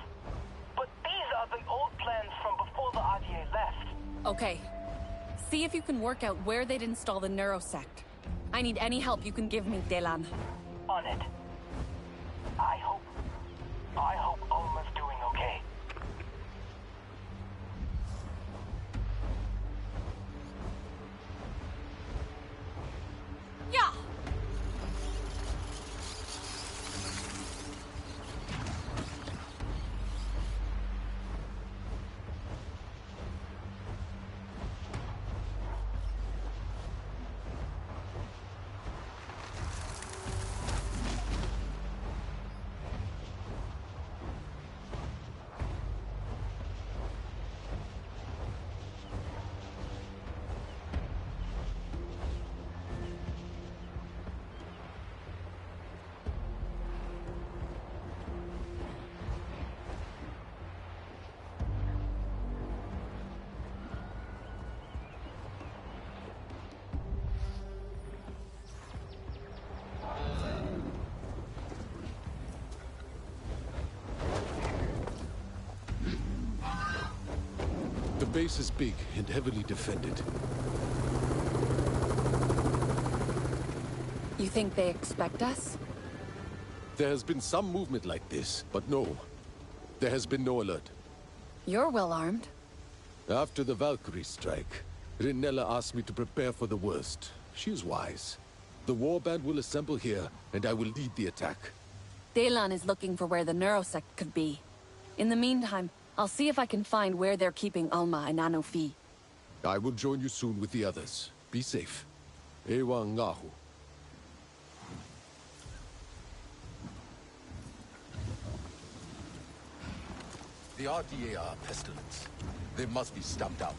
But these are the old plans from before the RDA left. Okay. See if you can work out where they'd install the neurosect. I need any help you can give me, Delan. On it. I hope Alma's doing okay. Yeah! The base is big and heavily defended. You think they expect us? There has been some movement like this, but no. There has been no alert. You're well armed. After the Valkyrie strike, Rinella asked me to prepare for the worst. She is wise. The warband will assemble here, and I will lead the attack. Delan is looking for where the Neurosect could be. In the meantime, I'll see if I can find where they're keeping Alma and Anofi. I will join you soon with the others. Be safe. Ewa Ngahu. The RDA are a pestilence. They must be stamped out.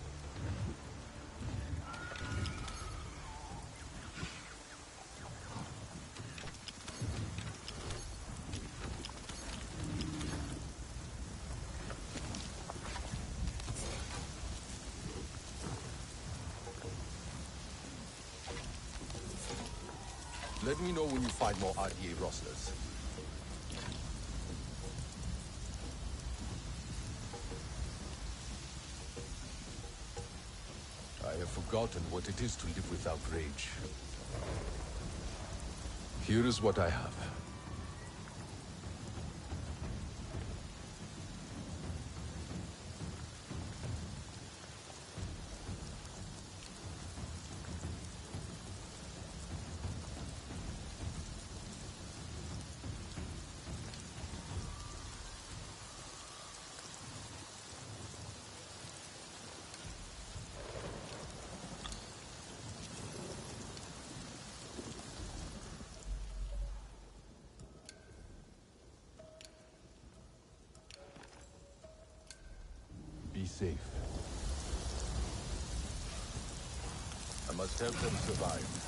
Let me know when you find more RDA rosters. I have forgotten what it is to live without rage. Here is what I have. Be safe. I must help them survive.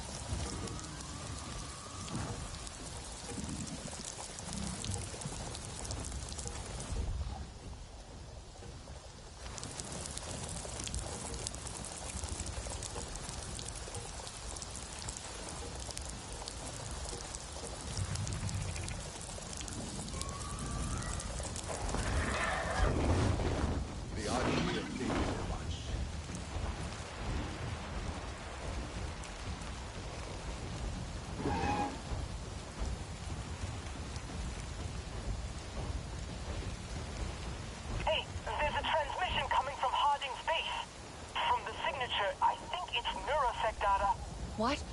What?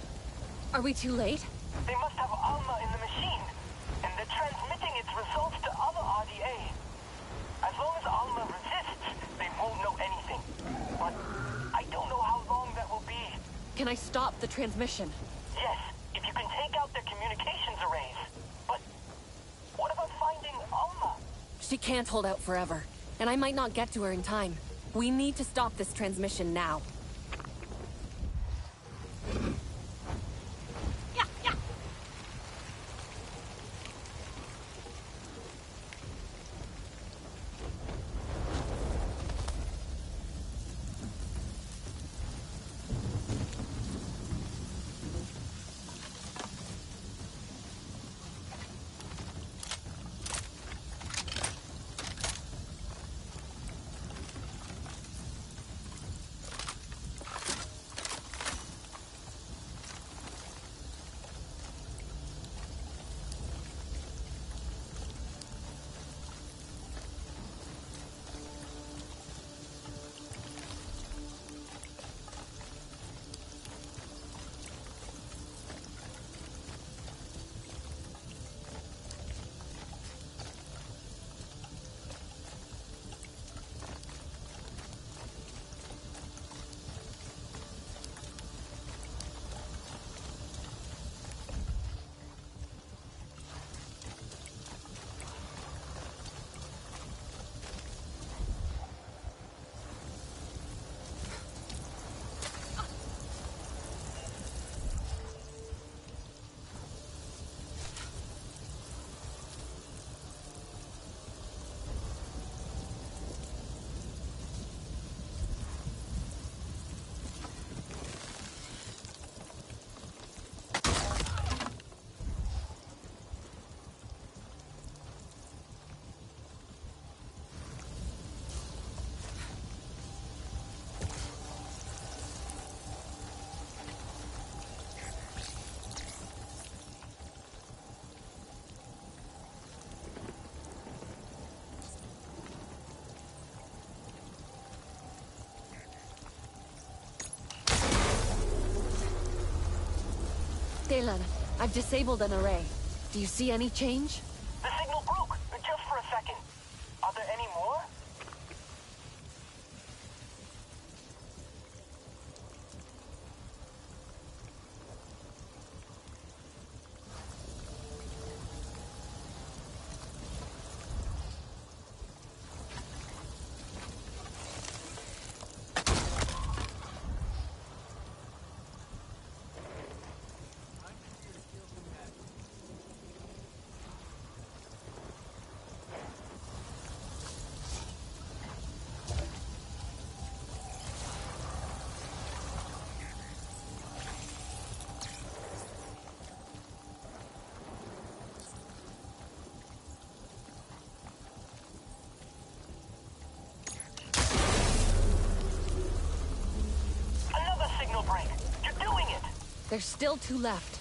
Are we too late? They must have Alma in the machine, and they're transmitting its results to other RDA. As long as Alma resists, they won't know anything. But I don't know how long that will be. Can I stop the transmission? Yes, if you can take out their communications arrays. But what about finding Alma? She can't hold out forever, and I might not get to her in time. We need to stop this transmission now. Galen, I've disabled an array. Do you see any change? The signal broke, just for a second. Are there any more? Signal break. You're doing it! There's still 2 left.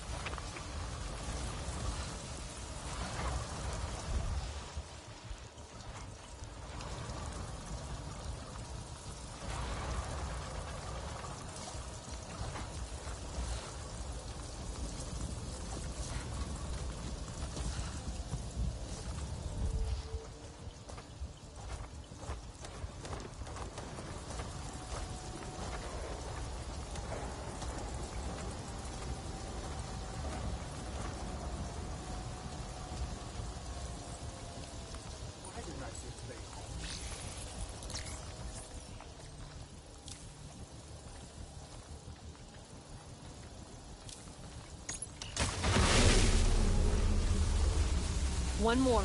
One more.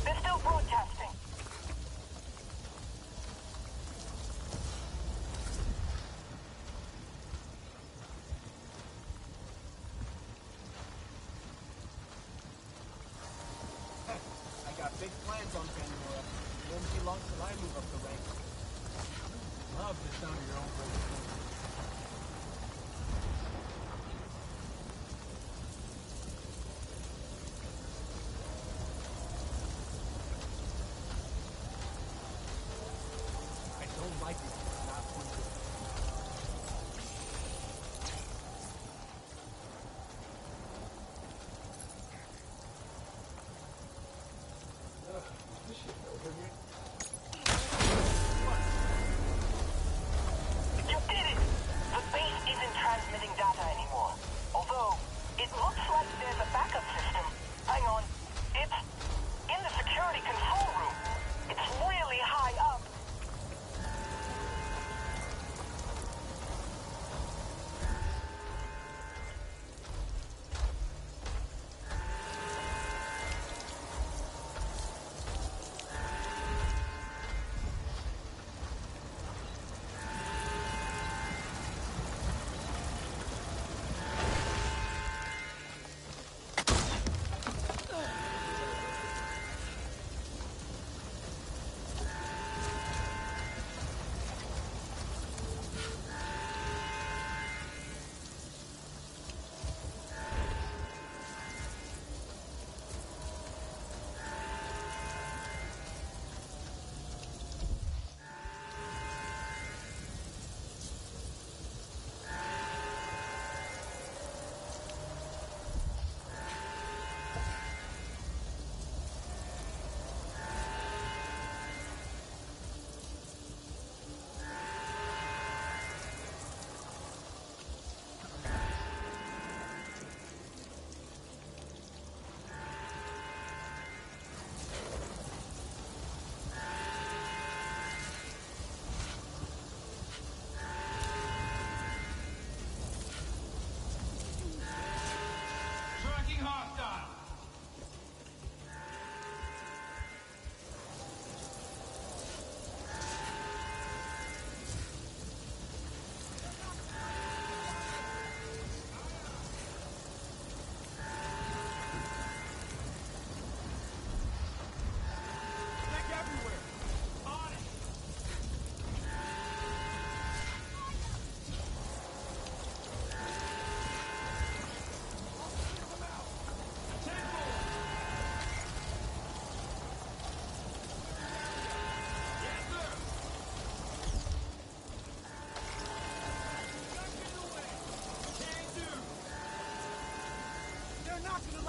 They're still broadcasting. I got big plans on Pandora. It won't be long till I move up the ranks. Love the sound of your own voice. Like it, not one bit. This shit over here.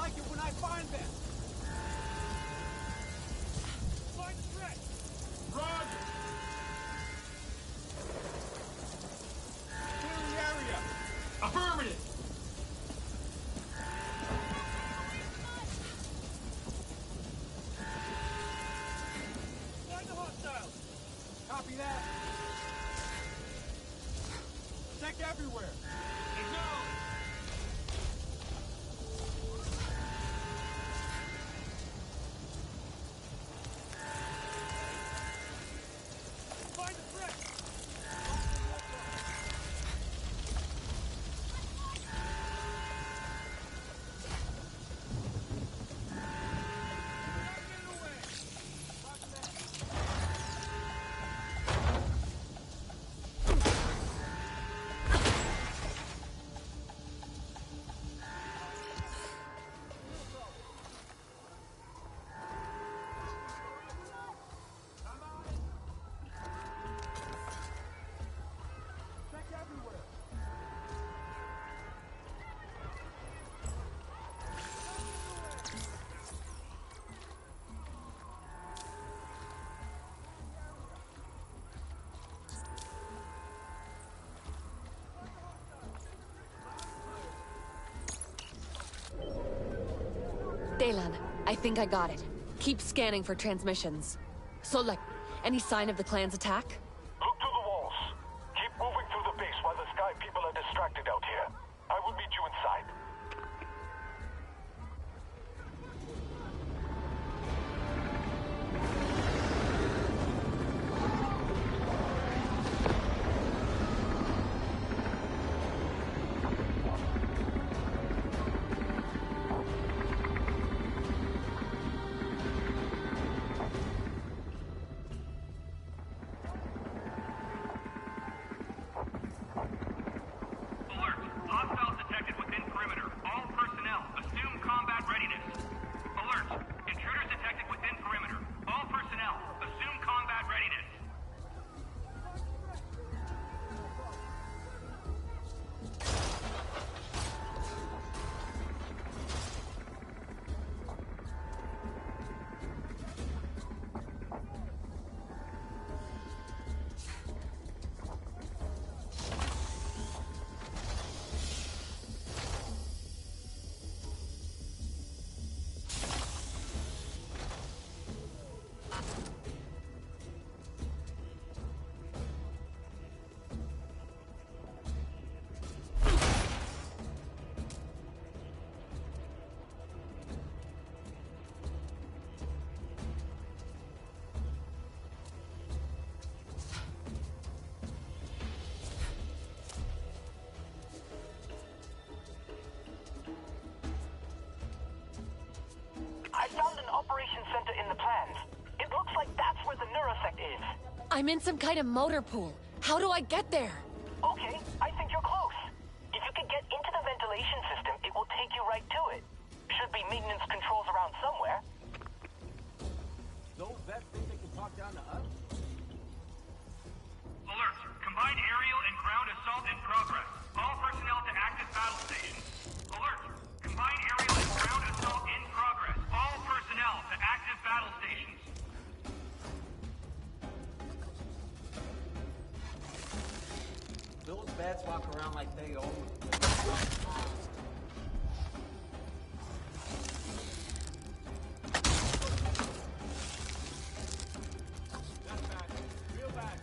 like it when I find them. Find the threat. Roger. Clear the area. Affirmative. Find the hostiles. Copy that. Check everywhere. Find the threat. Check everywhere. Daylan, I think I got it. Keep scanning for transmissions. So, like, any sign of the clan's attack? Look to the walls. Keep moving through the base while the Sky people are distracted out here. I will meet you inside. Alert. Hostiles detected within perimeter. All personnel, assume combat readiness. Alert. Intruders detected within perimeter. All personnel, assume combat readiness. I found an operations center in the plans. It looks like that's where the neurosect is. I'm in some kind of motor pool. How do I get there? Okay, I think you're close. If you could get into the ventilation system, it will take you right to it. Should be maintenance controls around somewhere. Those vets think they can talk down to us? Alert. Combined aerial and ground assault in progress. All personnel to active battle stations. Alert. Combined aerial and ground assault in progress. All personnel to active battle stations. Those vets walk around like they own the That's bad. Real bad.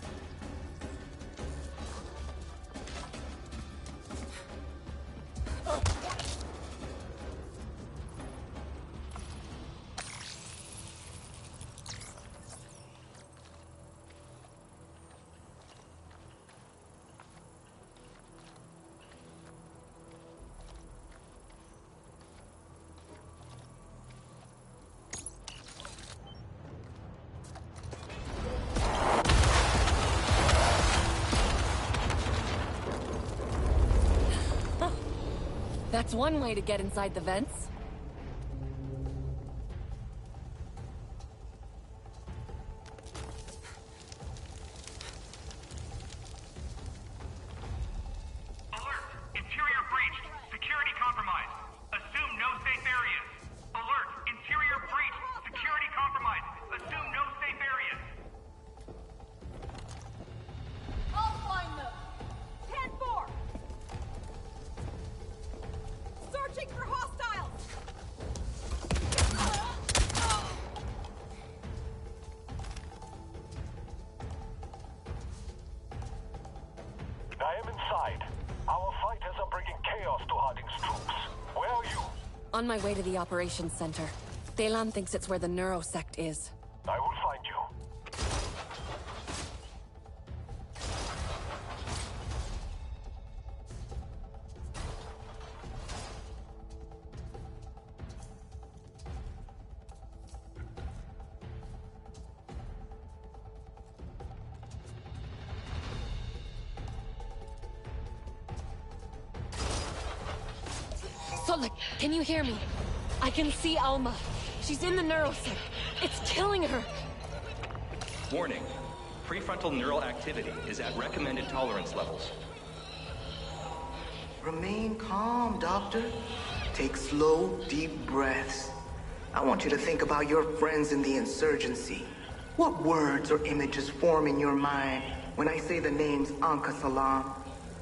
That's one way to get inside the vents. Alert. Interior breached. Security compromised. Assume no safe areas. chaos to Harding's troops. Where are you? On my way to the operations center. Delan thinks it's where the neurosect is. I will find you. Solek, can you hear me? I can see Alma. She's in the neurosect. It's killing her. Warning. Prefrontal neural activity is at recommended tolerance levels. Remain calm, Doctor. Take slow, deep breaths. I want you to think about your friends in the insurgency. What words or images form in your mind when I say the names Anka Salam,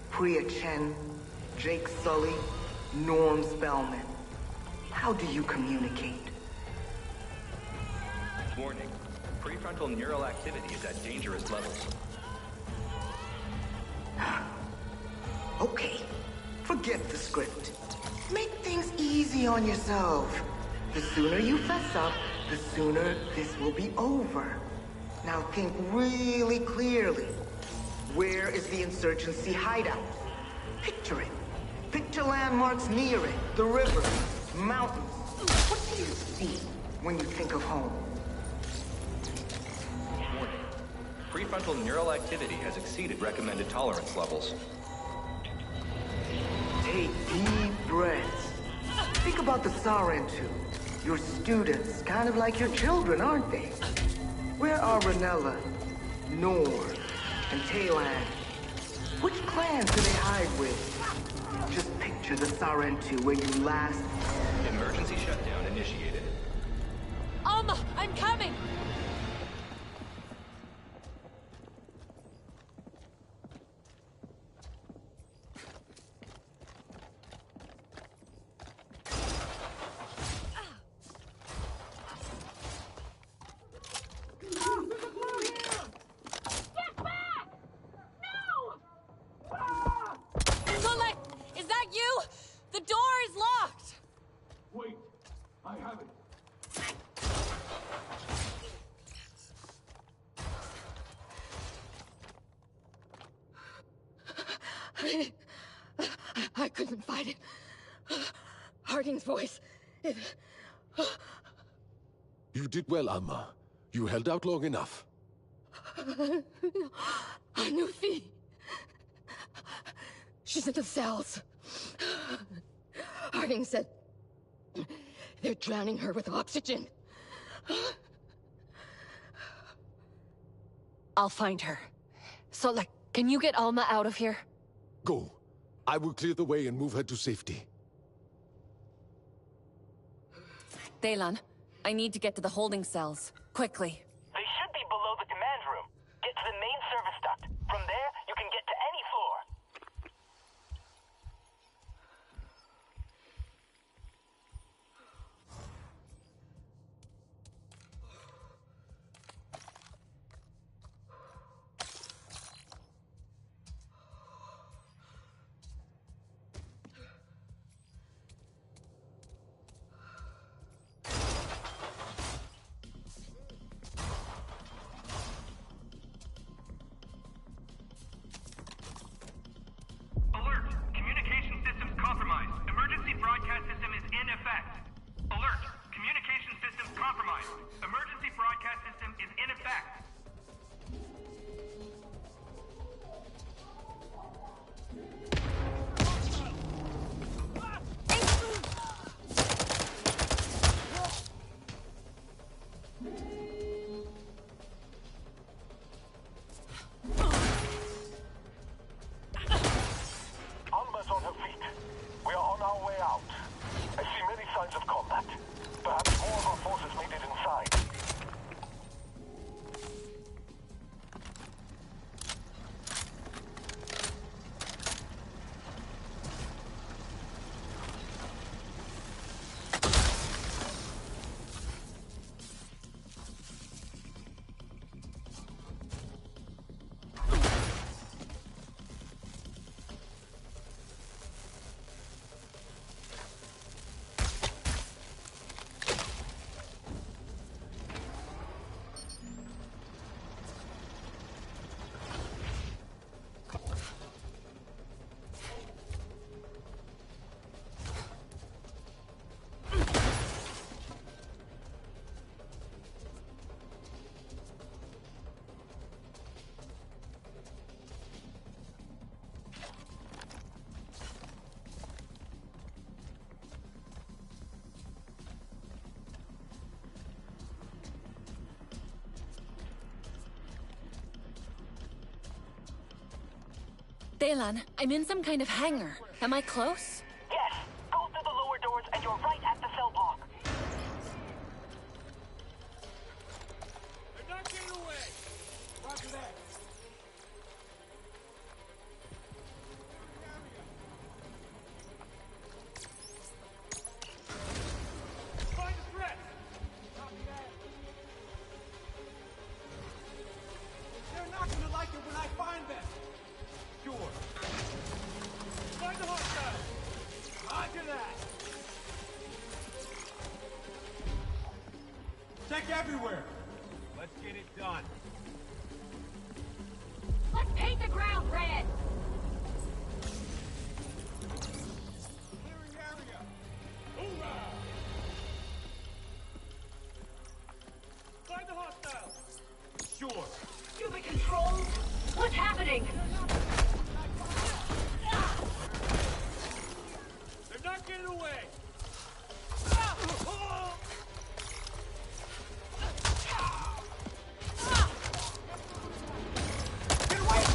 Priya Chen, Jake Sully, Norm Spellman? How do you communicate? Warning. Prefrontal neural activity is at dangerous levels. Okay, forget the script. Make things easy on yourself. The sooner you fess up, the sooner this will be over. Now think really clearly. Where is the insurgency hideout? Picture it. Picture landmarks near it. The river, mountains. What do you see when you think of home? Warning. Prefrontal neural activity has exceeded recommended tolerance levels. Take deep breaths. Think about the Sarentu. Your students, kind of like your children, aren't they? Where are Ranella, Nor, and Taylan? Which clans do they hide with? Just picture the Sarentu where you last... Emergency shutdown initiated. Alma, I'm coming! Solek, is that you? The door is locked! Wait, I have it. I couldn't fight it. Harding's voice. You did well, Alma. You held out long enough. Anufi. She's in the cells. Harding said they're drowning her with oxygen. I'll find her. Solek, can you get Alma out of here? Go. I will clear the way and move her to safety. Delan, I need to get to the holding cells. Quickly. They should be below the command room. Get to the main service duct. From there, you can get to any floor. Delan, I'm in some kind of hangar. Am I close? Yes. Go through the lower doors and you're right at the cell block. They're not getting away! Roger that. Find the threat! Copy that. They're not gonna like it when I find them! Sure. Find the hostile! Roger that! Check everywhere! Let's get it done. Let's paint the ground red! Clearing area! Hoorah! Find the hostile! Sure. Stupid controls! What's happening? They're not getting away! Get away!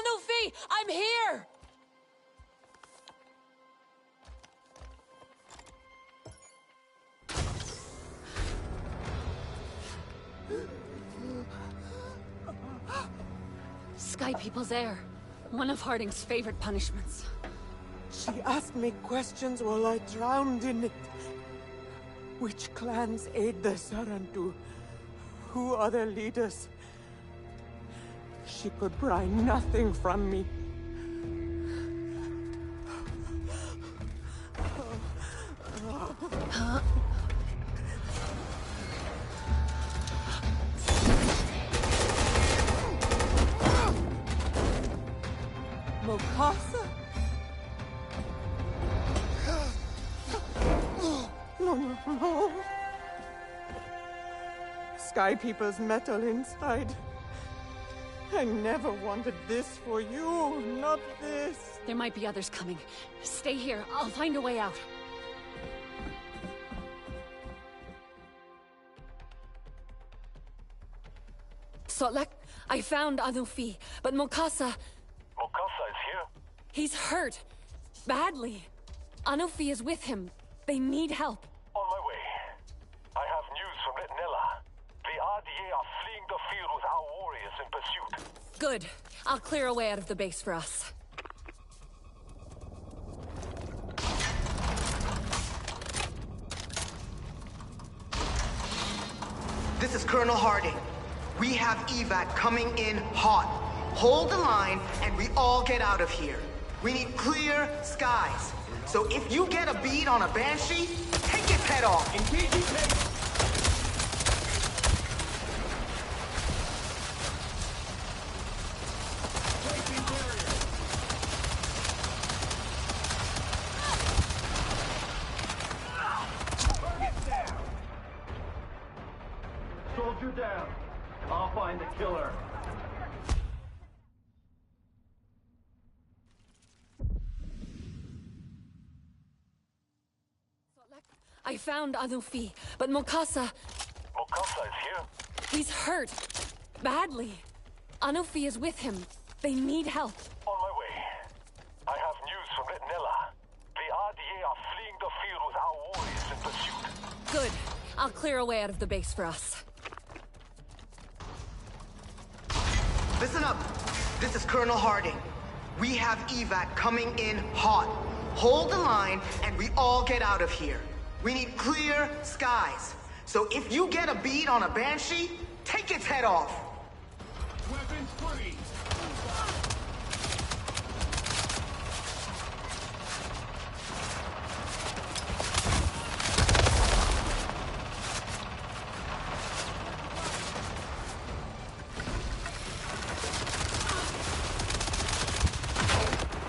Navi, I'm here! Sky People's air. One of Harding's favorite punishments. She asked me questions while I drowned in it. Which clans aid the Sarantu? Who are their leaders? She could pry nothing from me. Mokasa? No. Sky People's metal inside. I never wanted this for you, not this. There might be others coming. Stay here. I'll find a way out. Sotlek, I found Anufi, but Mokasa... Mokasa is here? He's hurt. Badly. Anufi is with him. They need help. On my way. I have news from Nella. The RDA are fleeing the field with our warriors in pursuit. Good. I'll clear a way out of the base for us. This is Colonel Harding. We have evac coming in hot. Hold the line, and we all get out of here. We need clear skies. So if you get a bead on a Banshee, take its head off. Soldier down. I'll find the killer. I found Anufi, but Mokasa... Mokasa is here? He's hurt. Badly. Anufi is with him. They need help. On my way. I have news from Retinella. The RDA are fleeing the field with our warriors in pursuit. Good. I'll clear a way out of the base for us. Listen up. This is Colonel Harding. We have evac coming in hot. Hold the line, and we all get out of here. We need clear skies. So if you get a bead on a Banshee, take its head off. Weapons free.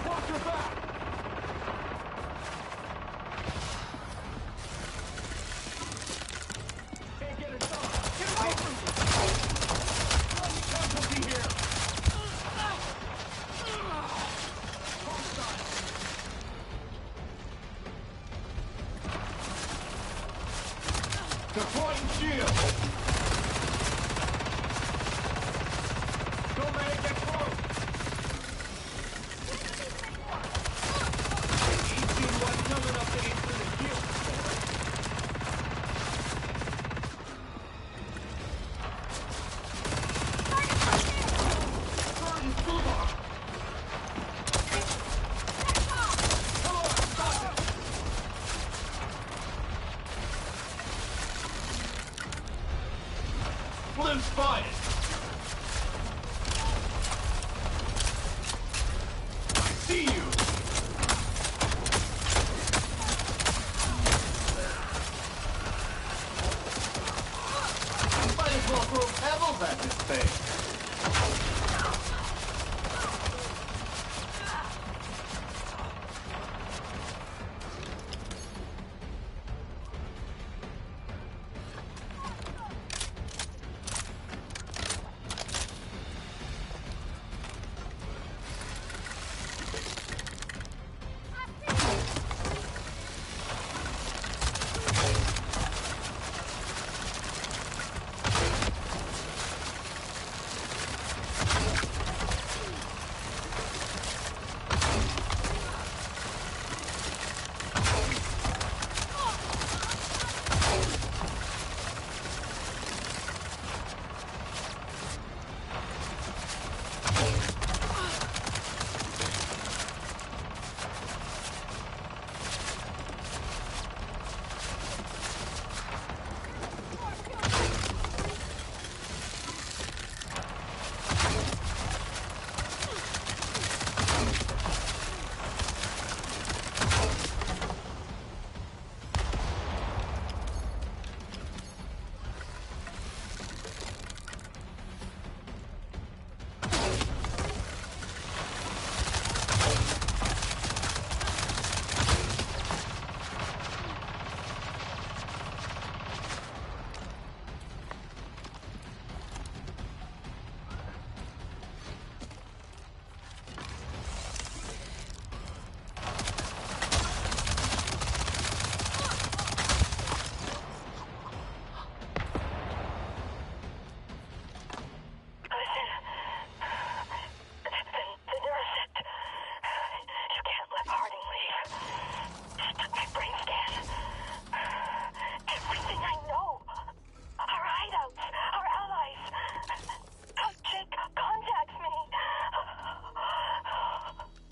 Watch your back. Can't get it done. Get away from me. Casualty here. Deploying shield. Don't let it get close. 18-1 coming up to answer the shield. Blue spotted. I see you. Might as well throw pebbles at this thing.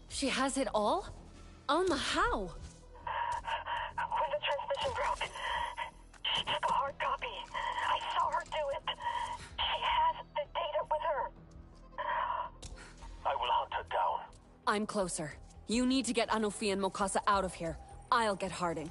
She has it all? Alma, how? When the transmission broke, she took a hard copy. I saw her do it. I'm closer. You need to get Anufi and Mokasa out of here. I'll get Harding.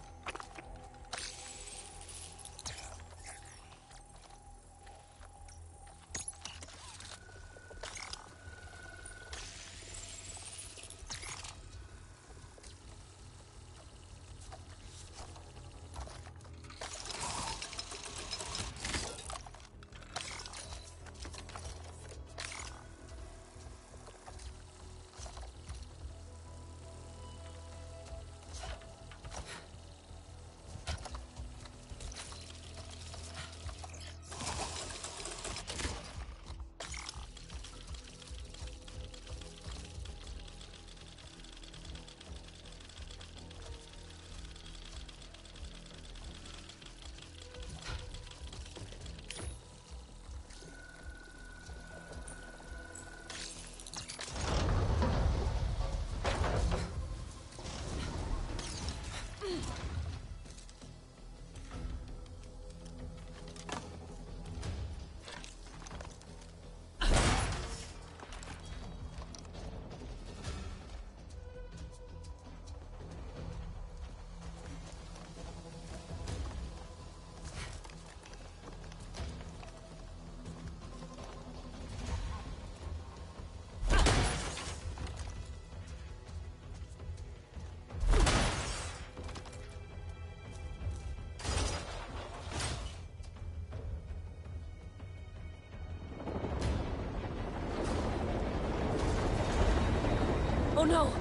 Oh no!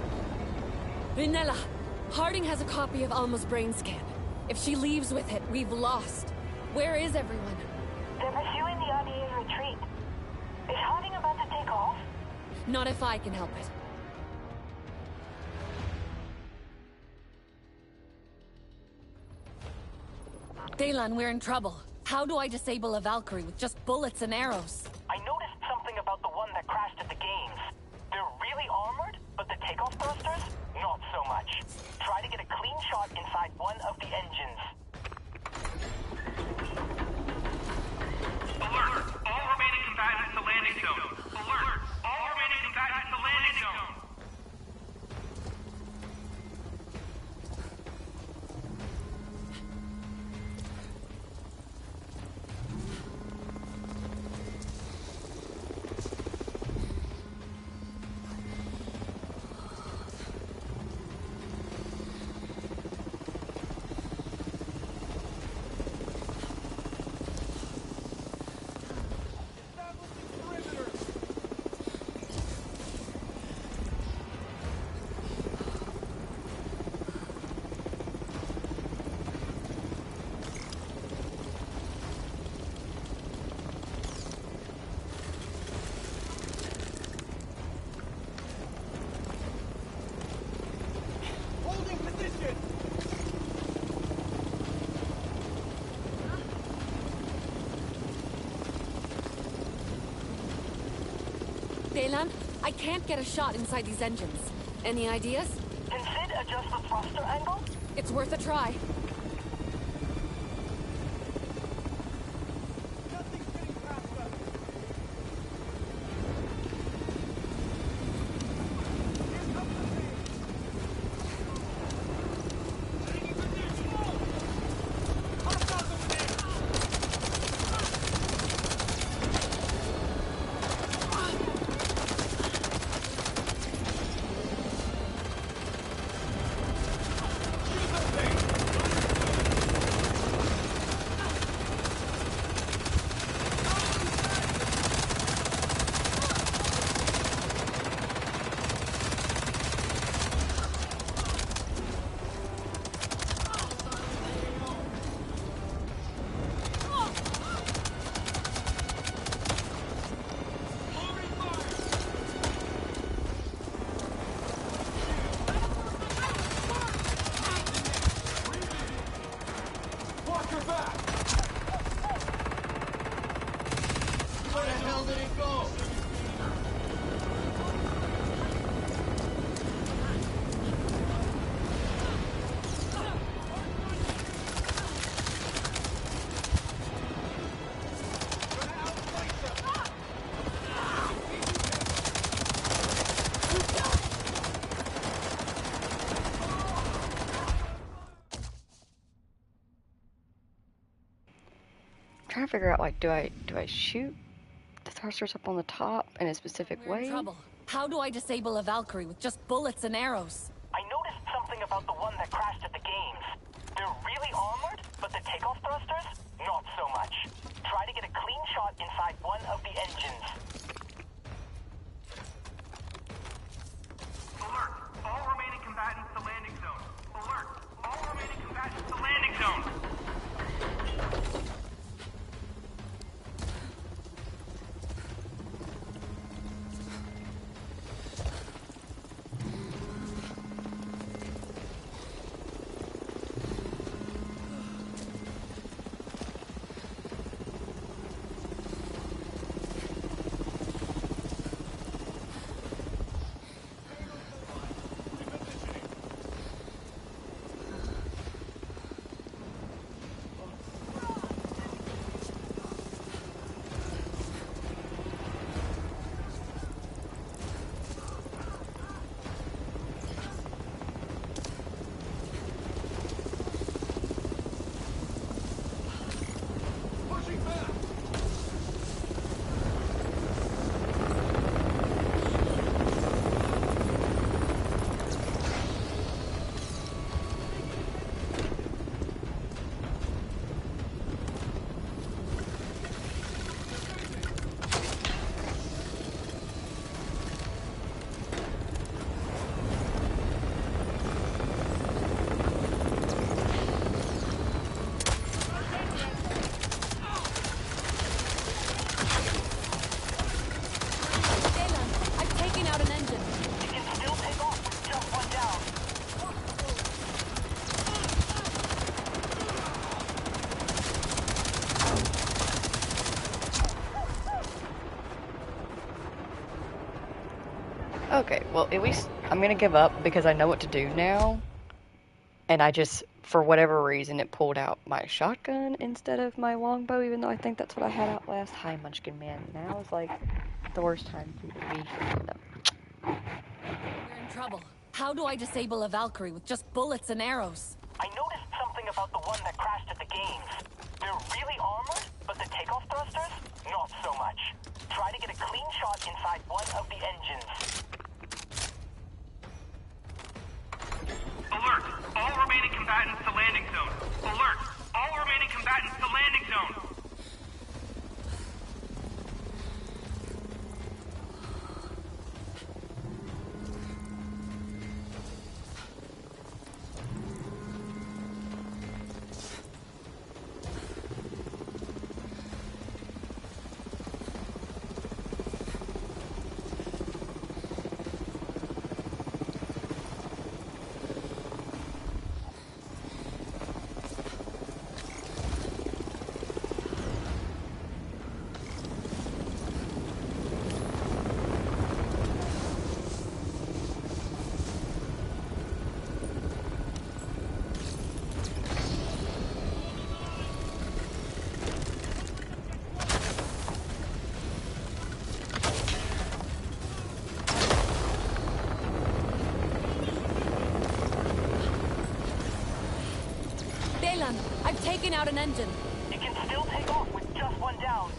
Rinella! Harding has a copy of Alma's brain scan. If she leaves with it, we've lost. Where is everyone? They're pursuing the RDA retreat. Is Harding about to take off? Not if I can help it. Daylan, we're in trouble. How do I disable a Valkyrie with just bullets and arrows? I noticed something about the one that crashed at the games. They're really armored, but the takeoff thrusters, not so much. Try to get a clean shot inside one of the engines. Alert! All remaining combatants to landing zone. Alert! All remaining combatants to landing zone. Daylan, I can't get a shot inside these engines. Any ideas? Can Sid adjust the thruster angle? It's worth a try. trying to figure out, like, do I shoot the thrusters up on the top in a specific We're way? in trouble. How do I disable a Valkyrie with just bullets and arrows? I noticed something about the one that crashed at the games. They're really armored, but the takeoff thrusters, not so much. Try to get a clean shot inside one of the engines. Alert! All remaining combatants to landing zone. Alert! All remaining combatants to landing zone. Okay, well, at least I'm gonna give up because I know what to do now. And I just, for whatever reason, it pulled out my shotgun instead of my longbow, even though I think that's what I had out last. Hi, Munchkin Man. Now is like the worst time to be. We're in trouble. How do I disable a Valkyrie with just bullets and arrows? I noticed something about the one that crashed at the games. They're really armored, but the takeoff thrusters, not so much. Try to get a clean shot inside one of the engines. Alert! All remaining combatants to landing zone. Alert! All remaining combatants to landing zone. I've taken out an engine. You can still take off with just one down.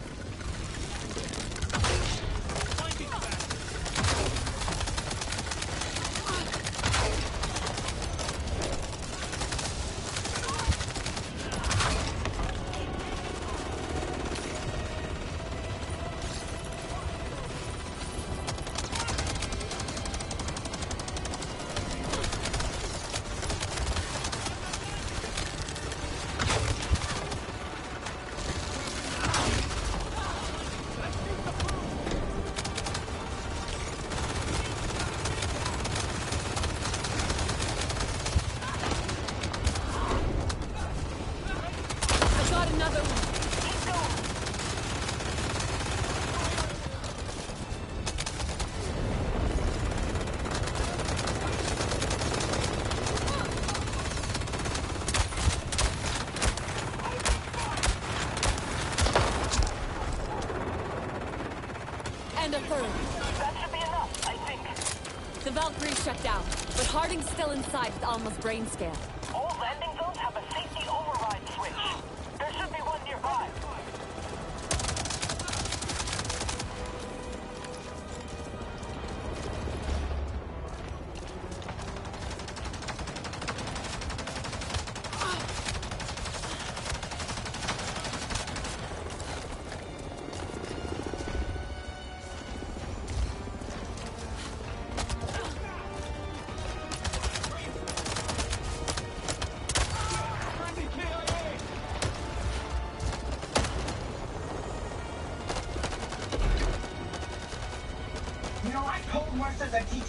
And a third. That should be enough, I think. The Valkyrie's shut down, but Harding's still inside with Alma's brain scale. All landing zones have a safety override switch. There should be one nearby.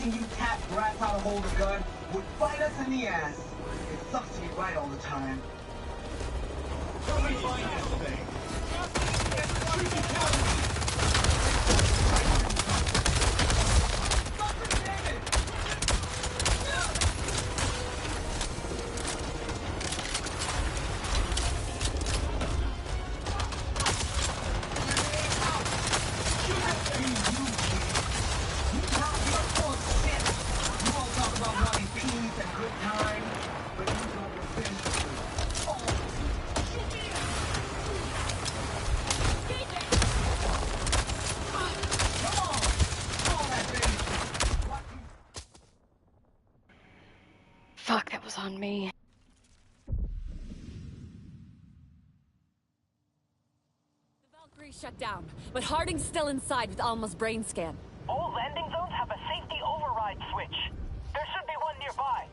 teaching you tap brats how to hold a gun would bite us in the ass. It sucks to be right all the time. Help me find this thing. Fuck, that was on me. The Valkyrie shut down, but Harding's still inside with Alma's brain scan. All landing zones have a safety override switch. There should be one nearby.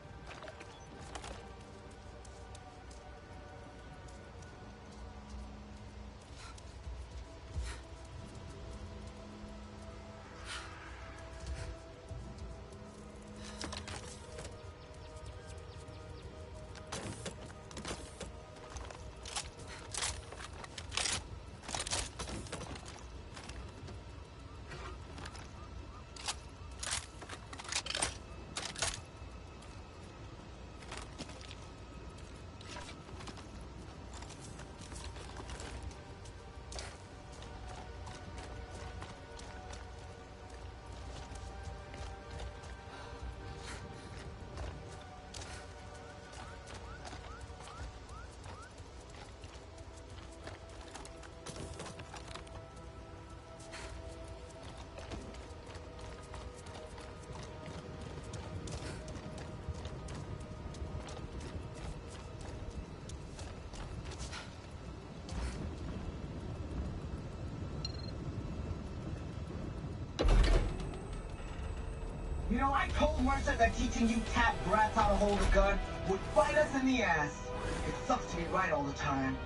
You know, I told Mercer that teaching you tap brats how to hold a gun would bite us in the ass. It sucks to be right all the time.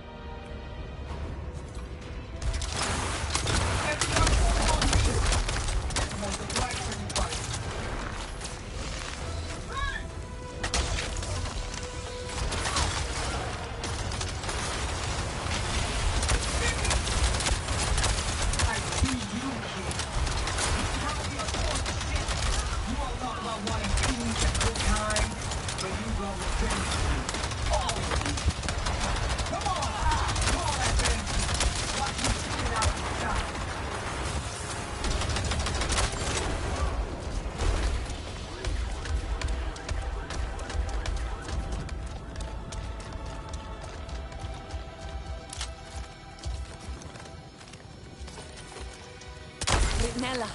Nella,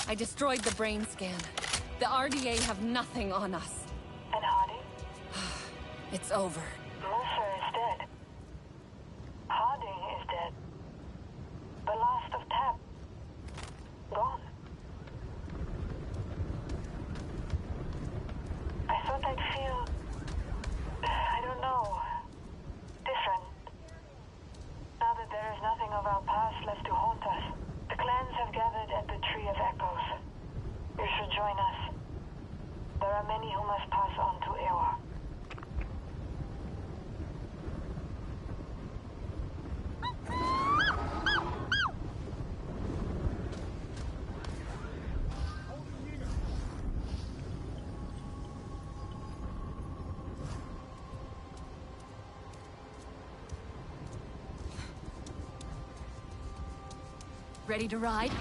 I destroyed the brain scan. The RDA have nothing on us. And Harding? It's over. Mercer is dead. Harding is dead. The last of Tap. Gone. I thought I'd feel... I don't know... different. Now that there is nothing of our past left to haunt us, the clans have gathered at the Tree of Echoes. You should join us. There are many who must pass on to Ewa. Ready to ride?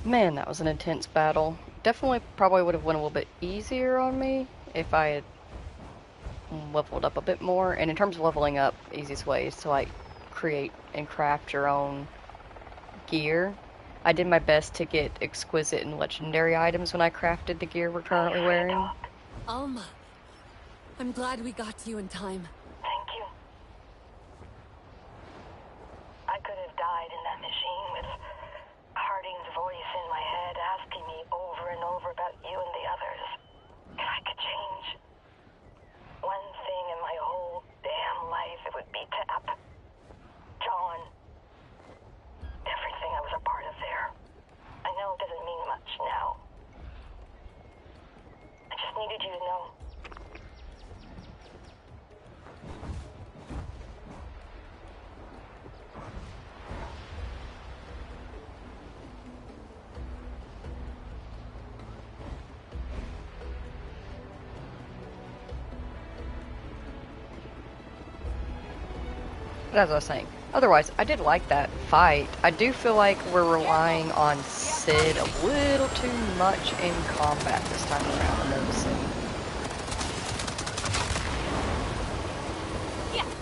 Man, that was an intense battle. Definitely probably would have went a little bit easier on me if I had leveled up a bit more. And in terms of leveling up, easiest way is to like create and craft your own gear. I did my best to get exquisite and legendary items when I crafted the gear we're currently wearing. Alma, I'm glad we got to you in time. Thank you. I could have died in that machine with Harding's voice in my head asking me over and over about you and the others. If I could change one thing in my whole damn life, it would be Tap, John, everything I was a part of there. I know it doesn't mean much now. I just needed you to know. But as I was saying, otherwise, I did like that fight. I do feel like we're relying on Sid a little too much in combat this time around, I'm noticing.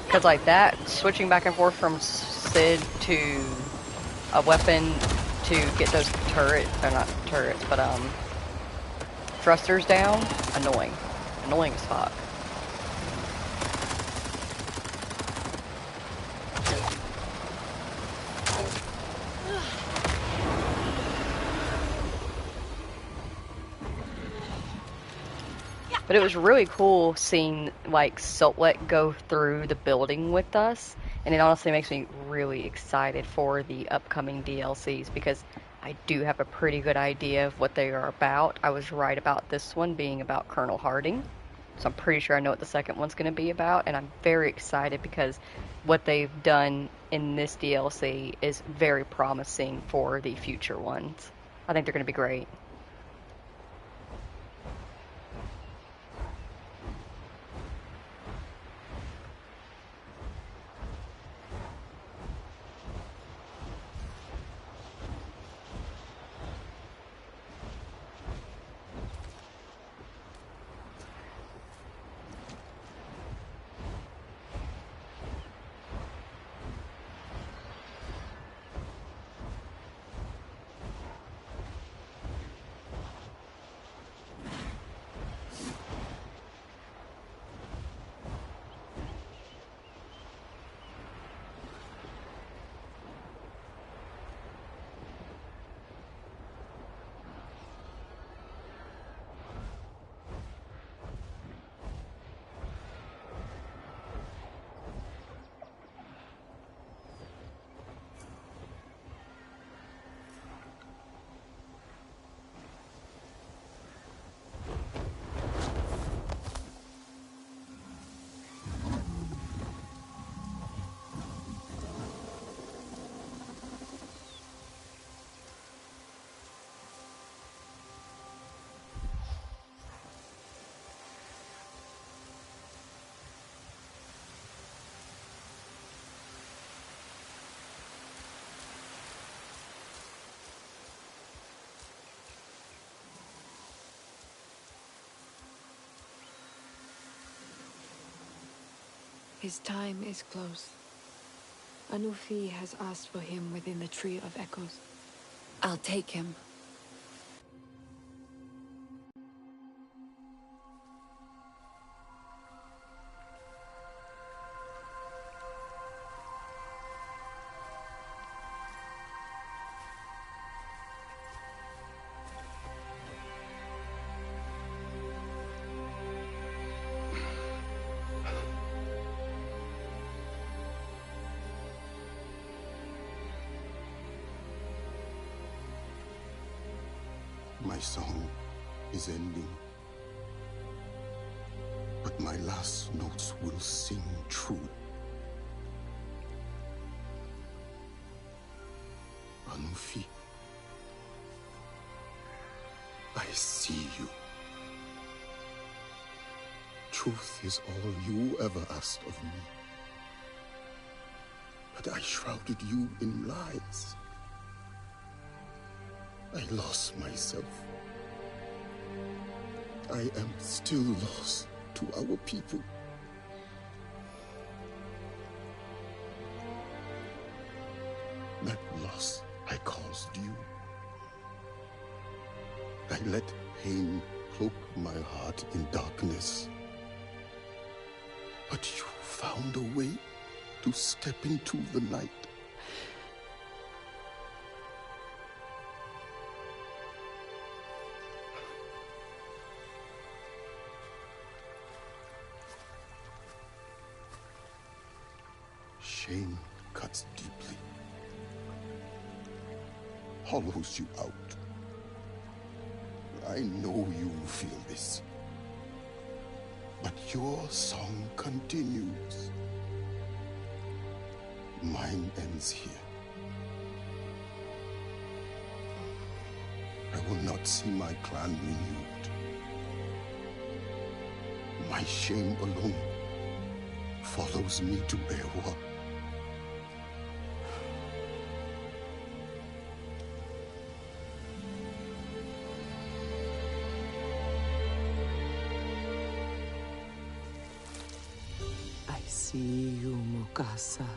Because like that, switching back and forth from Sid to a weapon to get those turrets, or not turrets, but thrusters down, annoying. Annoying as fuck. But it was really cool seeing, like, Solek go through the building with us. And it honestly makes me really excited for the upcoming DLCs because I do have a pretty good idea of what they are about. I was right about this one being about Colonel Harding. So I'm pretty sure I know what the second one's going to be about. And I'm very excited because what they've done in this DLC is very promising for the future ones. I think they're going to be great. His time is close. Anufi has asked for him within the Tree of Echoes. I'll take him. My song is ending, but my last notes will sing true. Anufi, I see you. Truth is all you ever asked of me. But I shrouded you in lies. I lost myself. I am still lost to our people. That loss I caused you. I let pain cloak my heart in darkness. But you found a way to step into the night. Shame cuts deeply, hollows you out. I know you feel this, but your song continues. Mine ends here. I will not see my clan renewed. My shame alone follows me to Erwa. I see you, Mukasa.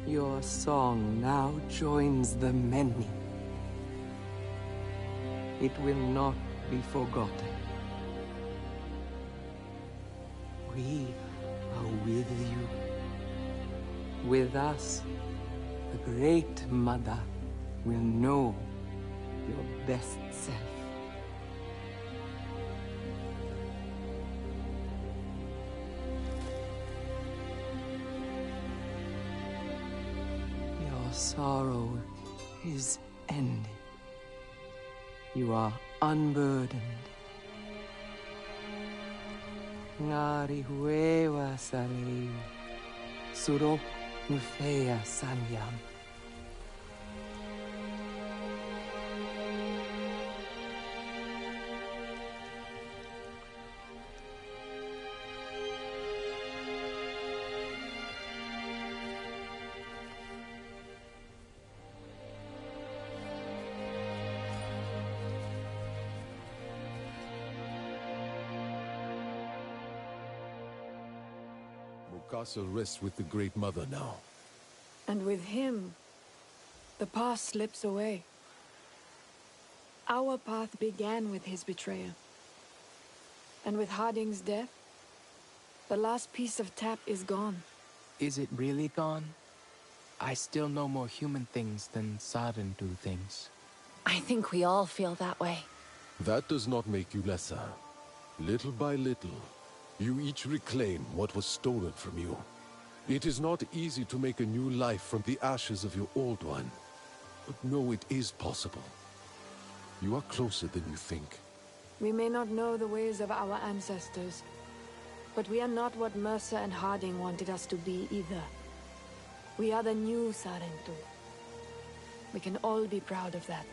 Your song now joins the many. It will not be forgotten. We are with you. With us, the Great Mother will know your best self. Your sorrow is ended. You are unburdened. Ngari huewa sarei, surok nufea sanyam. Mukasa rests with the Great Mother now. And with him, the past slips away. Our path began with his betrayal. And with Harding's death, the last piece of tap is gone. Is it really gone? I still know more human things than Saren do things. I think we all feel that way. That does not make you lesser. Little by little, you each reclaim what was stolen from you. It is not easy to make a new life from the ashes of your old one. But know it is possible. You are closer than you think. We may not know the ways of our ancestors, but we are not what Mercer and Harding wanted us to be either. We are the new Sarentu. We can all be proud of that.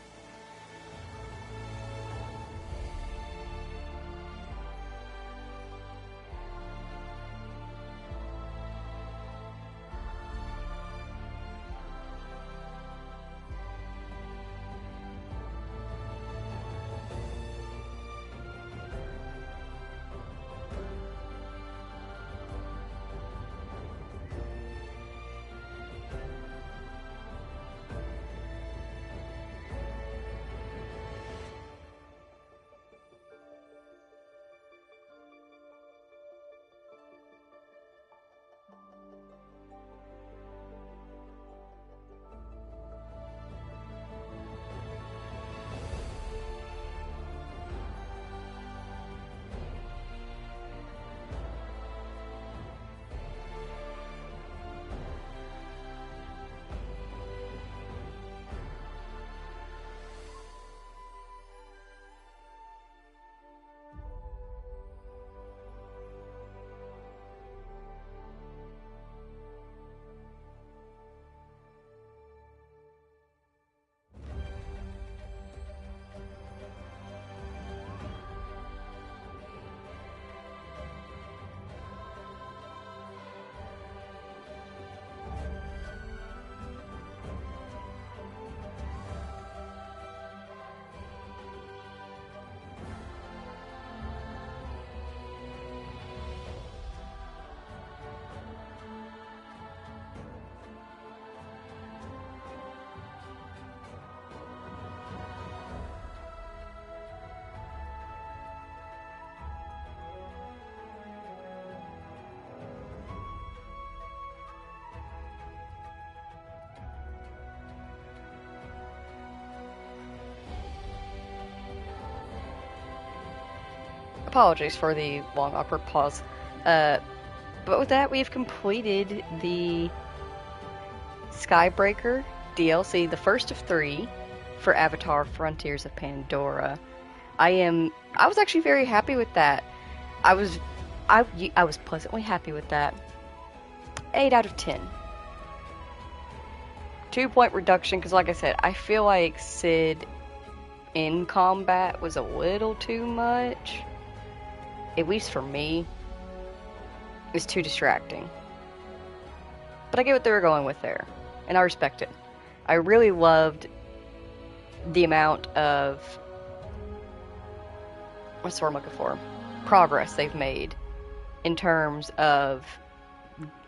apologies for the long awkward pause. But with that, we've completed the Skybreaker DLC, the first of 3 for Avatar: Frontiers of Pandora. I was actually very happy with that. I was pleasantly happy with that. 8 out of 10. 2-point reduction, because like I said, I feel like Sid in combat was a little too much. At least for me. It was too distracting. But I get what they were going with there, and I respect it. I really loved the amount of, what's the word I'm looking for? Progress they've made in terms of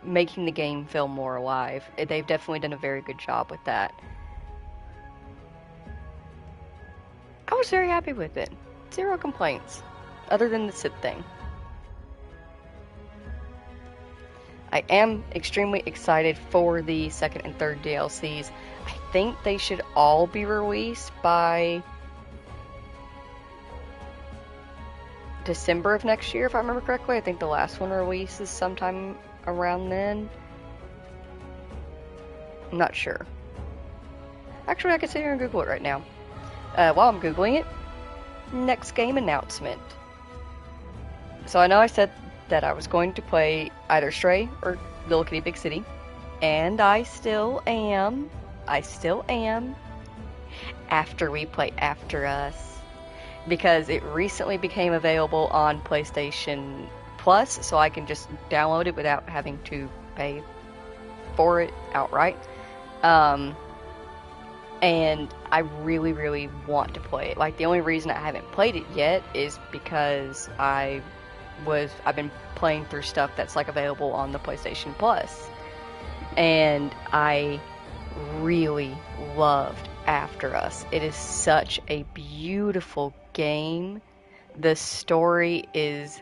making the game feel more alive. They've definitely done a very good job with that. I was very happy with it. 0 complaints, other than the Sid thing. I am extremely excited for the second and third DLCs. I think they should all be released by December of next year, if I remember correctly. I think the last one releases sometime around then. I'm not sure. Actually, I can sit here and Google it right now. While I'm Googling it, next game announcement. So I know I said that I was going to play either Stray or Little Kitty Big City, and I still am. After we play After Us, because it recently became available on PlayStation Plus, so I can just download it without having to pay for it outright. And I really, really want to play it. Like, the only reason I haven't played it yet is because I've been playing through stuff that's like available on the PlayStation Plus. And I really loved After Us. It is such a beautiful game. The story is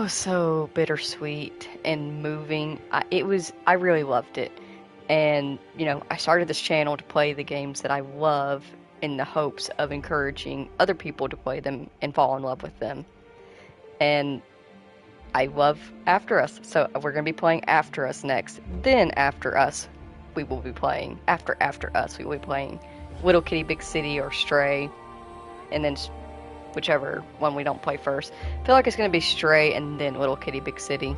so bittersweet and moving. I really loved it. And, you know, I started this channel to play the games that I love in the hopes of encouraging other people to play them and fall in love with them. And I love After Us, so we're going to be playing After Us next. Then after Us, we will be playing, after Us, we will be playing Little Kitty Big City or Stray, and then whichever one we don't play first. I feel like it's going to be Stray and then Little Kitty Big City.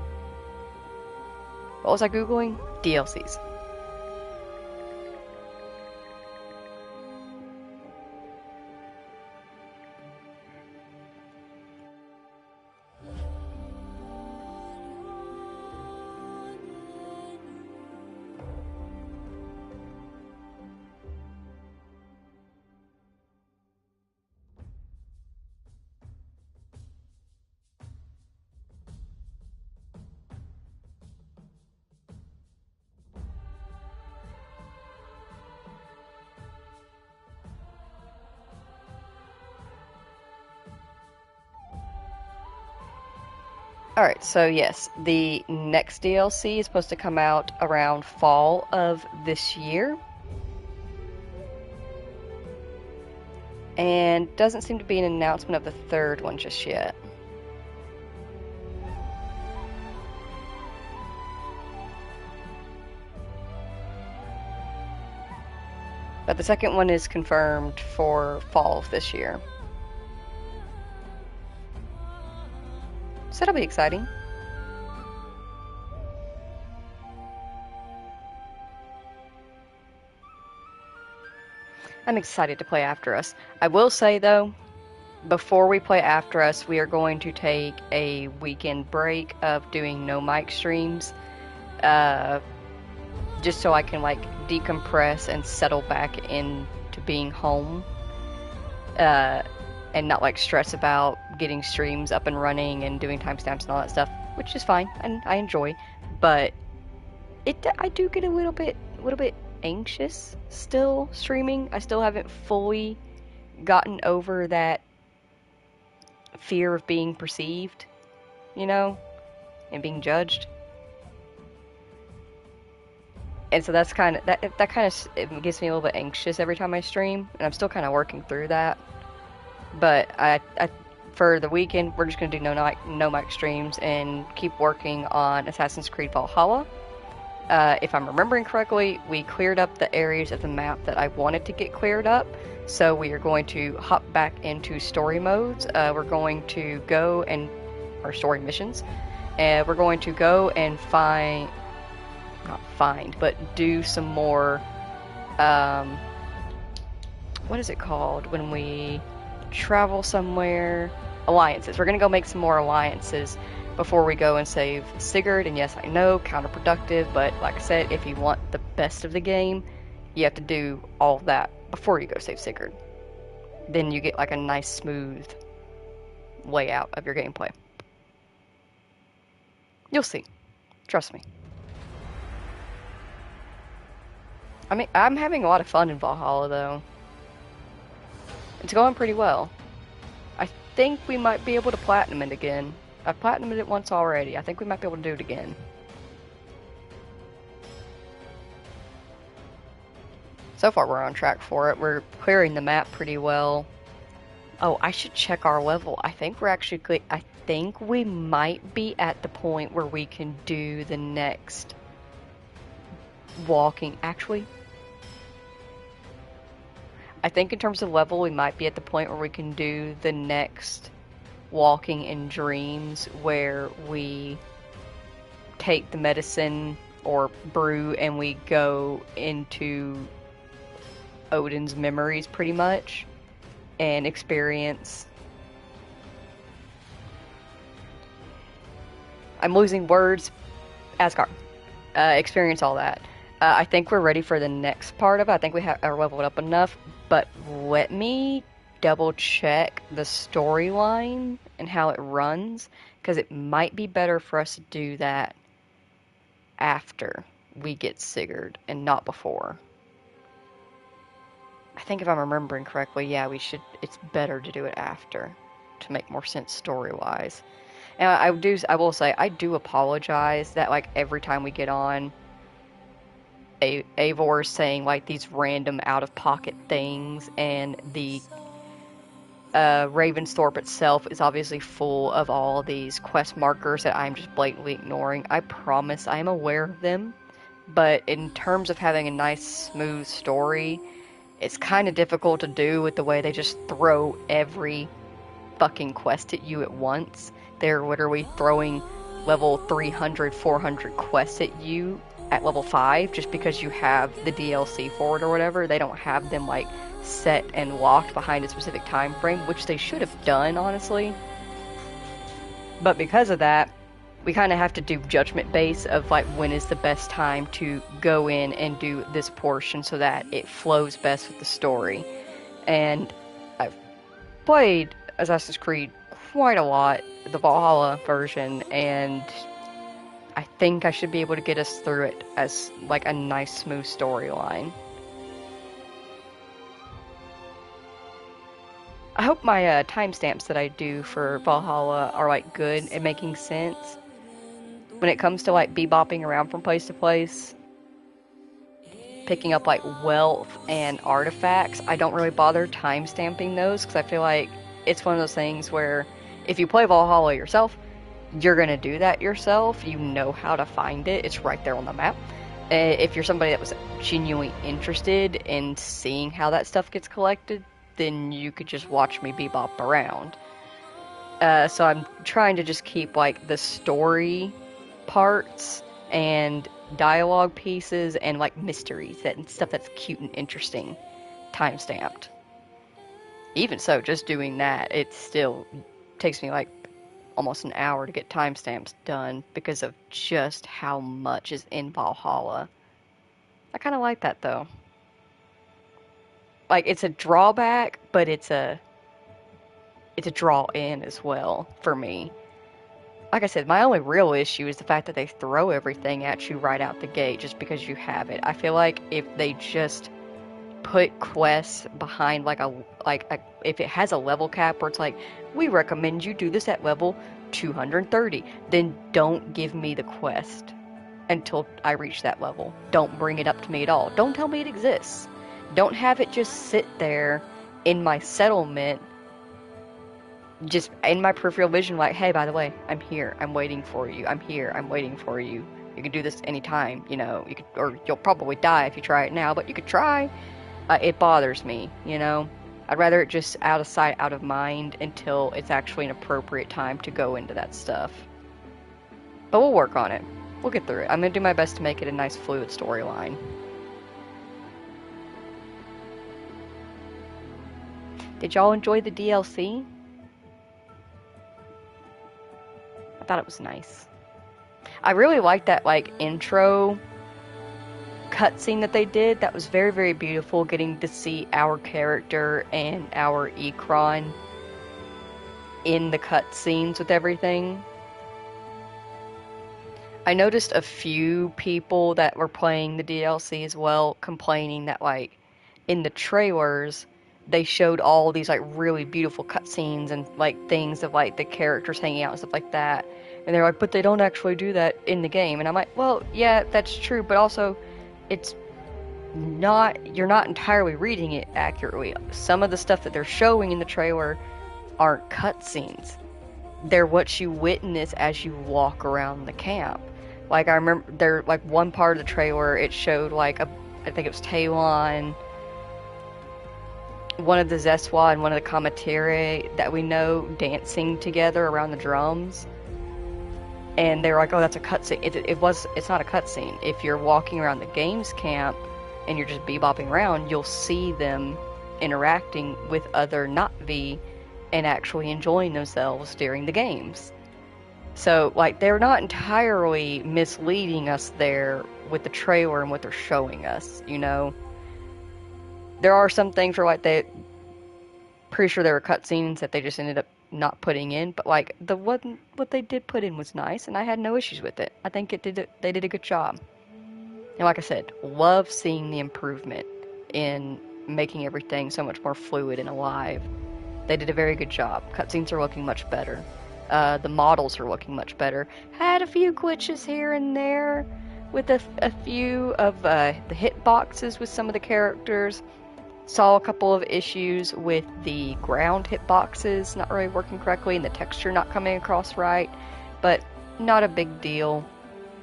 What was I Googling? DLCs. Alright, so yes, the next DLC is supposed to come out around fall of this year. And doesn't seem to be an announcement of the third one just yet. But the second one is confirmed for fall of this year. So that'll be exciting. I'm excited to play After Us. I will say though, before we play After Us, we are going to take a weekend break of doing no mic streams. Just so I can like decompress and settle back into being home. And not like stress about getting streams up and running and doing timestamps and all that stuff, which is fine and I enjoy, but I do get a little bit anxious still streaming. I still haven't fully gotten over that fear of being perceived, you know, and being judged. And so that's kind of that kind of it gets me a little bit anxious every time I stream, and I'm still kind of working through that. But for the weekend, we're just going to do no mic streams and keep working on Assassin's Creed Valhalla. If I'm remembering correctly, we cleared up the areas of the map that I wanted to get cleared up, so we are going to hop back into story modes. We're going to go and, or story missions, and we're going to go and but do some more, what is it called when we travel somewhere? Alliances. We're going to go make some more alliances before we go and save Sigurd. And yes, I know, counterproductive, but like I said, if you want the best of the game, you have to do all of that before you go save Sigurd. Then you get like a nice smooth layout of your gameplay. You'll see. Trust me. I mean, I'm having a lot of fun in Valhalla, though. It's going pretty well. I think we might be able to platinum it again. I've platinumed it once already. I think we might be able to do it again. So far, we're on track for it. We're clearing the map pretty well. Oh, I should check our level. I think we might be at the point where we can do the next walking. Actually, I think in terms of level, we might be at the point where we can do the next walking in dreams, where we take the medicine or brew and we go into Odin's memories pretty much and experience. I'm losing words. Asgard. Experience all that. I think we're ready for the next part of it. I think we are leveled up enough, but let me double check the storyline and how it runs, because it might be better for us to do that after we get Sigurd and not before. I think if I'm remembering correctly, yeah, it's better to do it after to make more sense story-wise. And I will say, I do apologize that like every time we get on, Eivor is saying like these random out-of-pocket things, and the Ravensthorpe itself is obviously full of all these quest markers that I'm just blatantly ignoring. I promise I am aware of them, but in terms of having a nice, smooth story, it's kind of difficult to do with the way they just throw every fucking quest at you at once. They're literally throwing level 300, 400 quests at you at level 5 just because you have the DLC for it or whatever. They don't have them like set and locked behind a specific time frame, which they should have done, honestly. But because of that, we kind of have to do judgment base of like when is the best time to go in and do this portion so that it flows best with the story. And I've played Assassin's Creed quite a lot, the Valhalla version, and I think I should be able to get us through it as like a nice smooth storyline. I hope my timestamps that I do for Valhalla are like good and making sense. When it comes to like bebopping around from place to place, picking up like wealth and artifacts, I don't really bother timestamping those because I feel like it's one of those things where if you play Valhalla yourself, you're going to do that yourself. You know how to find it. It's right there on the map. If you're somebody that was genuinely interested in seeing how that stuff gets collected, then you could just watch me bebop around. So I'm trying to just keep like the story parts and dialogue pieces and like mysteries and stuff that's cute and interesting timestamped. Even so, just doing that, it still takes me like almost an hour to get timestamps done because of just how much is in Valhalla. I kind of like that though. Like, it's a drawback, but it's a draw in as well for me. Like I said, my only real issue is the fact that they throw everything at you right out the gate just because you have it. I feel like if they just put quests behind if it has a level cap where it's like, we recommend you do this at level 230, then don't give me the quest until I reach that level. Don't bring it up to me at all. Don't tell me it exists. Don't have it just sit there in my settlement just in my peripheral vision, like, hey, by the way, I'm here, I'm waiting for you, I'm here, I'm waiting for you. You can do this anytime, you know, you could, or you'll probably die if you try it now, but you could try. It bothers me, you know. I'd rather it just out of sight, out of mind until it's actually an appropriate time to go into that stuff. But we'll work on it. We'll get through it. I'm gonna do my best to make it a nice, fluid storyline. Did y'all enjoy the DLC? I thought it was nice. I really liked that, like, intro cutscene that they did. That was very, very beautiful, getting to see our character and our Ikron in the cutscenes with everything. I noticed a few people that were playing the DLC as well complaining that, like, in the trailers they showed all these, like, really beautiful cutscenes and, like, things of, like, the characters hanging out and stuff like that. And they're like, but they don't actually do that in the game. And I'm like, well, yeah, that's true, but also it's not, you're not entirely reading it accurately. Some of the stuff that they're showing in the trailer aren't cutscenes. They're what you witness as you walk around the camp. Like, I remember there, like, one part of the trailer, it showed, like, I think it was Talon, one of the Zeswa and one of the Kamatire that we know dancing together around the drums. And they were like, oh, that's a cutscene. It's not a cutscene. If you're walking around the games camp and you're just bebopping around, you'll see them interacting with other Navi and actually enjoying themselves during the games. So, like, they're not entirely misleading us there with the trailer and what they're showing us, you know? There are some things where, like, pretty sure there were cutscenes that they just ended up not putting in, but, like, what they did put in was nice, and I had no issues with it. I think they did a good job. And like I said, love seeing the improvement in making everything so much more fluid and alive. They did a very good job. Cutscenes are looking much better. The models are looking much better. Had a few glitches here and there with a few of the hitboxes with some of the characters. Saw a couple of issues with the ground hitboxes not really working correctly and the texture not coming across right, but not a big deal.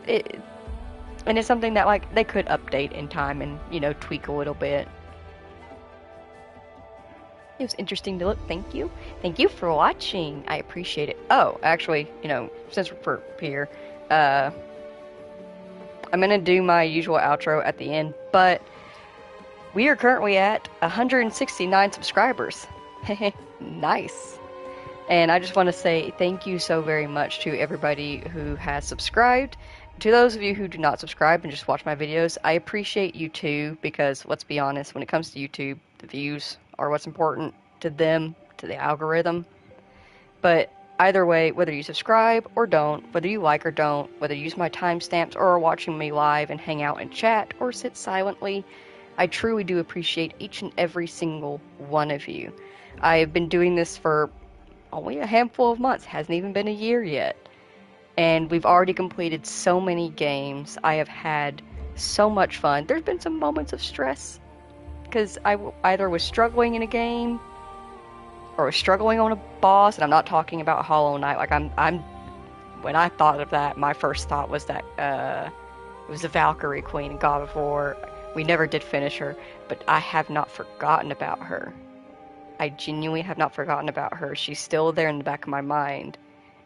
And it's something that, like, they could update in time and, you know, tweak a little bit. It was interesting to look. Thank you. Thank you for watching. I appreciate it. Oh, actually, you know, since we're here, I'm gonna do my usual outro at the end, but we are currently at 169 subscribers. Nice. And I just want to say thank you so very much to everybody who has subscribed. To those of you who do not subscribe and just watch my videos, I appreciate you too, because let's be honest, when it comes to YouTube, the views are what's important to them, to the algorithm. But either way, whether you subscribe or don't, whether you like or don't, whether you use my timestamps or are watching me live and hang out and chat or sit silently, I truly do appreciate each and every single one of you. I have been doing this for only a handful of months, hasn't even been a year yet. And we've already completed so many games. I have had so much fun. There's been some moments of stress, because I either was struggling in a game, or was struggling on a boss, and I'm not talking about Hollow Knight. Like, when I thought of that, my first thought was that, it was the Valkyrie Queen in God of War. We never did finish her, but I have not forgotten about her. I genuinely have not forgotten about her. She's still there in the back of my mind.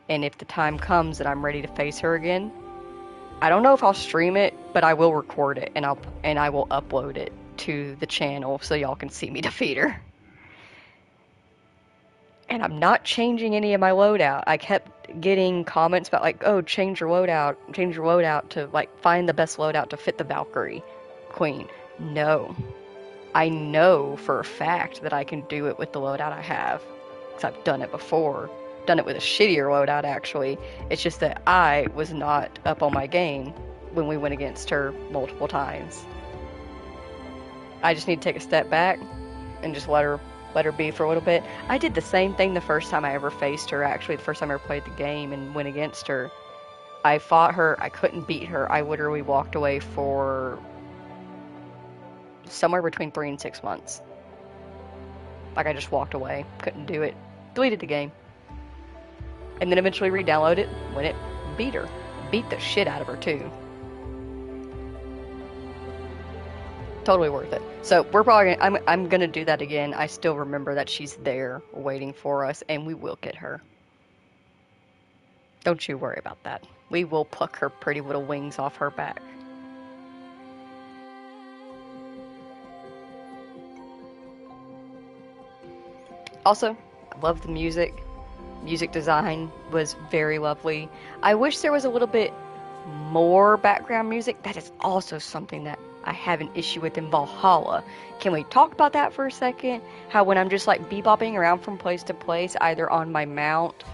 And if the time comes that I'm ready to face her again, I don't know if I'll stream it, but I will record it and I will upload it to the channel so y'all can see me defeat her. And I'm not changing any of my loadout. I kept getting comments about, like, oh, change your loadout to, like, find the best loadout to fit the Valkyrie Queen. No. I know for a fact that I can do it with the loadout I have, because I've done it before. Done it with a shittier loadout, actually. It's just that I was not up on my game when we went against her multiple times. I just need to take a step back and just let her be for a little bit. I did the same thing the first time I ever faced her, actually, the first time I ever played the game and went against her. I fought her, I couldn't beat her, I literally walked away for somewhere between 3 and 6 months. Like, I just walked away, couldn't do it, deleted the game. and then eventually re-download it when it beat her. Beat the shit out of her too. Totally worth it. So we're probably I'm gonna do that again. I still remember that she's there waiting for us, and we will get her. Don't you worry about that. We will pluck her pretty little wings off her back. Also, I love the music. Music design was very lovely. I wish there was a little bit more background music. That is also something that I have an issue with in Valhalla. Can we talk about that for a second? How when I'm just like bebopping around from place to place, either on my mount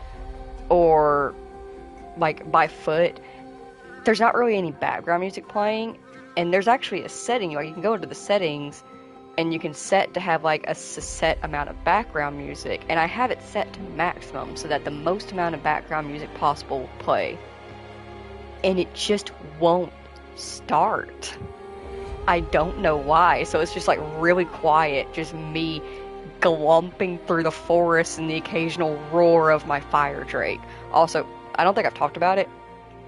or like by foot, there's not really any background music playing, and there's actually a setting, like you can go into the settings and you can set to have like a set amount of background music, and I have it set to maximum so that the most amount of background music possible will play, and it just won't start. I don't know why, so it's just like really quiet, just me glumping through the forest and the occasional roar of my fire drake. Also, I don't think I've talked about it.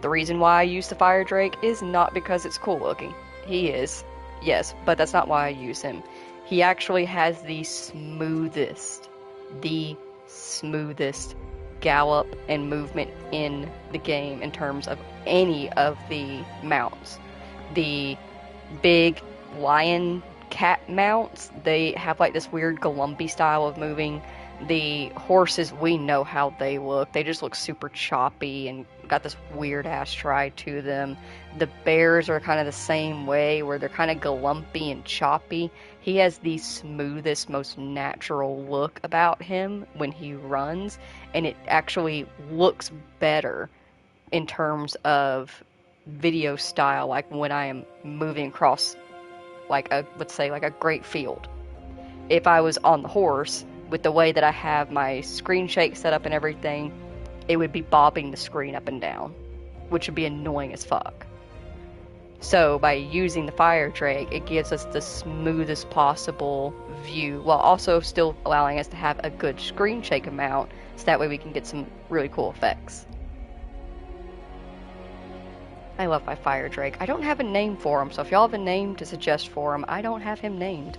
The reason why I use the fire drake is not because it's cool looking. He is, yes, but that's not why I use him. He actually has the smoothest gallop and movement in the game in terms of any of the mounts. The big lion cat mounts, they have like this weird galumpy style of moving. The horses, we know how they look. They just look super choppy and got this weird ass stride to them. The bears are kind of the same way, where they're kind of galumpy and choppy. He has the smoothest, most natural look about him when he runs, and it actually looks better in terms of video style, like when I am moving across like a, let's say, like a great field. If I was on the horse, with the way that I have my screen shake set up and everything, it would be bobbing the screen up and down, which would be annoying as fuck. So by using the fire drake, it gives us the smoothest possible view, while also still allowing us to have a good screen shake amount, so that way we can get some really cool effects. I love my fire drake. I don't have a name for him, so if y'all have a name to suggest for him, I don't have him named.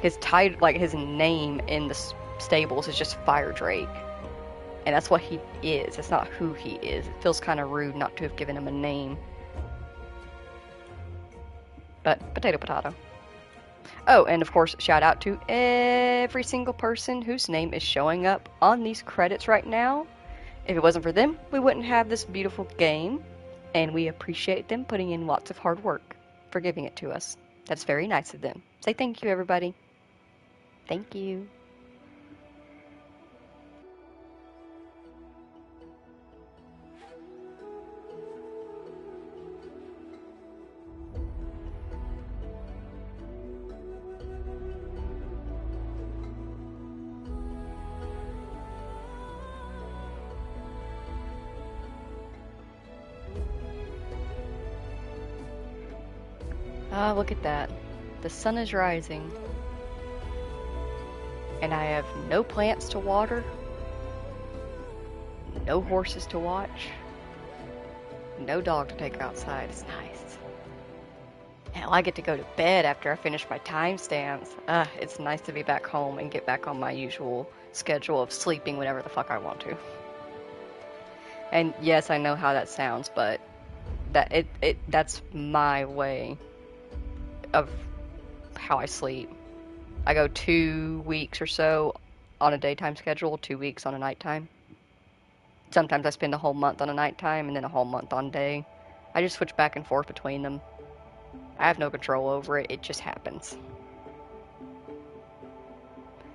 His title, like his name in the stables, is just Fire Drake, and that's what he is. It's not who he is. It feels kind of rude not to have given him a name. But potato. Oh, and of course, shout out to every single person whose name is showing up on these credits right now. If it wasn't for them, we wouldn't have this beautiful game, and we appreciate them putting in lots of hard work for giving it to us. That's very nice of them. Say thank you, everybody. Thank you. Ah, look at that. The sun is rising. And I have no plants to water, no horses to watch, no dog to take outside. It's nice. Hell, I get to go to bed after I finish my timestamps. It's nice to be back home and get back on my usual schedule of sleeping whenever the fuck I want to. And yes, I know how that sounds, but that's my way of how I sleep. I go 2 weeks or so on a daytime schedule, 2 weeks on a nighttime. Sometimes I spend a whole month on a nighttime and then a whole month on day. I just switch back and forth between them. I have no control over it, it just happens.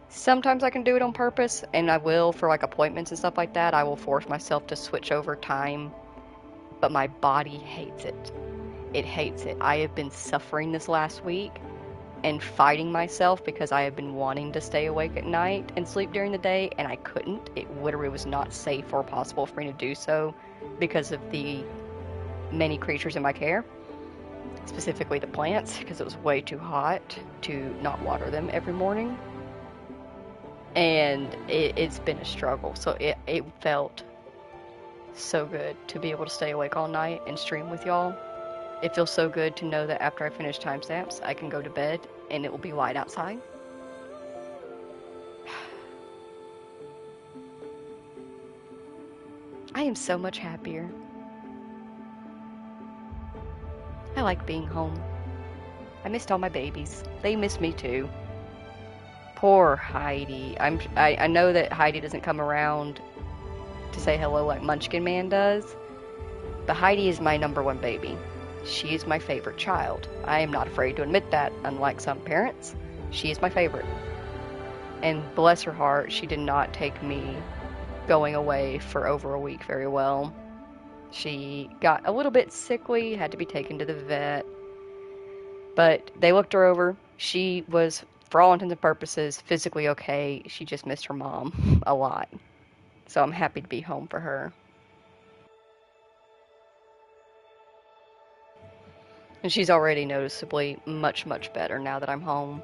Sometimes I can do it on purpose, and I will for like appointments and stuff like that. I will force myself to switch over time, but my body hates it. It hates it. I have been suffering this last week and fighting myself because I have been wanting to stay awake at night and sleep during the day, and I couldn't. It literally was not safe or possible for me to do so because of the many creatures in my care, specifically the plants, because it was way too hot to not water them every morning. And it's been a struggle. So it felt so good to be able to stay awake all night and stream with y'all. It feels so good to know that after I finish timestamps, I can go to bed and it will be light outside. I am so much happier. I like being home. I missed all my babies. They miss me too. Poor Heidi. I know that Heidi doesn't come around to say hello like Munchkin Man does, but Heidi is my #1 baby. She is my favorite child. I am not afraid to admit that, unlike some parents. She is my favorite. And bless her heart, she did not take me going away for over a week very well. She got a little bit sickly, had to be taken to the vet. But they looked her over. She was, for all intents and purposes, physically okay. She just missed her mom a lot. So I'm happy to be home for her. And she's already noticeably much, much better now that I'm home.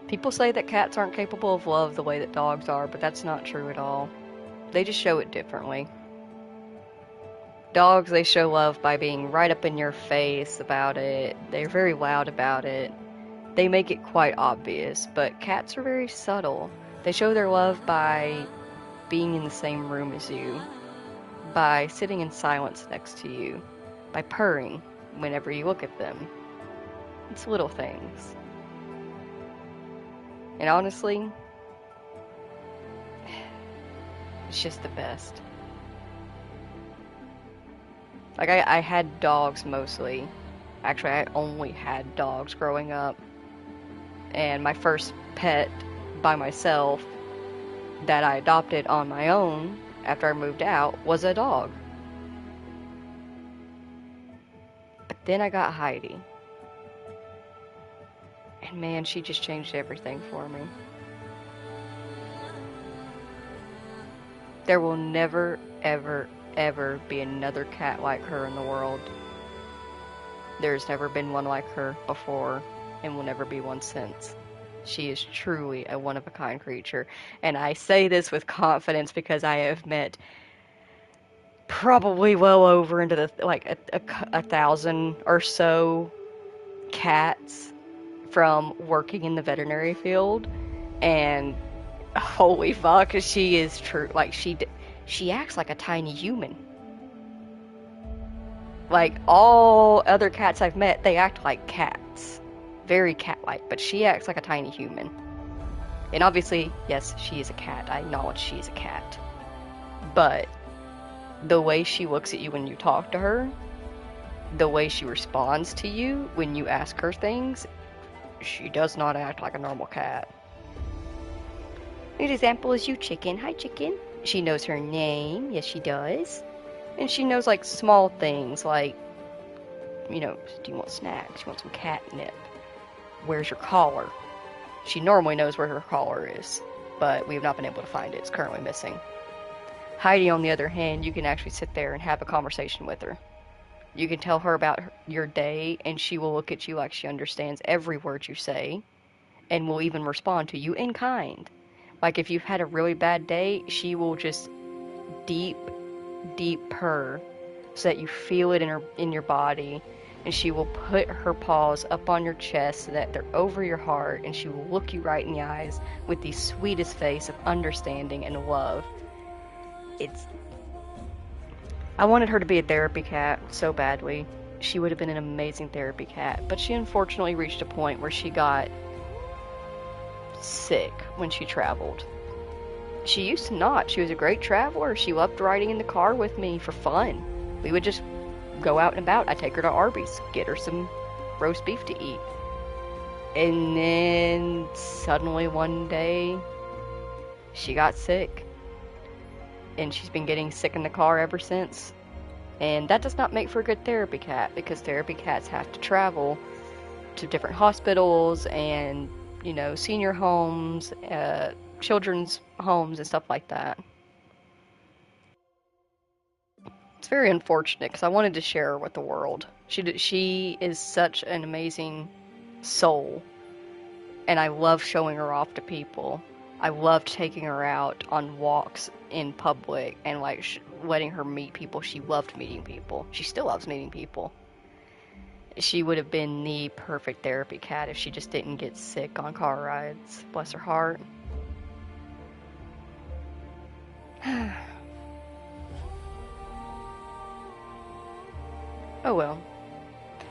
People say that cats aren't capable of love the way that dogs are, but that's not true at all. They just show it differently. Dogs, they show love by being right up in your face about it. They're very loud about it. They make it quite obvious, but cats are very subtle. They show their love by being in the same room as you, by sitting in silence next to you, by purring whenever you look at them. It's little things. And honestly, it's just the best. Like, I had dogs mostly. Actually, I only had dogs growing up. And my first pet by myself that I adopted on my own after I moved out was a dog. But then I got Heidi. And man, she just changed everything for me. There will never, ever, ever be another cat like her in the world. There's never been one like her before, and will never be one since. She is truly a one-of-a-kind creature. And I say this with confidence because I have met probably well over into the, like, a 1,000 or so cats from working in the veterinary field, and holy fuck, she is true. Like, she acts like a tiny human. Like, all other cats I've met, they act like cats. Very cat-like, but she acts like a tiny human. And obviously, yes, she is a cat. I acknowledge she is a cat. But the way she looks at you when you talk to her, the way she responds to you when you ask her things, she does not act like a normal cat. A good example is you, Chicken. Hi, Chicken. She knows her name. Yes, she does. And she knows, like, small things, like, you know, do you want snacks? Do you want some catnip? Where's your collar? She normally knows where her collar is, but we have not been able to find it. It's currently missing. Heidi, on the other hand, you can actually sit there and have a conversation with her. You can tell her about your day, and she will look at you like she understands every word you say, and will even respond to you in kind. Like, if you've had a really bad day, she will just deep purr so that you feel it in your body, and she will put her paws up on your chest so that they're over your heart, and she will look you right in the eyes with the sweetest face of understanding and love. I wanted her to be a therapy cat so badly. She would have been an amazing therapy cat, but she unfortunately reached a point where she got sick when she traveled. She used to not. She was a great traveler. She loved riding in the car with me for fun. We would just go out and about. I'd take her to Arby's, get her some roast beef to eat. And then suddenly one day, she got sick. And she's been getting sick in the car ever since. And that does not make for a good therapy cat, because therapy cats have to travel to different hospitals and, you know, senior homes, children's homes and stuff like that. It's very unfortunate because I wanted to share her with the world. She is such an amazing soul, and I love showing her off to people. I loved taking her out on walks in public and like letting her meet people. She loved meeting people. She still loves meeting people. She would have been the perfect therapy cat if she just didn't get sick on car rides. Bless her heart. Oh well.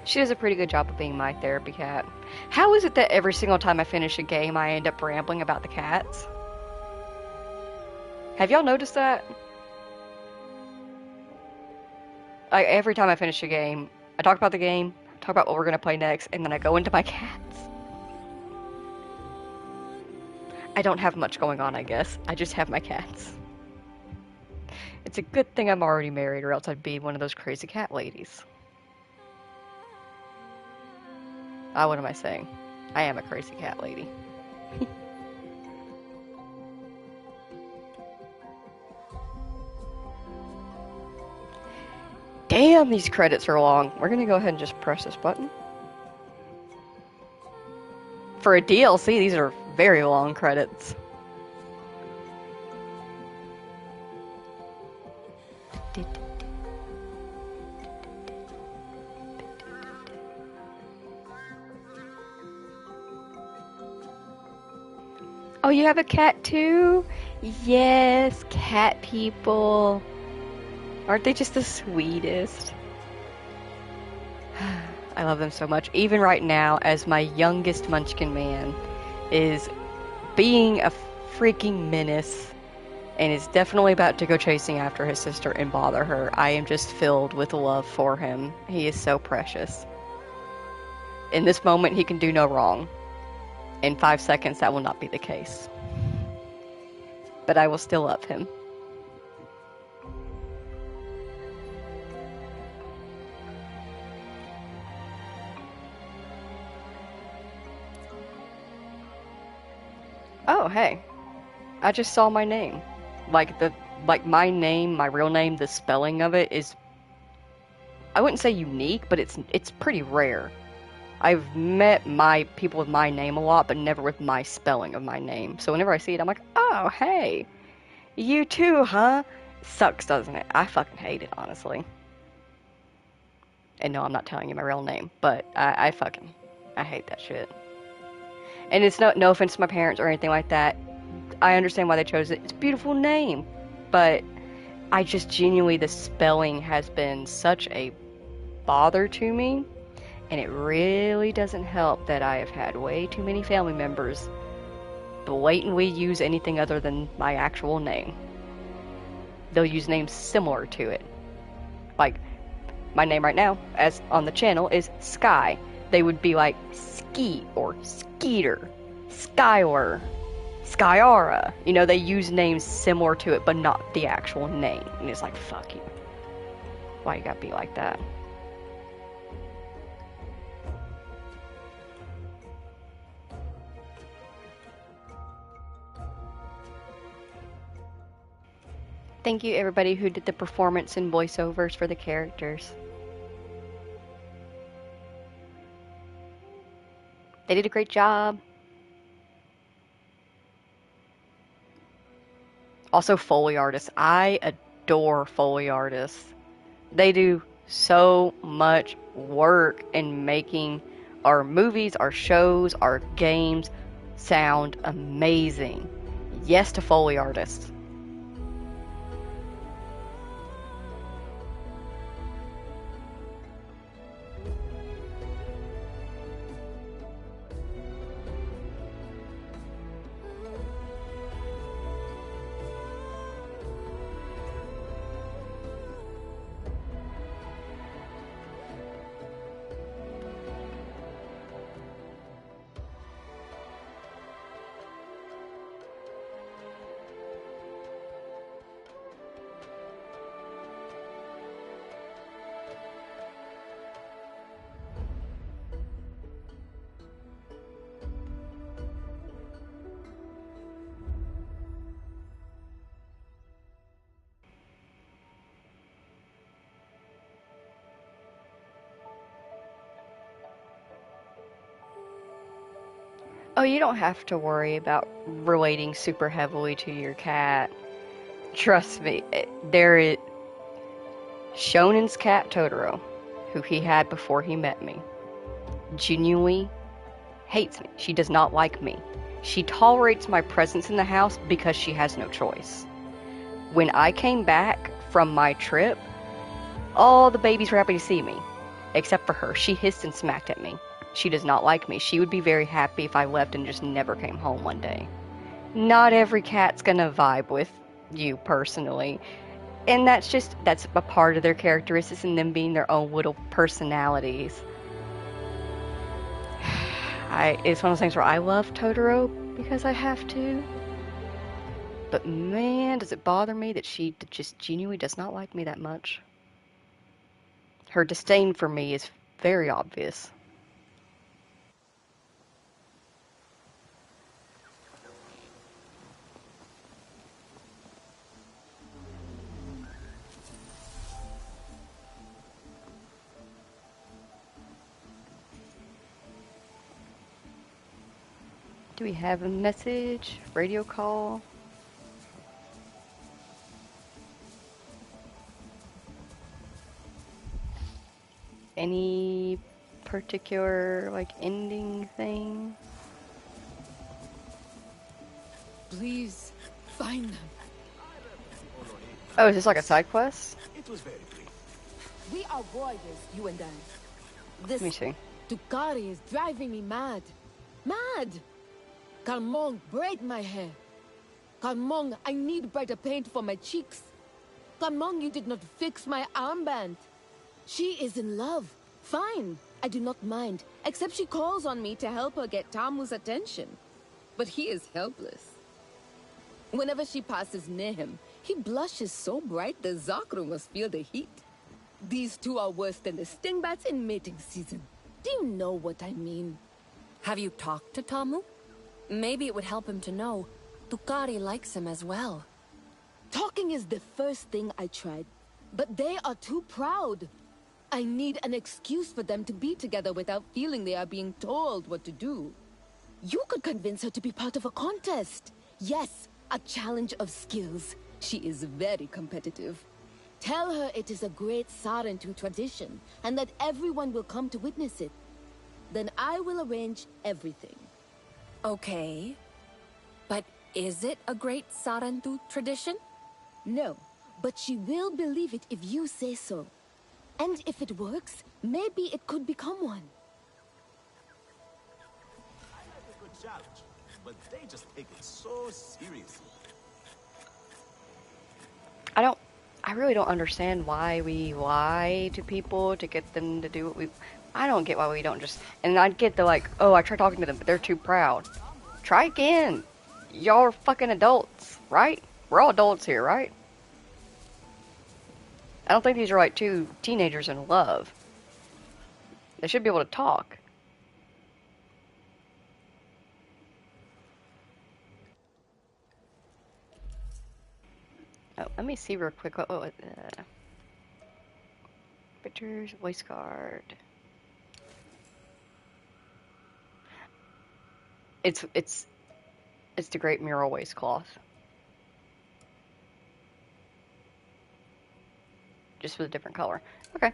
She does a pretty good job of being my therapy cat. How is it that every single time I finish a game, I end up rambling about the cats? Have y'all noticed that? Like, every time I finish a game, I talk about the game, talk about what we're gonna play next, and then I go into my cats. I don't have much going on, I guess. I just have my cats. It's a good thing I'm already married, or else I'd be one of those crazy cat ladies. What am I saying? I am a crazy cat lady. Damn, these credits are long. We're gonna go ahead and just press this button. For a DLC, these are very long credits. Oh, you have a cat too? Yes, cat people. Aren't they just the sweetest? I love them so much. Even right now, as my youngest munchkin man is being a freaking menace and is definitely about to go chasing after his sister and bother her, I am just filled with love for him. He is so precious. In this moment, he can do no wrong. In 5 seconds, that will not be the case. But I will still love him. Oh, hey. I just saw my name. Like my name, my real name, the spelling of it is, I wouldn't say unique, but it's pretty rare. I've met my people with my name a lot, but never with my spelling of my name. So whenever I see it, I'm like, oh, hey, you too, huh? Sucks, doesn't it? I fucking hate it, honestly. And no, I'm not telling you my real name, but I hate that shit. And it's no offense to my parents or anything like that. I understand why they chose it. It's a beautiful name, but I just genuinely, the spelling has been such a bother to me. And it really doesn't help that I have had way too many family members blatantly use anything other than my actual name. They'll use names similar to it. Like, my name right now, as on the channel, is Sky. They would be like Ski or Skeeter, Skylar, Skyara. You know, they use names similar to it, but not the actual name. And it's like, fuck you. Why you gotta be like that? Thank you everybody who did the performance and voiceovers for the characters. They did a great job. Also Foley artists. I adore Foley artists. They do so much work in making our movies, our shows, our games sound amazing. Yes to Foley artists. Oh, you don't have to worry about relating super heavily to your cat. Trust me, there is Shonen's cat Totoro, who he had before he met me, genuinely hates me. She does not like me. She tolerates my presence in the house because she has no choice. When I came back from my trip, all the babies were happy to see me, except for her. She hissed and smacked at me. She does not like me. She would be very happy if I left and just never came home one day. Not every cat's gonna vibe with you personally. And that's a part of their characteristics and them being their own little personalities. It's one of those things where I love Totoro because I have to. But man, does it bother me that she just genuinely does not like me that much. Her disdain for me is very obvious. Do we have a message? Radio call? Any particular, like, ending thing? Please, find them. Oh, is this like a side quest? It was very brief. We are warriors, you and I. This Let me see. Ducati is driving me mad. Mad! Kalmong, braid my hair. Kalmong, I need brighter paint for my cheeks. Kalmong, you did not fix my armband. She is in love. Fine, I do not mind, except she calls on me to help her get Tamu's attention. But he is helpless. Whenever she passes near him, he blushes so bright the zakru must feel the heat. These two are worse than the stingbats in mating season. Do you know what I mean? Have you talked to Tamu? Maybe it would help him to know Ducati likes him as well. Talking is the first thing I tried, but they are too proud. I need an excuse for them to be together without feeling they are being told what to do. You could convince her to be part of a contest. Yes, a challenge of skills. She is very competitive. Tell her it is a great Sarentu tradition, and that everyone will come to witness it. Then I will arrange everything. Okay. But is it a great Sarentu tradition? No, but she will believe it if you say so. And if it works, maybe it could become one. I like a good challenge, but they just take it so seriously. I really don't understand why we lie to people to get them to do what we... I don't get why we don't just... And I get the like, oh, I tried talking to them, but they're too proud. Try again. Y'all are fucking adults, right? We're all adults here, right? I don't think these are like two teenagers in love. They should be able to talk. Oh, let me see real quick. Pictures, voice card. It's the Great Mural Waistcloth. Just with a different color. Okay.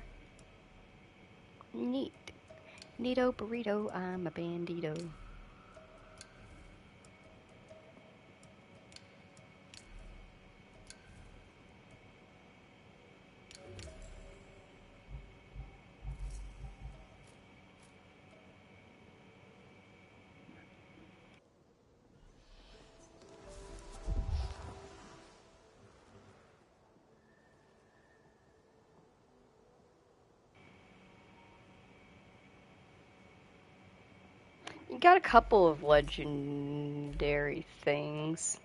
Neat. Neato burrito, I'm a bandito. You got a couple of legendary things.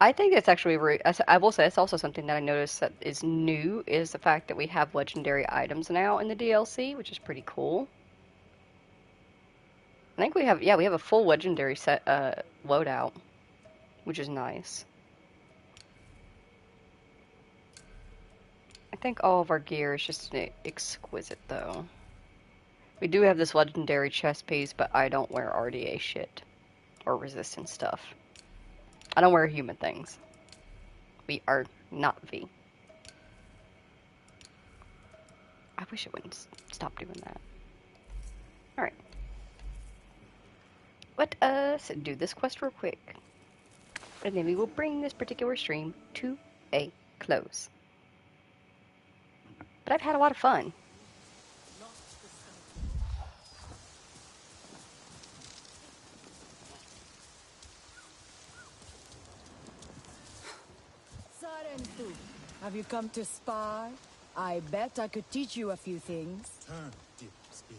I think it's actually, I will say it's also something that I noticed that is new, is the fact that we have legendary items now in the DLC, which is pretty cool. I think we have a full legendary set, loadout, which is nice. I think all of our gear is just exquisite, though. We do have this legendary chest piece, but I don't wear RDA shit. or resistance stuff. I don't wear human things. We are not V. I wish it wouldn't stop doing that. Alright. Let us do this quest real quick. And then we will bring this particular stream to a close. But I've had a lot of fun. Sarentu, have you come to spar? I bet I could teach you a few things. Turn, dip, spin.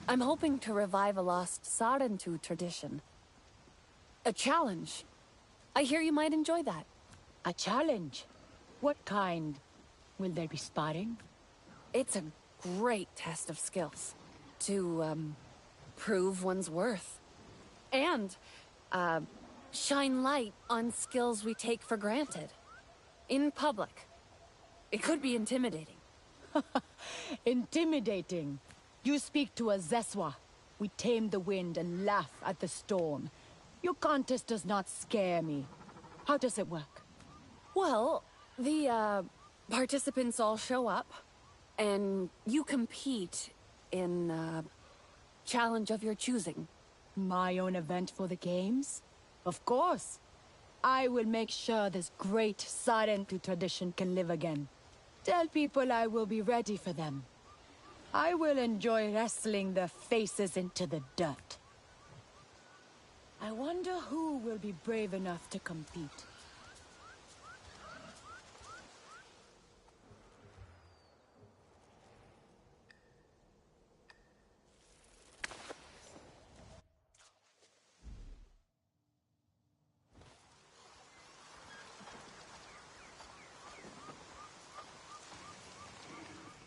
I'm hoping to revive a lost Sarentu tradition. A challenge. I hear you might enjoy that. A challenge? What kind? Will there be sparring? It's a great test of skills. To, prove one's worth. And, shine light on skills we take for granted. In public. It could be intimidating. Intimidating? You speak to a Zeswa. We tame the wind and laugh at the storm. Your contest does not scare me. How does it work? Well, the, participants all show up, and you compete in a challenge of your choosing. My own event for the games? Of course. I will make sure this great Sarentu tradition can live again. Tell people I will be ready for them. I will enjoy wrestling their faces into the dirt. I wonder who will be brave enough to compete.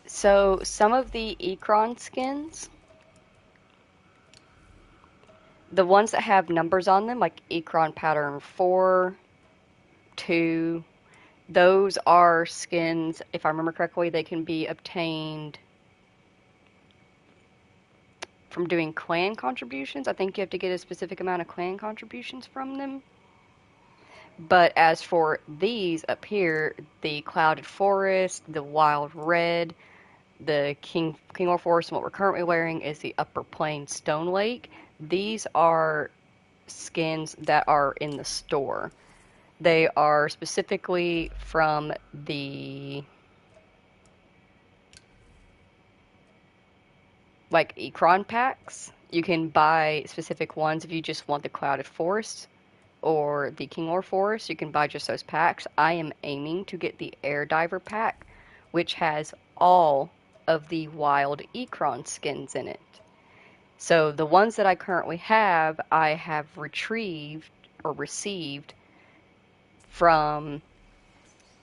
So, some of the Ekron skins, the ones that have numbers on them, like Ekron pattern 4, 2, those are skins, if I remember correctly, they can be obtained from doing clan contributions. I think you have to get a specific amount of clan contributions from them. But as for these up here, the Clouded Forest, the Wild Red, the King Forest, and what we're currently wearing is the Upper Plain Stone Lake. These are skins that are in the store. They are specifically from the like Ekron packs. You can buy specific ones if you just want the Clouded Forest or the King Forest. You can buy just those packs. I am aiming to get the Air Diver pack, which has all of the wild Ekron skins in it. So the ones that I currently have, I have retrieved or received from,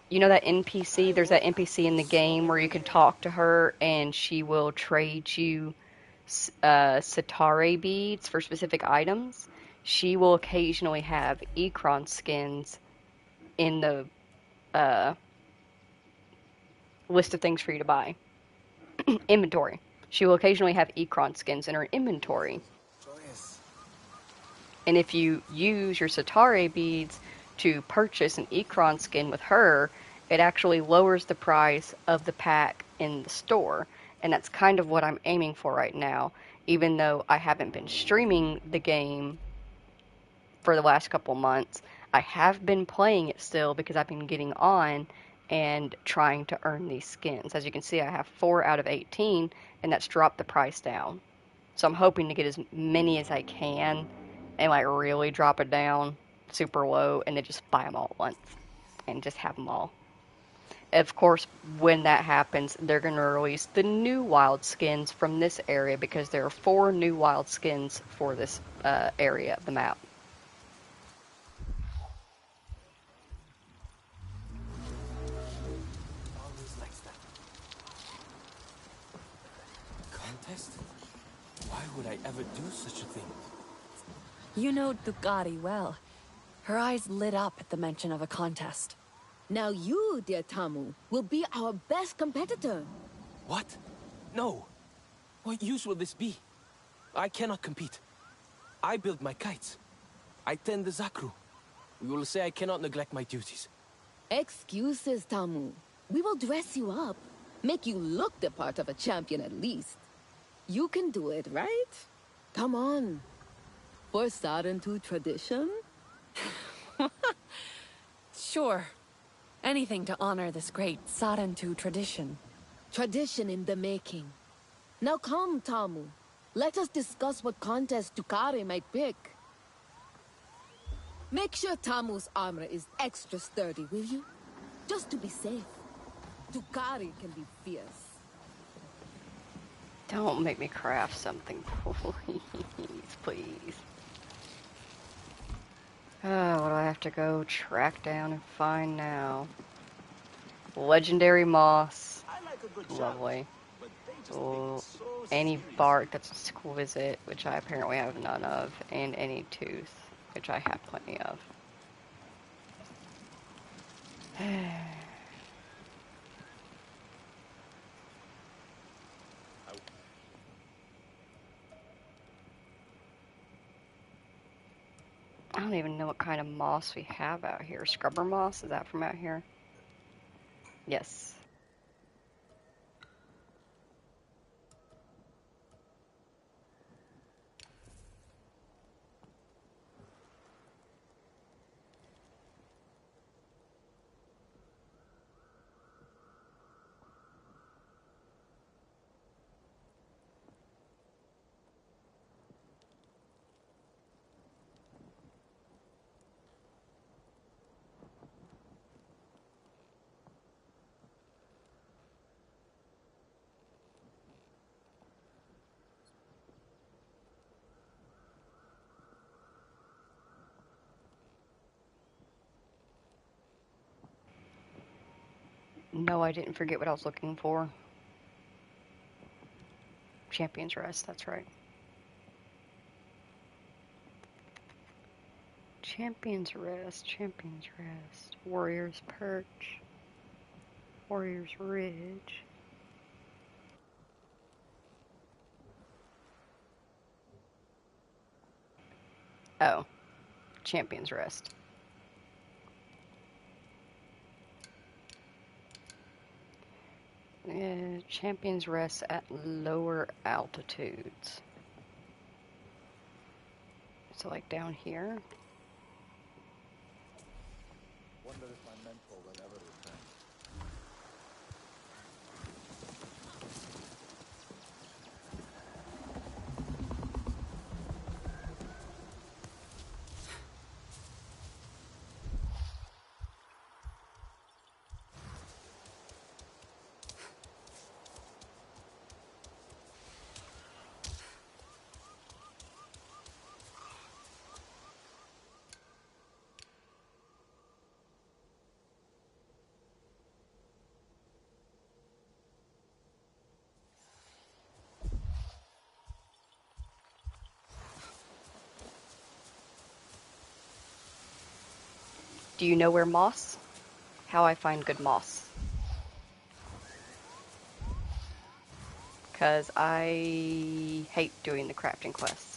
you know that NPC? There's that NPC in the game where you can talk to her and she will trade you Satare beads for specific items. She will occasionally have Ekron skins in the list of things for you to buy. Inventory. She will occasionally have Ekron skins in her inventory. And if you use your Satare beads to purchase an Ekron skin with her, it actually lowers the price of the pack in the store. And that's kind of what I'm aiming for right now. Even though I haven't been streaming the game for the last couple months, I have been playing it still because I've been getting on and trying to earn these skins. As you can see, I have 4 out of 18, and that's dropped the price down. So I'm hoping to get as many as I can and like really drop it down super low and then just buy them all at once and just have them all. Of course, when that happens, they're going to release the new wild skins from this area because there are 4 new wild skins for this area of the map. Why would I ever do such a thing? You know Ducati well. Her eyes lit up at the mention of a contest. Now you, dear Tamu, will be our best competitor. What? No. What use will this be? I cannot compete. I build my kites. I tend the zakru. We will say I cannot neglect my duties. Excuses, Tamu. We will dress you up. Make you look the part of a champion at least. You can do it, right? Come on. For Sarentu tradition? Sure. Anything to honor this great Sarentu tradition. Tradition in the making. Now come, Tamu. Let us discuss what contest Tukari might pick. Make sure Tamu's armor is extra sturdy, will you? Just to be safe. Tukari can be fierce. Don't make me craft something, please, please. Oh, what do I have to go track down and find now? Legendary moss. Lovely. Oh, any bark that's exquisite, which I apparently have none of, and any tooth, which I have plenty of. I don't even know what kind of moss we have out here. Scrubber moss? Is that from out here? Yes. No, I didn't forget what I was looking for. Champion's Rest, that's right. Champion's Rest, Champion's Rest. Warrior's Perch. Warrior's Ridge. Oh. Champion's Rest. Champion's Rest at lower altitudes. So like down here. Wonder if my mentor will ever return. Do you know where moss? How I find good moss? Because I hate doing the crafting quests.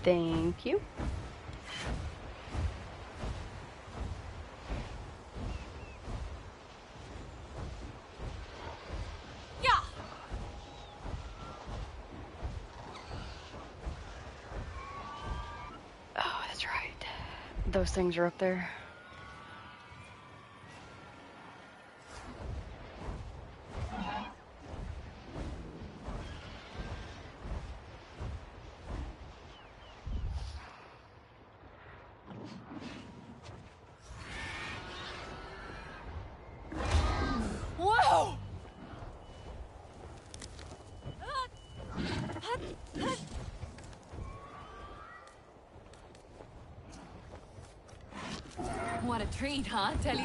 Thank you. Yeah. Oh, that's right. Those things are up there. Whoa! What a treat, huh, Telly?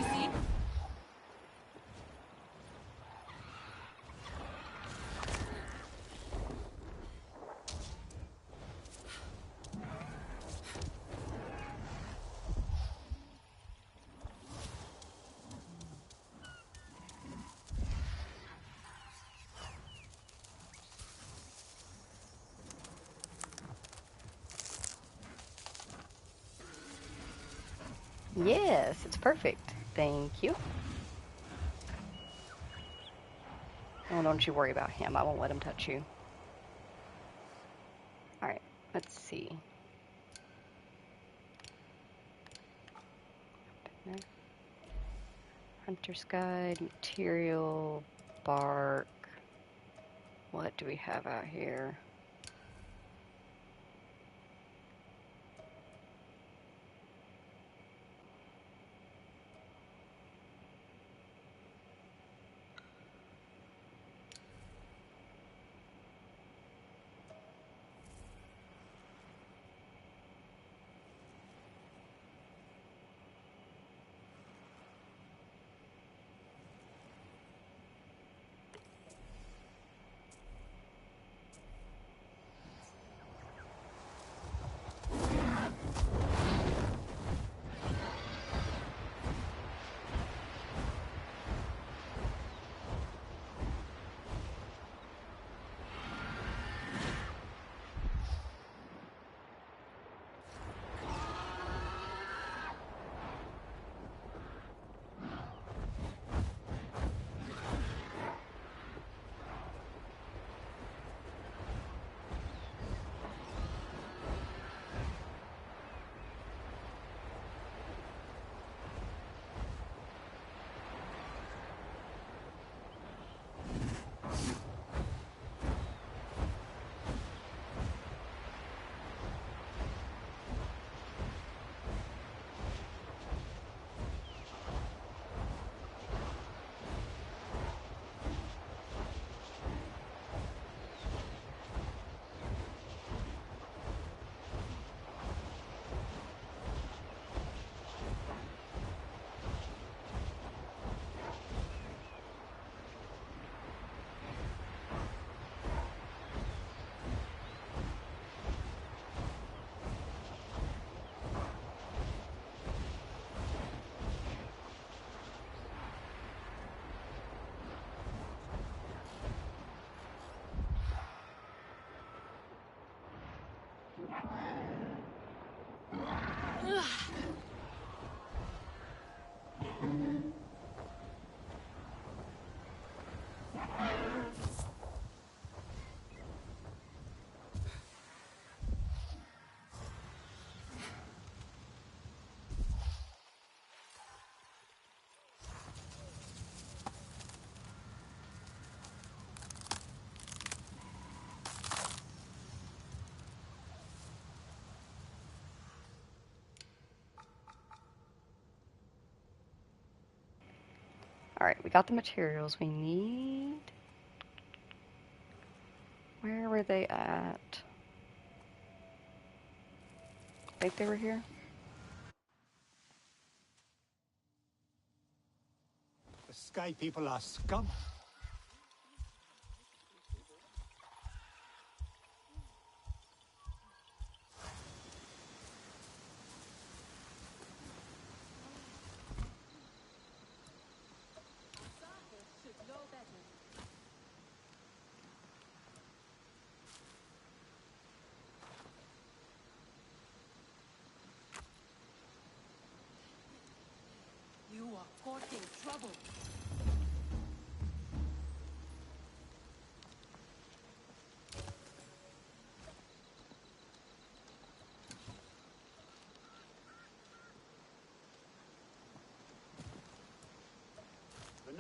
Yes, it's perfect. Thank you. Oh, don't you worry about him. I won't let him touch you. Alright, let's see. Hunter's Guide, material, bark. What do we have out here? Alright, we got the materials we need. Where were they at? I think they were here. The Sky People are scum.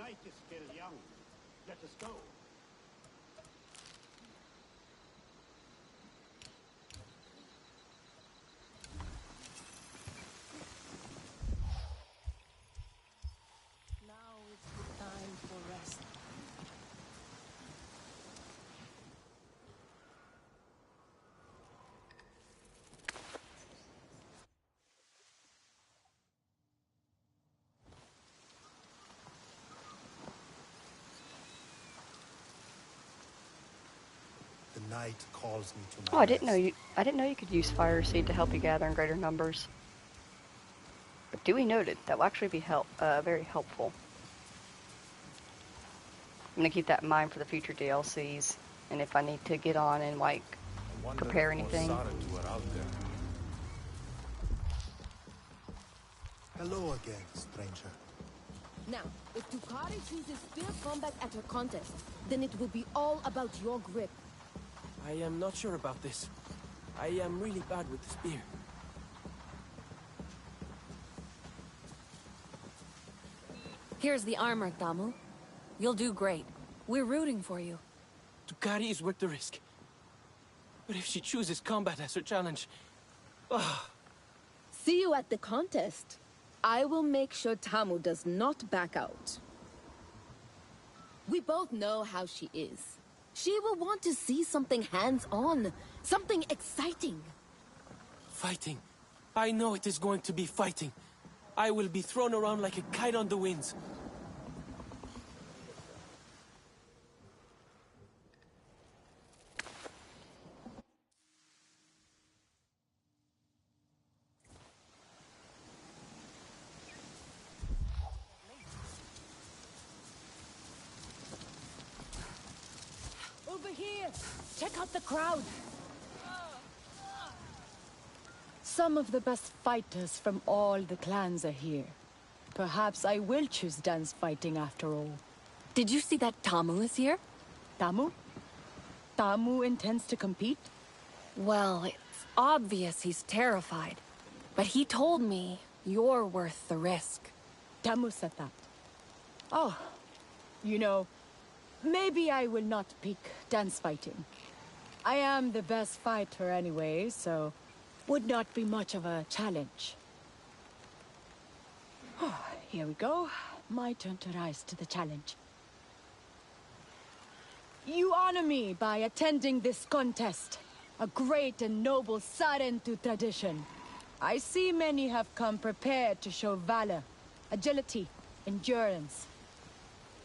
night is still young. Let us go. Now is the time for rest. The night calls me to Oh, my I didn't know rest. you could use fire seed to help you gather in greater numbers. But duly noted, that will actually be very helpful. I'm gonna keep that in mind for the future DLCs, and if I need to get on and like I wonder prepare if more anything. Saratu are out there. Hello again, stranger. Now, if Tukari chooses spear combat at her contest, then it will be all about your grip. I am not sure about this. I am really bad with the spear. Here's the armor, Tamu. You'll do great. We're rooting for you. Tukari is worth the risk. But if she chooses combat as her challenge... See you at the contest. I will make sure Tamu does not back out. We both know how she is. She will want to see something hands-on, something exciting. Fighting. I know it is going to be fighting. I will be thrown around like a kite on the winds. Over here! Check out the crowd! Some of the best fighters from all the clans are here. Perhaps I will choose dance fighting after all. Did you see that Tamu is here? Tamu? Tamu intends to compete? Well, it's obvious he's terrified. But he told me you're worth the risk. Tamu said that. Oh, you know, maybe I will not pick dance fighting. I am the best fighter anyway, so would not be much of a challenge. Oh, here we go. My turn to rise to the challenge. You honor me by attending this contest. A great and noble Sarentu tradition. I see many have come prepared to show valor, agility, endurance.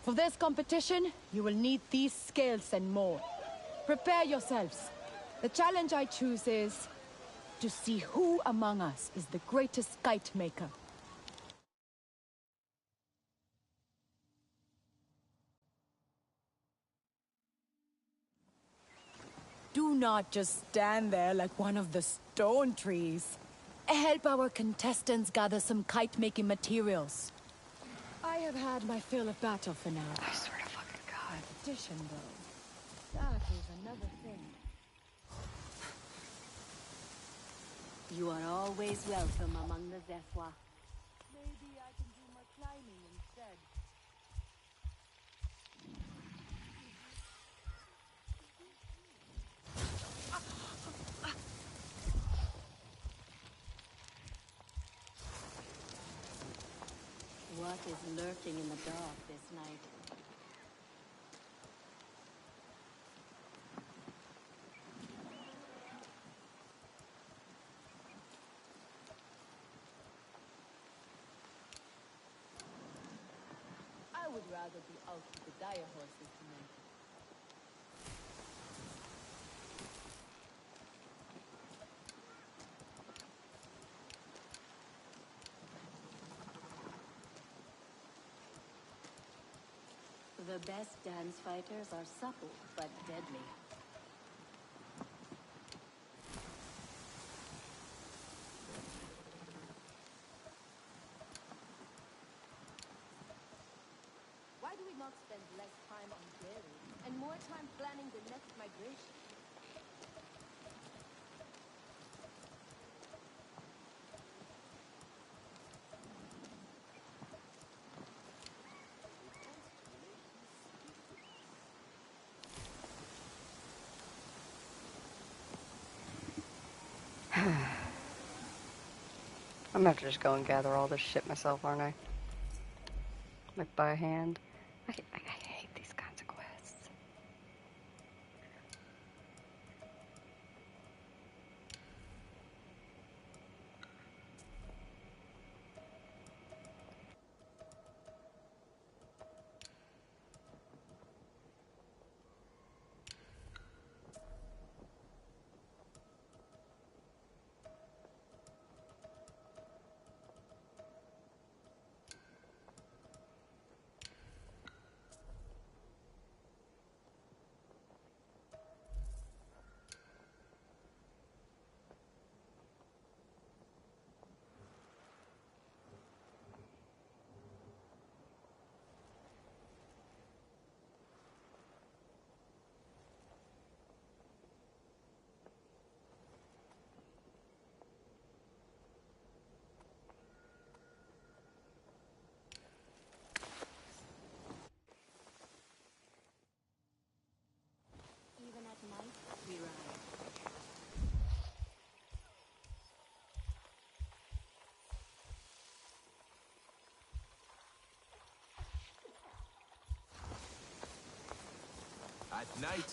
For this competition, you will need these skills and more. Prepare yourselves. The challenge I choose is to see who among us is the greatest kite maker. Do not just stand there like one of the stone trees. Help our contestants gather some kite-making materials. I have had my fill of battle for now. I swear to fucking God. Competition, though. That is another thing. You are always welcome among the Zethwa. Maybe I can do more climbing instead. What is lurking in the dark this night? I would rather be out with the dire horses tonight. The best dance fighters are supple but deadly. Why do we not spend less time on dairy and more time planning the next migration? I'm gonna have to just go and gather all this shit myself, aren't I? Like by hand. I hate these kinds of quests. Even at night, we ride. At night,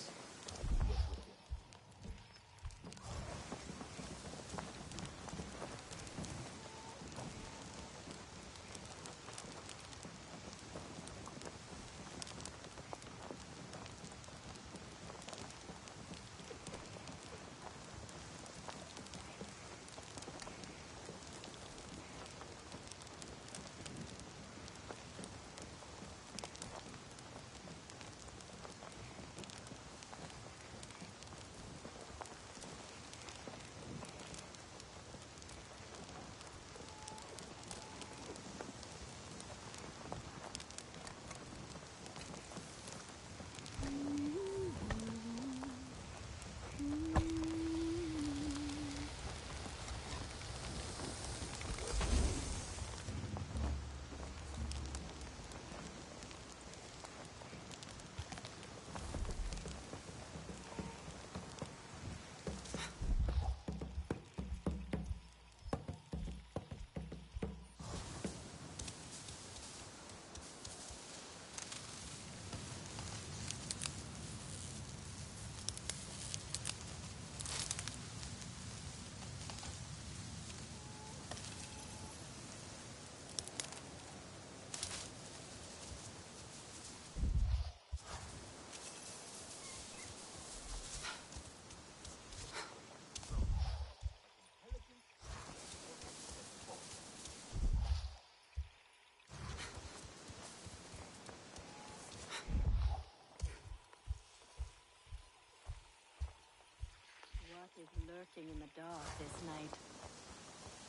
What is lurking in the dark this night?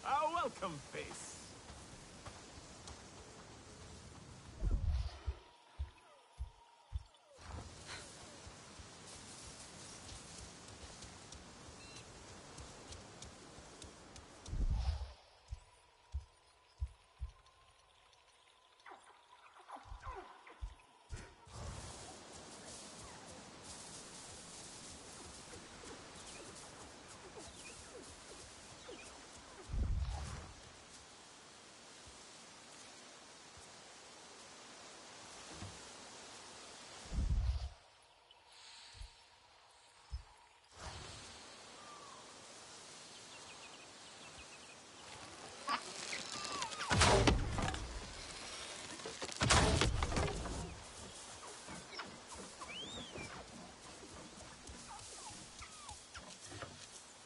a welcome face.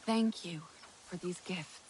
Thank you for these gifts.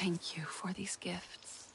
Thank you for these gifts.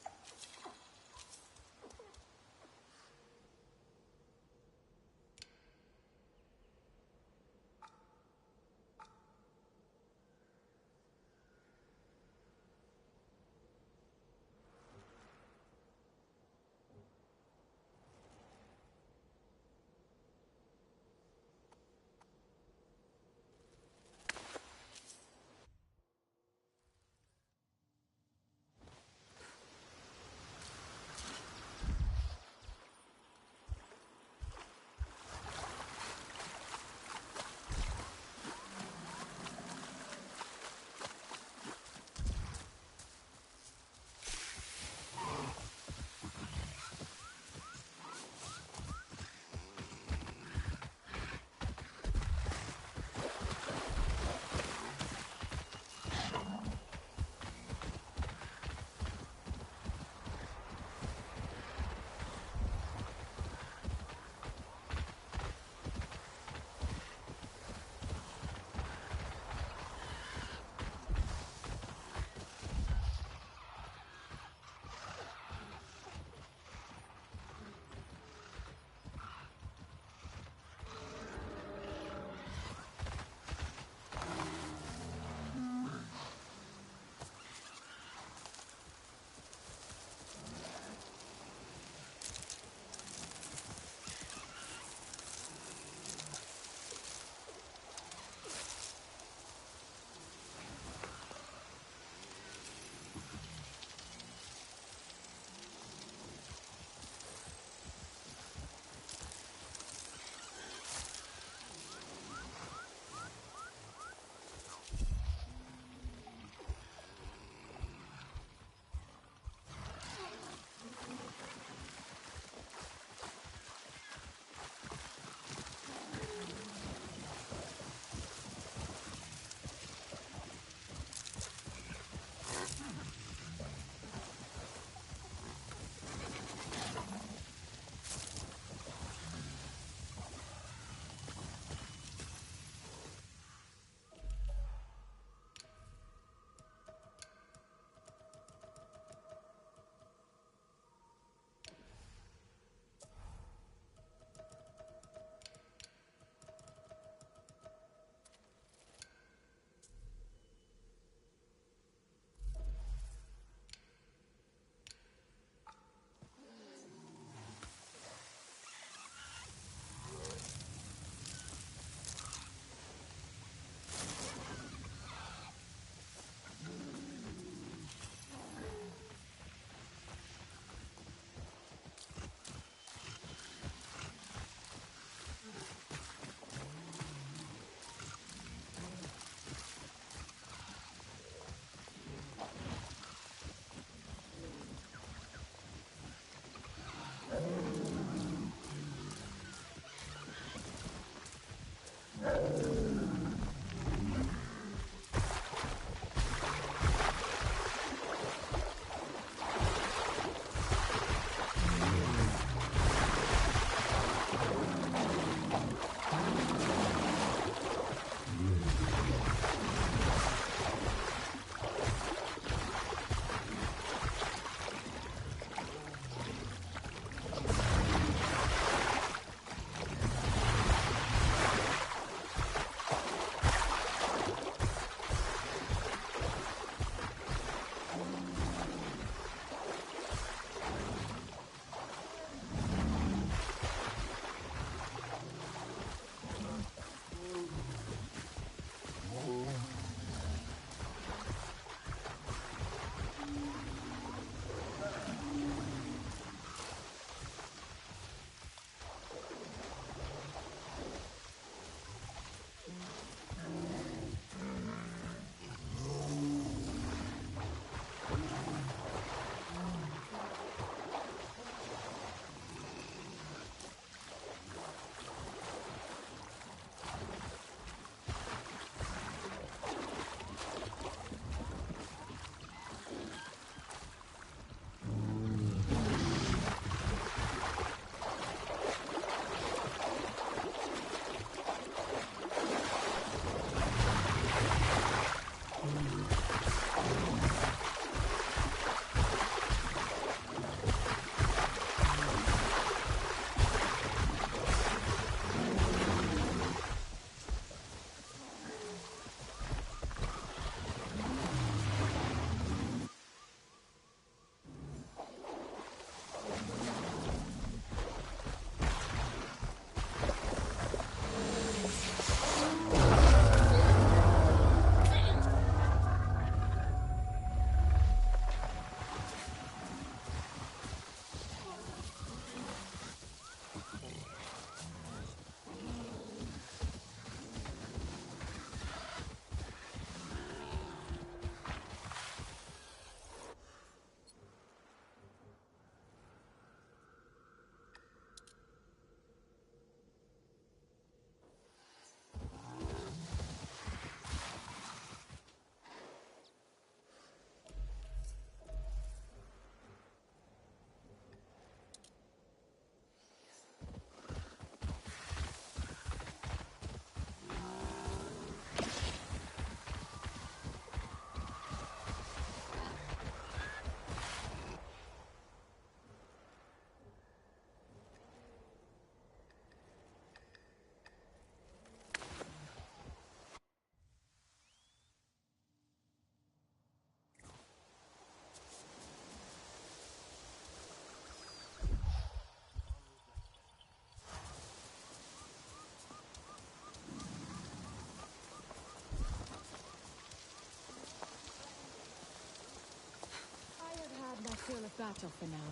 Still a battle for now.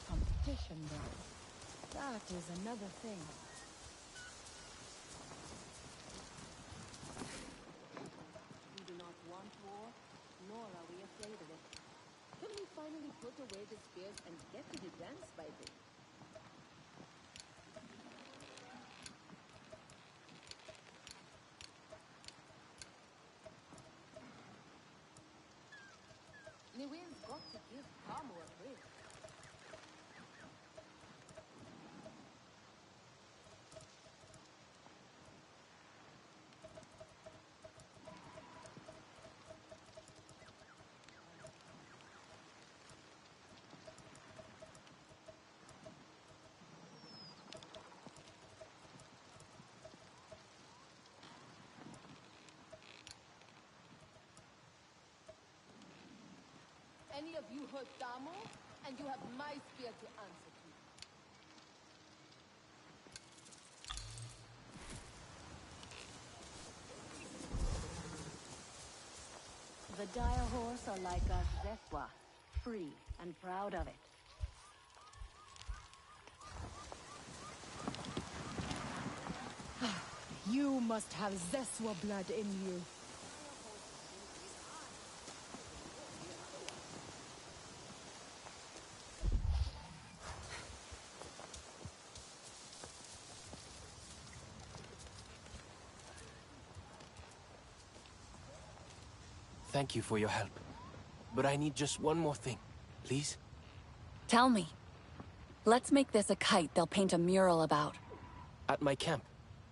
Competition, though. That is another thing. We do not want war, nor are we afraid of it. Can we finally put away the spears and get to the dance fighting? Niwin's got to give Tamu a break. Any of you hurt Tamu, and you have my spear to answer to. The dire horse are like us Zefwa, free and proud of it. You must have Zeswa blood in you. Thank you for your help. But I need just one more thing, please? Tell me. Let's make this a kite they'll paint a mural about. At my camp,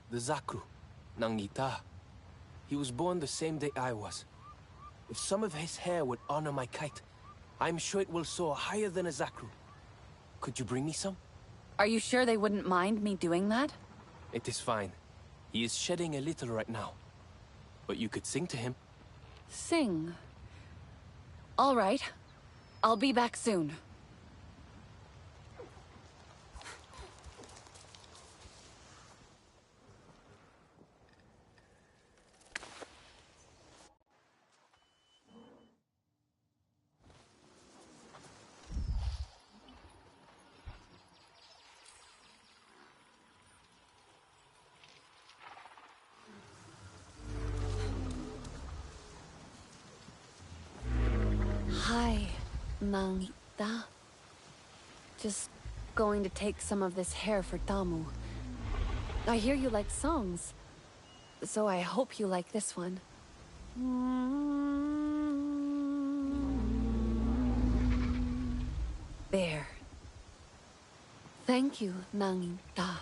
the zakru, Nangita. He was born the same day I was. If some of his hair would honor my kite, I'm sure it will soar higher than a zakru. Could you bring me some? Are you sure they wouldn't mind me doing that? It is fine. He is shedding a little right now. But you could sing to him. Sing. All right. I'll be back soon. Hi, Nangita. Just going to take some of this hair for Tamu. I hear you like songs, so I hope you like this one. There. Thank you, Nangita.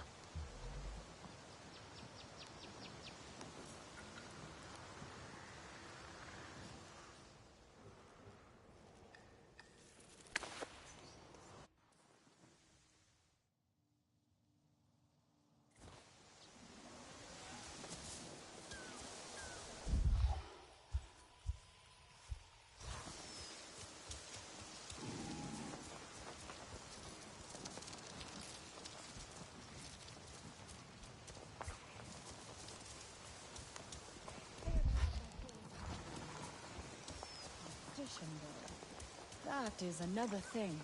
That is another thing.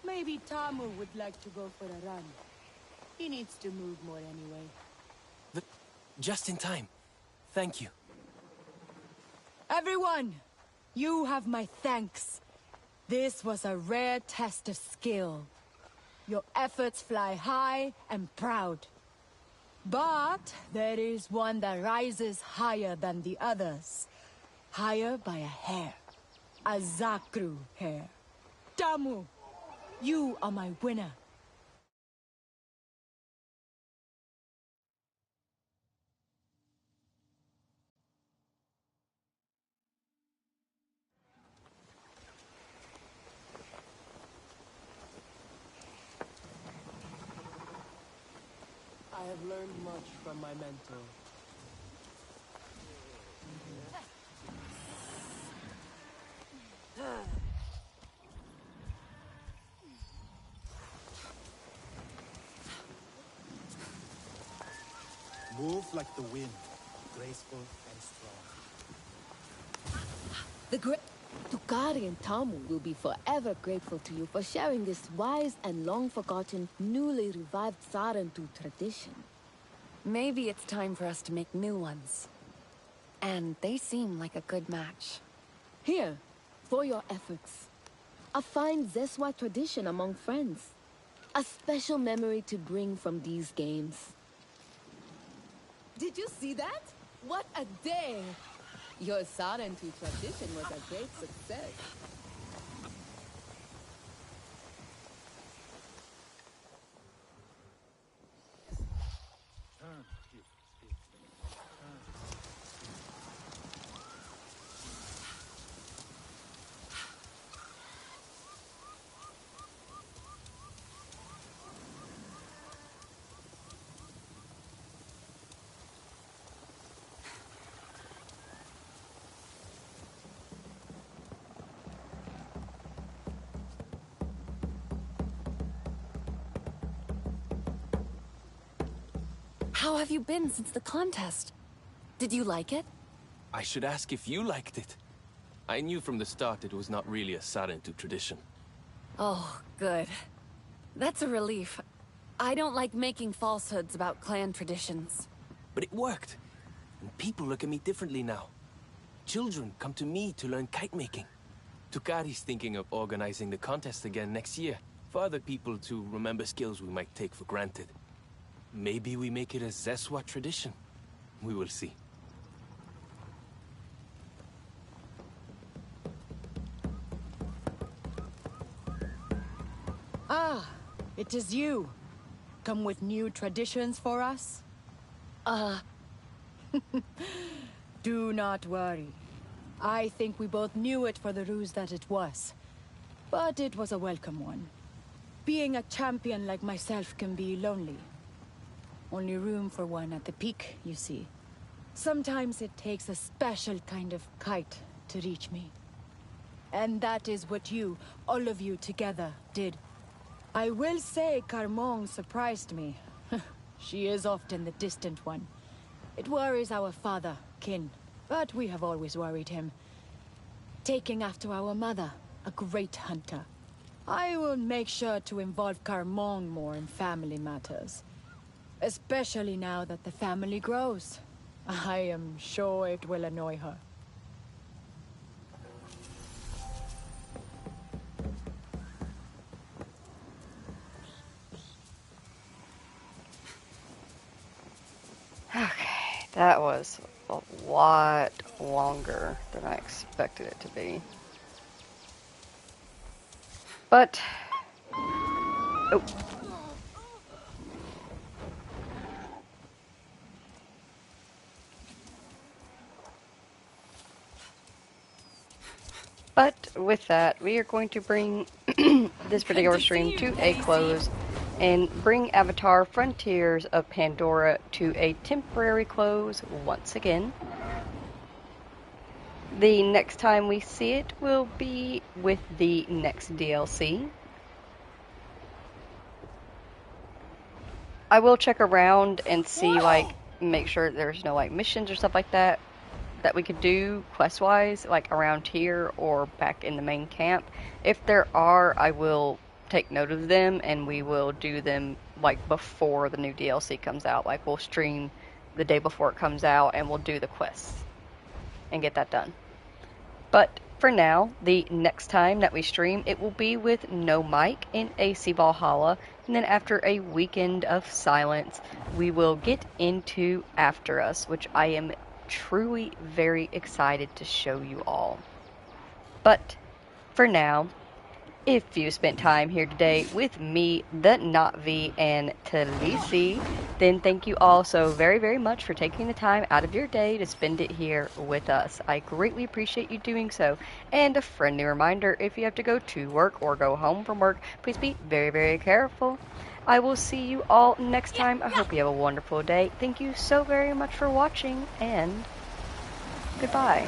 Maybe Tamu would like to go for a run. He needs to move more anyway. Just in time. Thank you. Everyone! You have my thanks. This was a rare test of skill. Your efforts fly high and proud. But there is one that rises higher than the others. Higher by a hair. A zakru hair. Tamu, you are my winner. I have learned much from my mentor. Move like the wind, graceful and strong. Tukari and Tamu will be forever grateful to you for sharing this wise and long-forgotten, newly revived Sarentu tradition. Maybe it's time for us to make new ones. And they seem like a good match. Here, for your efforts. A fine Zeswa tradition among friends. A special memory to bring from these games. Did you see that? What a day! Your Sarentu tradition was a great success. How have you been since the contest? Did you like it? I should ask if you liked it. I knew from the start it was not really a Sarentu tradition. Oh, good. That's a relief. I don't like making falsehoods about clan traditions. But it worked. And people look at me differently now. Children come to me to learn kite making. Tukari's thinking of organizing the contest again next year, for other people to remember skills we might take for granted. Maybe we make it a Zeswa tradition. We will see. Ah, it is you. Come with new traditions for us? Do not worry. I think we both knew it for the ruse that it was. But it was a welcome one. Being a champion like myself can be lonely. Only room for one at the peak, you see. Sometimes it takes a special kind of kite to reach me. And that is what you, all of you together, did. I will say Carmon surprised me. She is often the distant one. It worries our father, Kin, but we have always worried him. Taking after our mother, a great hunter. I will make sure to involve Carmon more in family matters. Especially now that the family grows. I am sure it will annoy her. Okay, that was a lot longer than I expected it to be. But, oh. But with that, we are going to bring this particular stream to a close and bring Avatar Frontiers of Pandora to a temporary close once again. The next time we see it will be with the next DLC. I will check around and see, like, make sure there's no, like, missions or stuff like that we could do quest-wise, like, around here or back in the main camp. If there are, I will take note of them, and we will do them, like, before the new DLC comes out. Like, we'll stream the day before it comes out, and we'll do the quests and get that done. But for now, the next time that we stream, it will be with no mic in AC Valhalla, and then after a weekend of silence, we will get into After Us, which I am truly very excited to show you all. But for now, if you spent time here today with me, the Navi, and Talisi, then thank you all so very, very much for taking the time out of your day to spend it here with us. I greatly appreciate you doing so. And a friendly reminder, if you have to go to work or go home from work, please be very, very careful. I will see you all next time. I hope you have a wonderful day. Thank you so very much for watching, and goodbye.